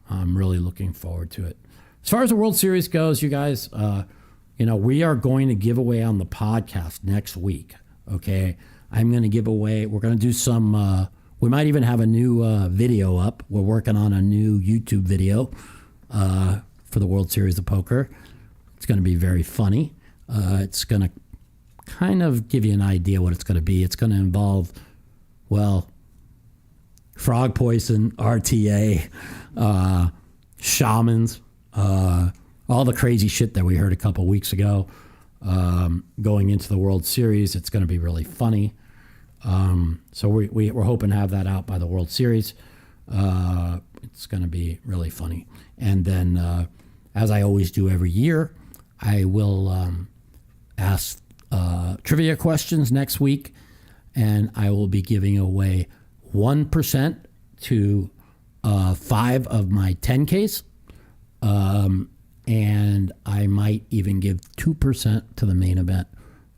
I'm really looking forward to it. As far as the World Series goes, you guys, we are going to give away on the podcast next week. Okay. I'm going to give away, we're going to do some, we might even have a new video up. We're working on a new YouTube video for the World Series of Poker. It's going to be very funny. It's going to kind of give you an idea what it's going to be. It's going to involve, frog poison, RTA, shamans, all the crazy shit that we heard a couple weeks ago going into the World Series. It's going to be really funny. So we're hoping to have that out by the World Series. It's going to be really funny. And then, as I always do every year, I will ask trivia questions next week, and I will be giving away 1% to 5 of my 10Ks. And I might even give 2% to the main event.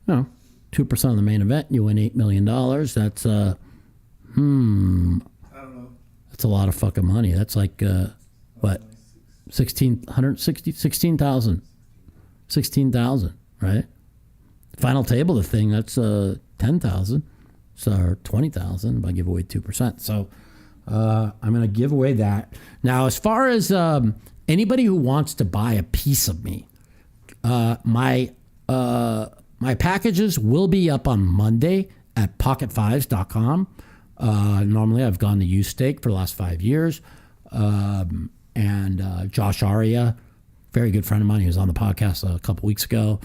2% of the main event, you win $8 million. That's I don't know. That's a lot of fucking money. That's like what? 16,000, right? Final table of the thing, that's 10,000, so 20,000 if I give away 2%. So I'm going to give away that. Now, as far as anybody who wants to buy a piece of me, my packages will be up on Monday at pocketfives.com. Normally, I've gone to Ustake for the last 5 years. And Josh Aria, very good friend of mine, he was on the podcast a couple weeks ago.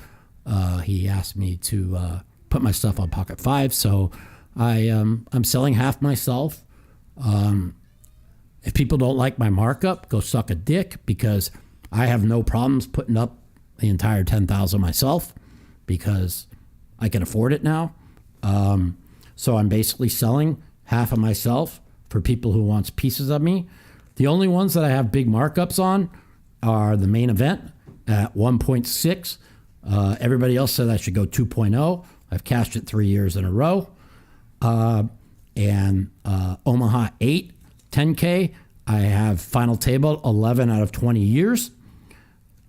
He asked me to put my stuff on Pocket Five, so I'm selling half myself. If people don't like my markup, go suck a dick, because I have no problems putting up the entire 10,000 myself because I can afford it now. So I'm basically selling half of myself for people who wants pieces of me. The only ones that I have big markups on are the main event at 1.6. Everybody else said I should go 2.0. I've cashed it 3 years in a row. And Omaha 8, 10K, I have final table 11 out of 20 years.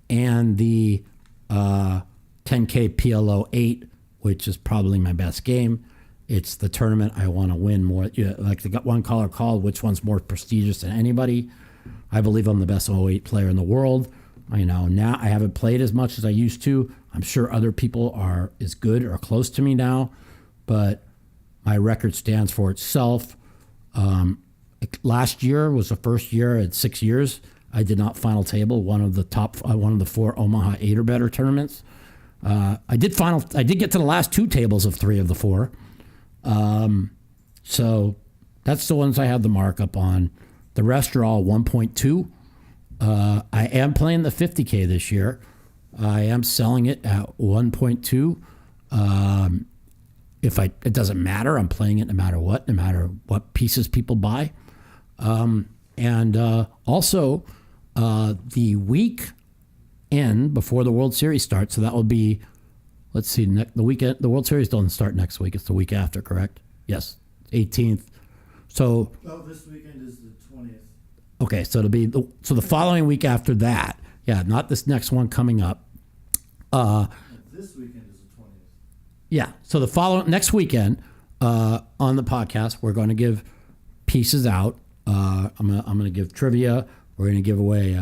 And the 10K PLO 8, which is probably my best game. It's the tournament I want to win more. Like the one caller called, which one's more prestigious than anybody? I believe I'm the best 08 player in the world. Now I haven't played as much as I used to. I'm sure other people are as good or close to me now, but my record stands for itself. Last year was the first year at 6 years I did not final table one of the 4 Omaha 8 or better tournaments. I did get to the last 2 tables of 3 of the 4. So that's the ones I have the markup on. The rest are all 1.2. I am playing the 50K this year. I am selling it at 1.2. It doesn't matter. I'm playing it no matter what pieces people buy. Also, the week end before the World Series starts, so that will be, let's see, the weekend. The World Series doesn't start next week. It's the week after, correct? Yes, 18th. So. Oh, this weekend is the 20th. Okay, so it'll be the following week after that. Yeah, not this next one coming up. This weekend is the 20th. Yeah, so the next weekend on the podcast, we're going to give pieces out. I'm going to give trivia. We're going to give away,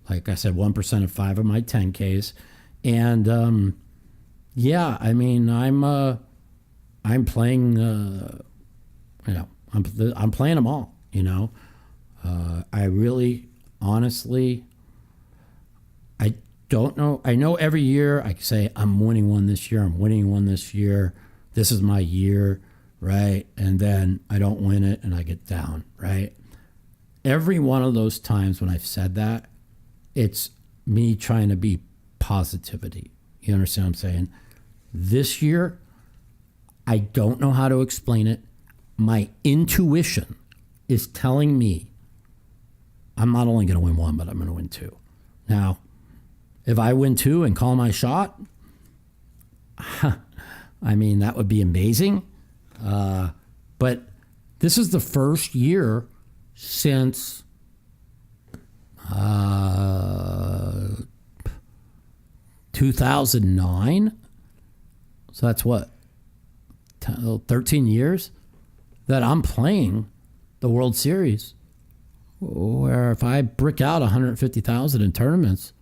like I said, 1% of 5 of my 10Ks, and I'm playing. I'm playing them all. I really, honestly, I don't know. I know every year I say I'm winning one this year. I'm winning one this year. This is my year, right? And then I don't win it and I get down, right? Every one of those times when I've said that, it's me trying to be positivity. You understand what I'm saying? This year, I don't know how to explain it. My intuition is telling me I'm not only going to win one, but I'm going to win 2. Now, if I win 2 and call my shot, that would be amazing. But this is the first year since 2009. So that's what? 13 years that I'm playing the World Series, where if I brick out 150,000 in tournaments,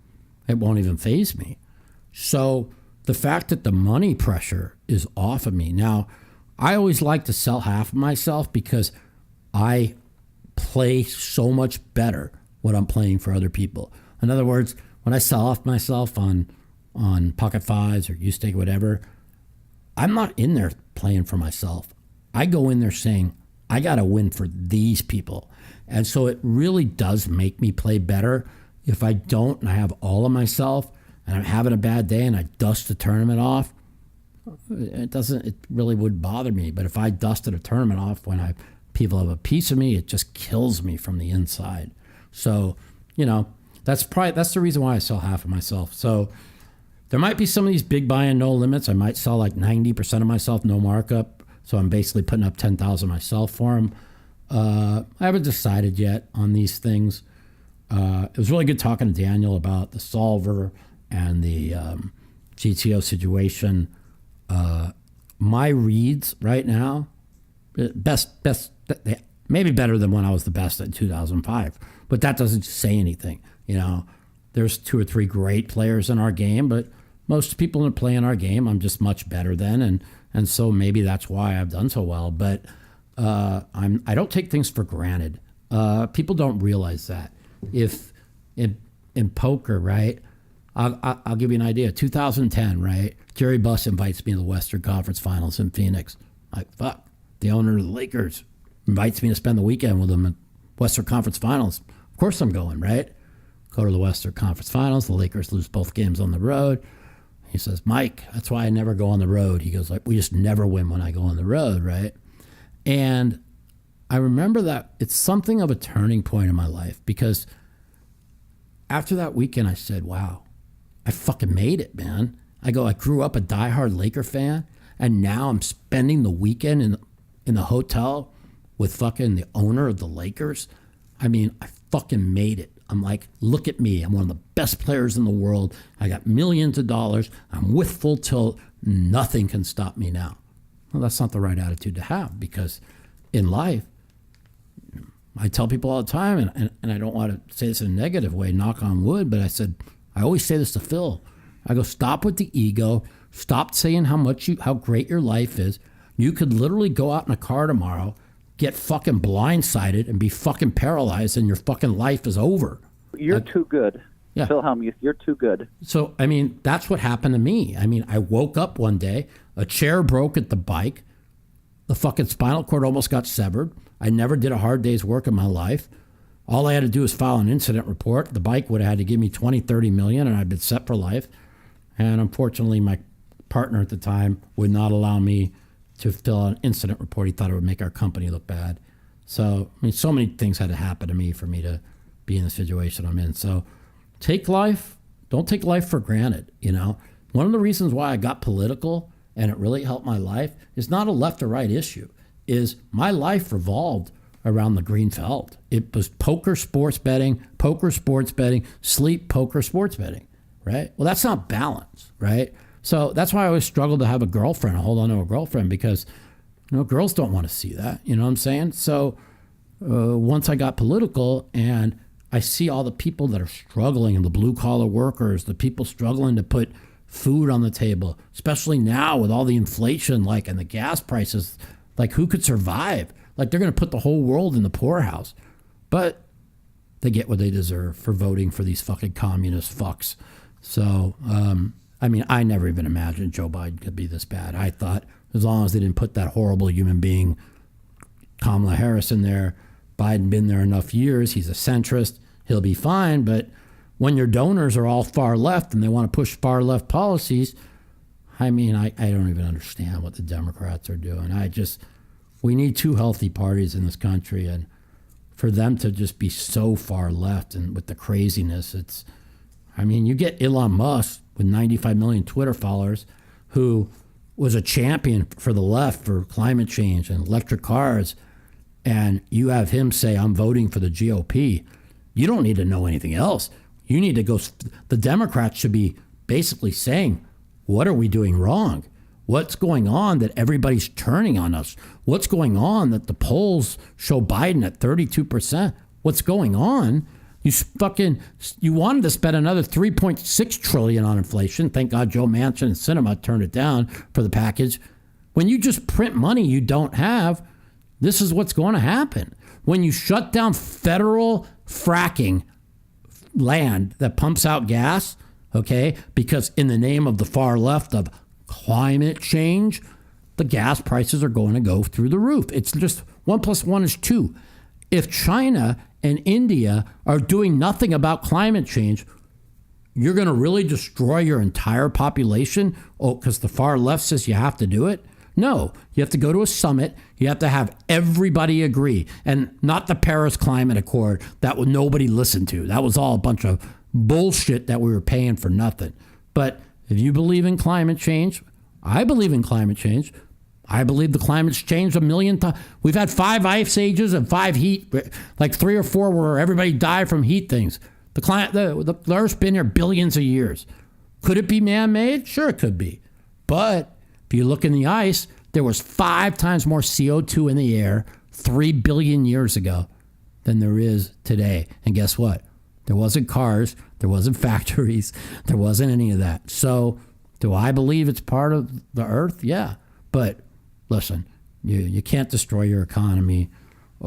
it won't even faze me. So the fact that the money pressure is off of me. Now, I always like to sell half of myself because I play so much better when I'm playing for other people. In other words, when I sell off myself on Pocket Fives or U-Stake, whatever, I'm not in there playing for myself. I go in there saying, I got to win for these people. And so it really does make me play better. If I don't and I have all of myself and I'm having a bad day and I dust the tournament off, it really would bother me. But if I dusted a tournament off when people have a piece of me, it just kills me from the inside. So, that's the reason why I sell half of myself. So there might be some of these big buy and no limits. I might sell like 90% of myself, no markup. So I'm basically putting up 10,000 myself for them. I haven't decided yet on these things. It was really good talking to Daniel about the solver and the GTO situation. My reads right now, best, maybe better than when I was the best in 2005. But that doesn't say anything. There's 2 or 3 great players in our game, but most people that play in our game, I'm just much better than, and so maybe that's why I've done so well. But I don't take things for granted. People don't realize that. If in poker, right? I'll give you an idea. 2010, right? Jerry Buss invites me to the Western Conference Finals in Phoenix. Fuck. The owner of the Lakers invites me to spend the weekend with him at Western Conference Finals. Of course I'm going, right? Go to the Western Conference Finals. The Lakers lose both games on the road. He says, Mike, that's why I never go on the road. He goes, we just never win when I go on the road, right? And I remember that it's something of a turning point in my life because after that weekend, I said, wow, I fucking made it, man. I grew up a diehard Laker fan, and now I'm spending the weekend in the hotel with fucking the owner of the Lakers. I mean, I fucking made it. I'm like, look at me. I'm one of the best players in the world. I got millions of dollars. I'm with Full Tilt. Nothing can stop me now. Well, that's not the right attitude to have, because in life, I tell people all the time, and I don't want to say this in a negative way, knock on wood, but I always say this to Phil. I go, stop with the ego. Stop saying how great your life is. You could literally go out in a car tomorrow, get fucking blindsided, and be fucking paralyzed, and your fucking life is over. You're too good. Yeah. Wilhelm, you're too good. So, I mean, that's what happened to me. I mean, I woke up one day, a chair broke at the bike, the fucking spinal cord almost got severed. I never did a hard day's work in my life. All I had to do was file an incident report. The bike would have had to give me 20, 30 million, and I'd been set for life. And unfortunately, my partner at the time would not allow me to fill an incident report. He thought it would make our company look bad. So, I mean, so many things had to happen to me for me to be in the situation I'm in. So don't take life for granted, you know. One of the reasons why I got political and it really helped my life is not a left or right issue, is my life revolved around the green felt. It was poker, sports betting, sleep, poker, sports betting, right? Well, that's not balance, right? So that's why I always struggle to have a girlfriend, hold on to a girlfriend, because, you know, girls don't want to see that, you know what I'm saying? So once I got political and I see all the people that are struggling, and the blue collar workers, the people struggling to put food on the table, especially now with all the inflation, like, and the gas prices, like, who could survive? Like, they're going to put the whole world in the poorhouse. But they get what they deserve for voting for these fucking communist fucks. So, I mean, I never even imagined Joe Biden could be this bad. I thought as long as they didn't put that horrible human being, Kamala Harris, in there, Biden been there enough years, he's a centrist, he'll be fine. But when your donors are all far left and they want to push far left policies, I mean, I don't even understand what the Democrats are doing. We need two healthy parties in this country, and for them to just be so far left and with the craziness, you get Elon Musk with 95 million Twitter followers, who was a champion for the left for climate change and electric cars, and you have him say, I'm voting for the GOP. You don't need to know anything else. You need to go, the Democrats should be basically saying, what are we doing wrong? What's going on that everybody's turning on us? What's going on that the polls show Biden at 32%? What's going on? You wanted to spend another $3.6 trillion on inflation. Thank God Joe Manchin and Sinema turned it down for the package. When you just print money you don't have, this is what's going to happen. When you shut down federal fracking land that pumps out gas, okay, because in the name of the far left of climate change, the gas prices are going to go through the roof. It's just 1 + 1 is 2. If China and India are doing nothing about climate change, you're going to really destroy your entire population? Oh, because the far left says you have to do it? No, you have to go to a summit. You have to have everybody agree, and not the Paris Climate Accord that nobody listened to. That was all a bunch of bullshit that we were paying for nothing. But if you believe in climate change, I believe in climate change. I believe the climate's changed 1 million times. We've had 5 ice ages and 5 heat, like 3 or 4 where everybody died from heat things. The Earth's been here billions of years. Could it be man-made? Sure, it could be. But if you look in the ice, there was 5 times more CO2 in the air 3 billion years ago than there is today. And guess what? There wasn't cars. There wasn't factories. There wasn't any of that. So do I believe it's part of the Earth? Yeah. But listen, you can't destroy your economy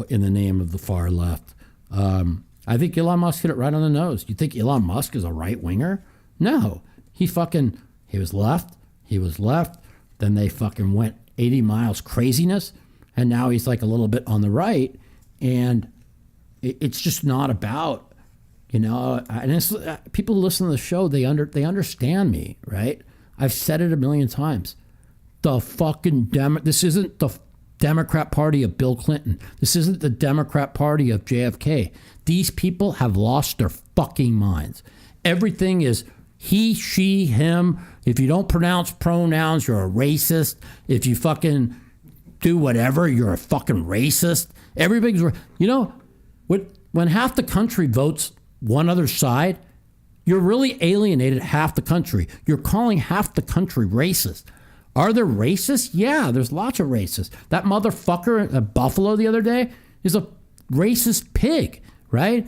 in the name of the far left. I think Elon Musk hit it right on the nose. You think Elon Musk is a right-winger? No. He was left. He was left. Then they fucking went 80 miles craziness. And now he's like a little bit on the right. And it's just not about, and people listen to the show, they understand me, right? I've said it a million times. The fucking this isn't the Democrat Party of Bill Clinton. This isn't the Democrat Party of JFK. These people have lost their fucking minds. Everything is he, she, him. If you don't pronounce pronouns, you're a racist. If you fucking do whatever, you're a fucking racist. Everybody's, you know, when half the country votes one other side, you're really alienated half the country. You're calling half the country racist. Are there racists? Yeah, there's lots of racists. That motherfucker at Buffalo the other day is a racist pig, right?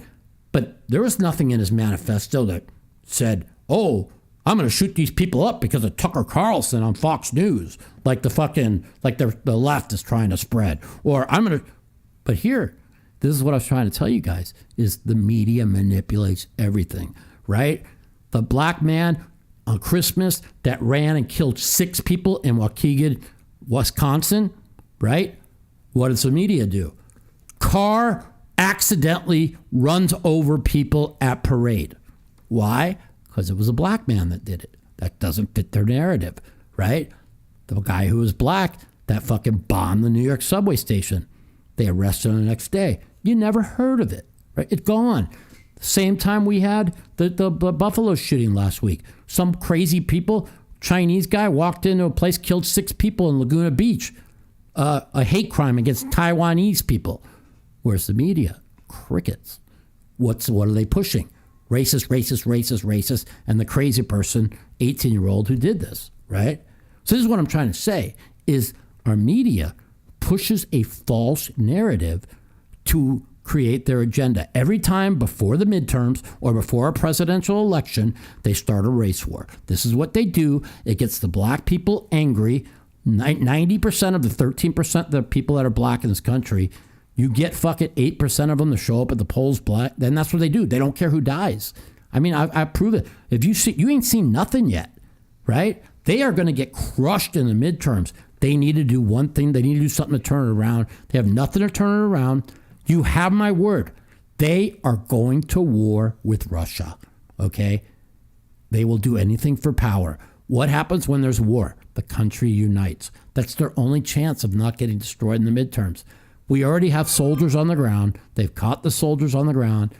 But there was nothing in his manifesto that said, oh, I'm going to shoot these people up because of Tucker Carlson on Fox News, like the left is trying to spread. Or I'm going to, but here, this is what I was trying to tell you guys, is the media manipulates everything, right? The black man on Christmas that ran and killed 6 people in Waukegan, Wisconsin, right? What does the media do? Car accidentally runs over people at parade. Why? Because it was a black man that did it. That doesn't fit their narrative, right? The guy who was black that fucking bombed the New York subway station. They arrested him the next day. You never heard of it, right? It's gone. Same time we had the Buffalo shooting last week. Some crazy people, Chinese guy walked into a place, killed 6 people in Laguna Beach. A hate crime against Taiwanese people. Where's the media? Crickets. What are they pushing? Racist. And the crazy person, 18-year-old who did this, right? So this is what I'm trying to say, is our media pushes a false narrative to create their agenda. Every time before the midterms or before a presidential election, they start a race war. This is what they do. It gets the black people angry. 90% of the 13% of the people that are black in this country, you get fucking 8% of them to show up at the polls black, then that's what they do. They don't care who dies. I mean, I prove it. If you ain't seen nothing yet, right? They are going to get crushed in the midterms. They need to do one thing. They need to do something to turn it around. They have nothing to turn it around. You have my word. They are going to war with Russia, okay? They will do anything for power. What happens when there's war? The country unites. That's their only chance of not getting destroyed in the midterms. We already have soldiers on the ground. They've caught the soldiers on the ground.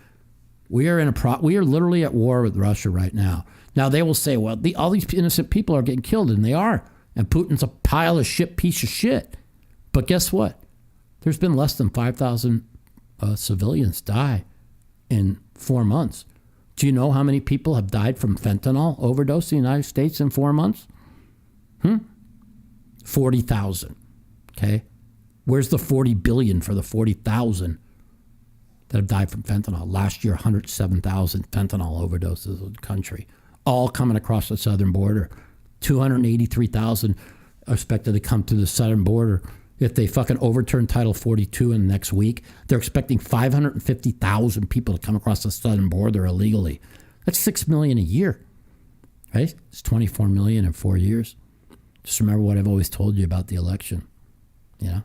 We are literally at war with Russia right now. Now they will say, well, all these innocent people are getting killed, and they are. And Putin's a pile of shit, piece of shit. But guess what? There's been less than 5,000 civilians die in 4 months. Do you know how many people have died from fentanyl overdose in the United States in 4 months? 40,000. Okay. Where's the 40 billion for the 40,000 that have died from fentanyl? Last year, 107,000 fentanyl overdoses in the country, all coming across the southern border. 283,000 are expected to come through the southern border. If they fucking overturn Title 42 in the next week, they're expecting 550,000 people to come across the southern border illegally. That's 6 million a year, right? It's 24 million in 4 years. Just remember what I've always told you about the election. You know,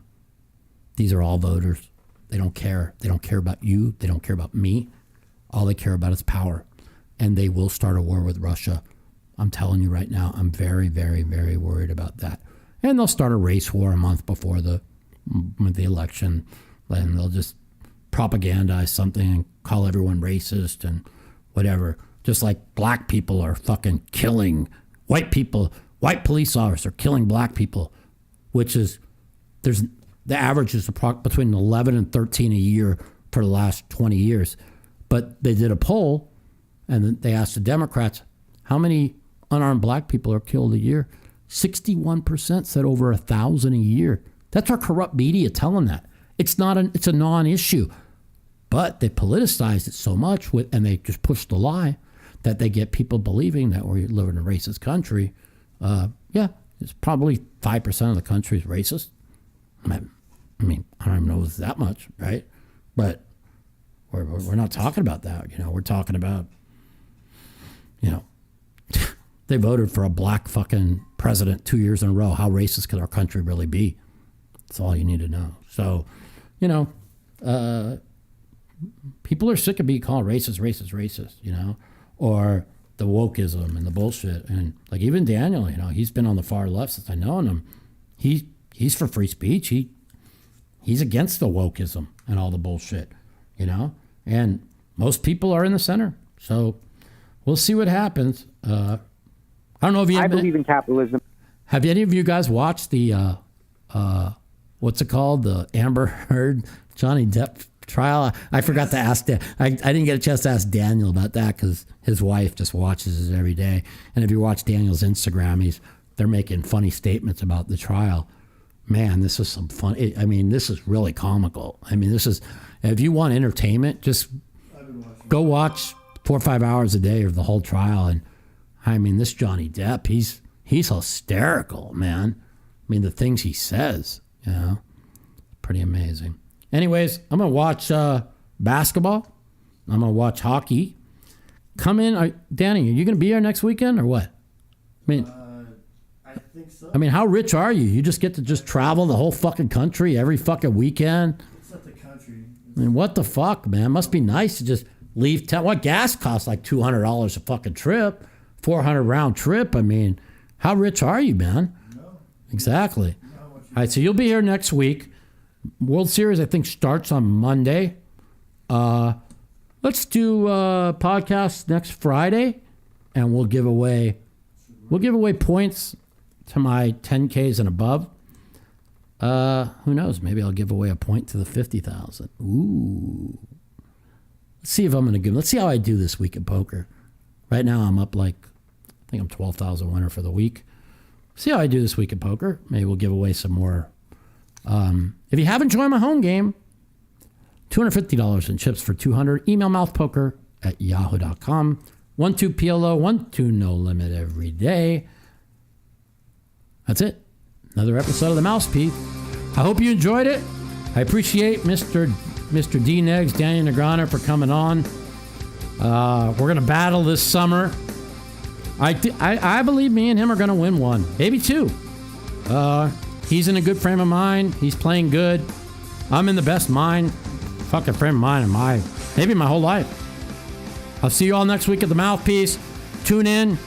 these are all voters. They don't care. They don't care about you. They don't care about me. All they care about is power. And they will start a war with Russia. I'm telling you right now, I'm very, very, very worried about that. And they'll start a race war a month before the election. And they'll just propagandize something and call everyone racist and whatever. Just like black people are fucking killing white people. White police officers are killing black people, which is, the average is between 11 and 13 a year for the last 20 years. But they did a poll and they asked the Democrats, how many unarmed black people are killed a year? 61% said over 1,000 a year. That's our corrupt media telling that. It's a non-issue. But they politicized it so much and they just pushed the lie that they get people believing that we live in a racist country. Yeah, it's probably 5% of the country is racist. I mean, I don't even know if it's that much, right? But we're not talking about that. You know, we're talking about, you know, they voted for a black fucking president 2 years in a row. How racist could our country really be? That's all you need to know. So, you know, people are sick of being called racist, you know, or the wokeism and the bullshit. And like even Daniel, you know, he's been on the far left since I known him. He's for free speech. he's against the wokeism and all the bullshit, you know? And most people are in the center. So we'll see what happens. I don't know if you... I believe in capitalism. Have any of you guys watched the, what's it called? The Amber Heard Johnny Depp trial? I forgot to ask that. I didn't get a chance to ask Daniel about that because his wife just watches it every day. And if you watch Daniel's Instagram, they're making funny statements about the trial. Man, this is some fun. I mean, this is really comical. I mean, this is, if you want entertainment, just go watch 4 or 5 hours a day of the whole trial. And I mean, this Johnny Depp, he's hysterical, man. I mean, the things he says, you know, pretty amazing. Anyways, I'm going to watch basketball. I'm going to watch hockey. Come in. Danny, are you going to be here next weekend or what? I mean, I think so. I mean, how rich are you? You just get to just travel the whole fucking country every fucking weekend? It's not the country. I mean, what the fuck, man? Must be nice to just leave town. What, gas costs like $200 a fucking trip, $400 round trip. I mean, how rich are you, man? No. Exactly. All right, so you'll be here next week. World Series, I think, starts on Monday. Let's do a podcast next Friday, and we'll give away points to my 10Ks and above. Who knows? Maybe I'll give away a point to the 50,000. Ooh. Let's see if I'm going to give. Let's see how I do this week at poker. Right now, I'm up like, I think I'm 12,000 winner for the week. See how I do this week at poker. Maybe we'll give away some more. If you haven't joined my home game, $250 in chips for 200. Email mouthpoker@yahoo.com. 12PLO, 12 no limit every day. That's it. Another episode of the Mouthpiece. I hope you enjoyed it. I appreciate Mr. D. Neggs, Daniel Negreanu for coming on. We're going to battle this summer. I believe me and him are going to win one, maybe two. He's in a good frame of mind. He's playing good. I'm in the best fucking frame of mind in maybe my whole life. I'll see you all next week at the Mouthpiece. Tune in.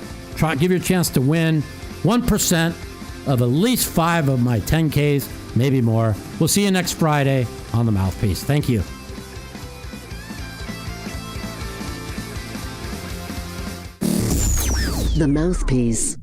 Give you a chance to win 1% of at least 5 of my 10Ks, maybe more. We'll see you next Friday on the Mouthpiece. Thank you. The Mouthpiece.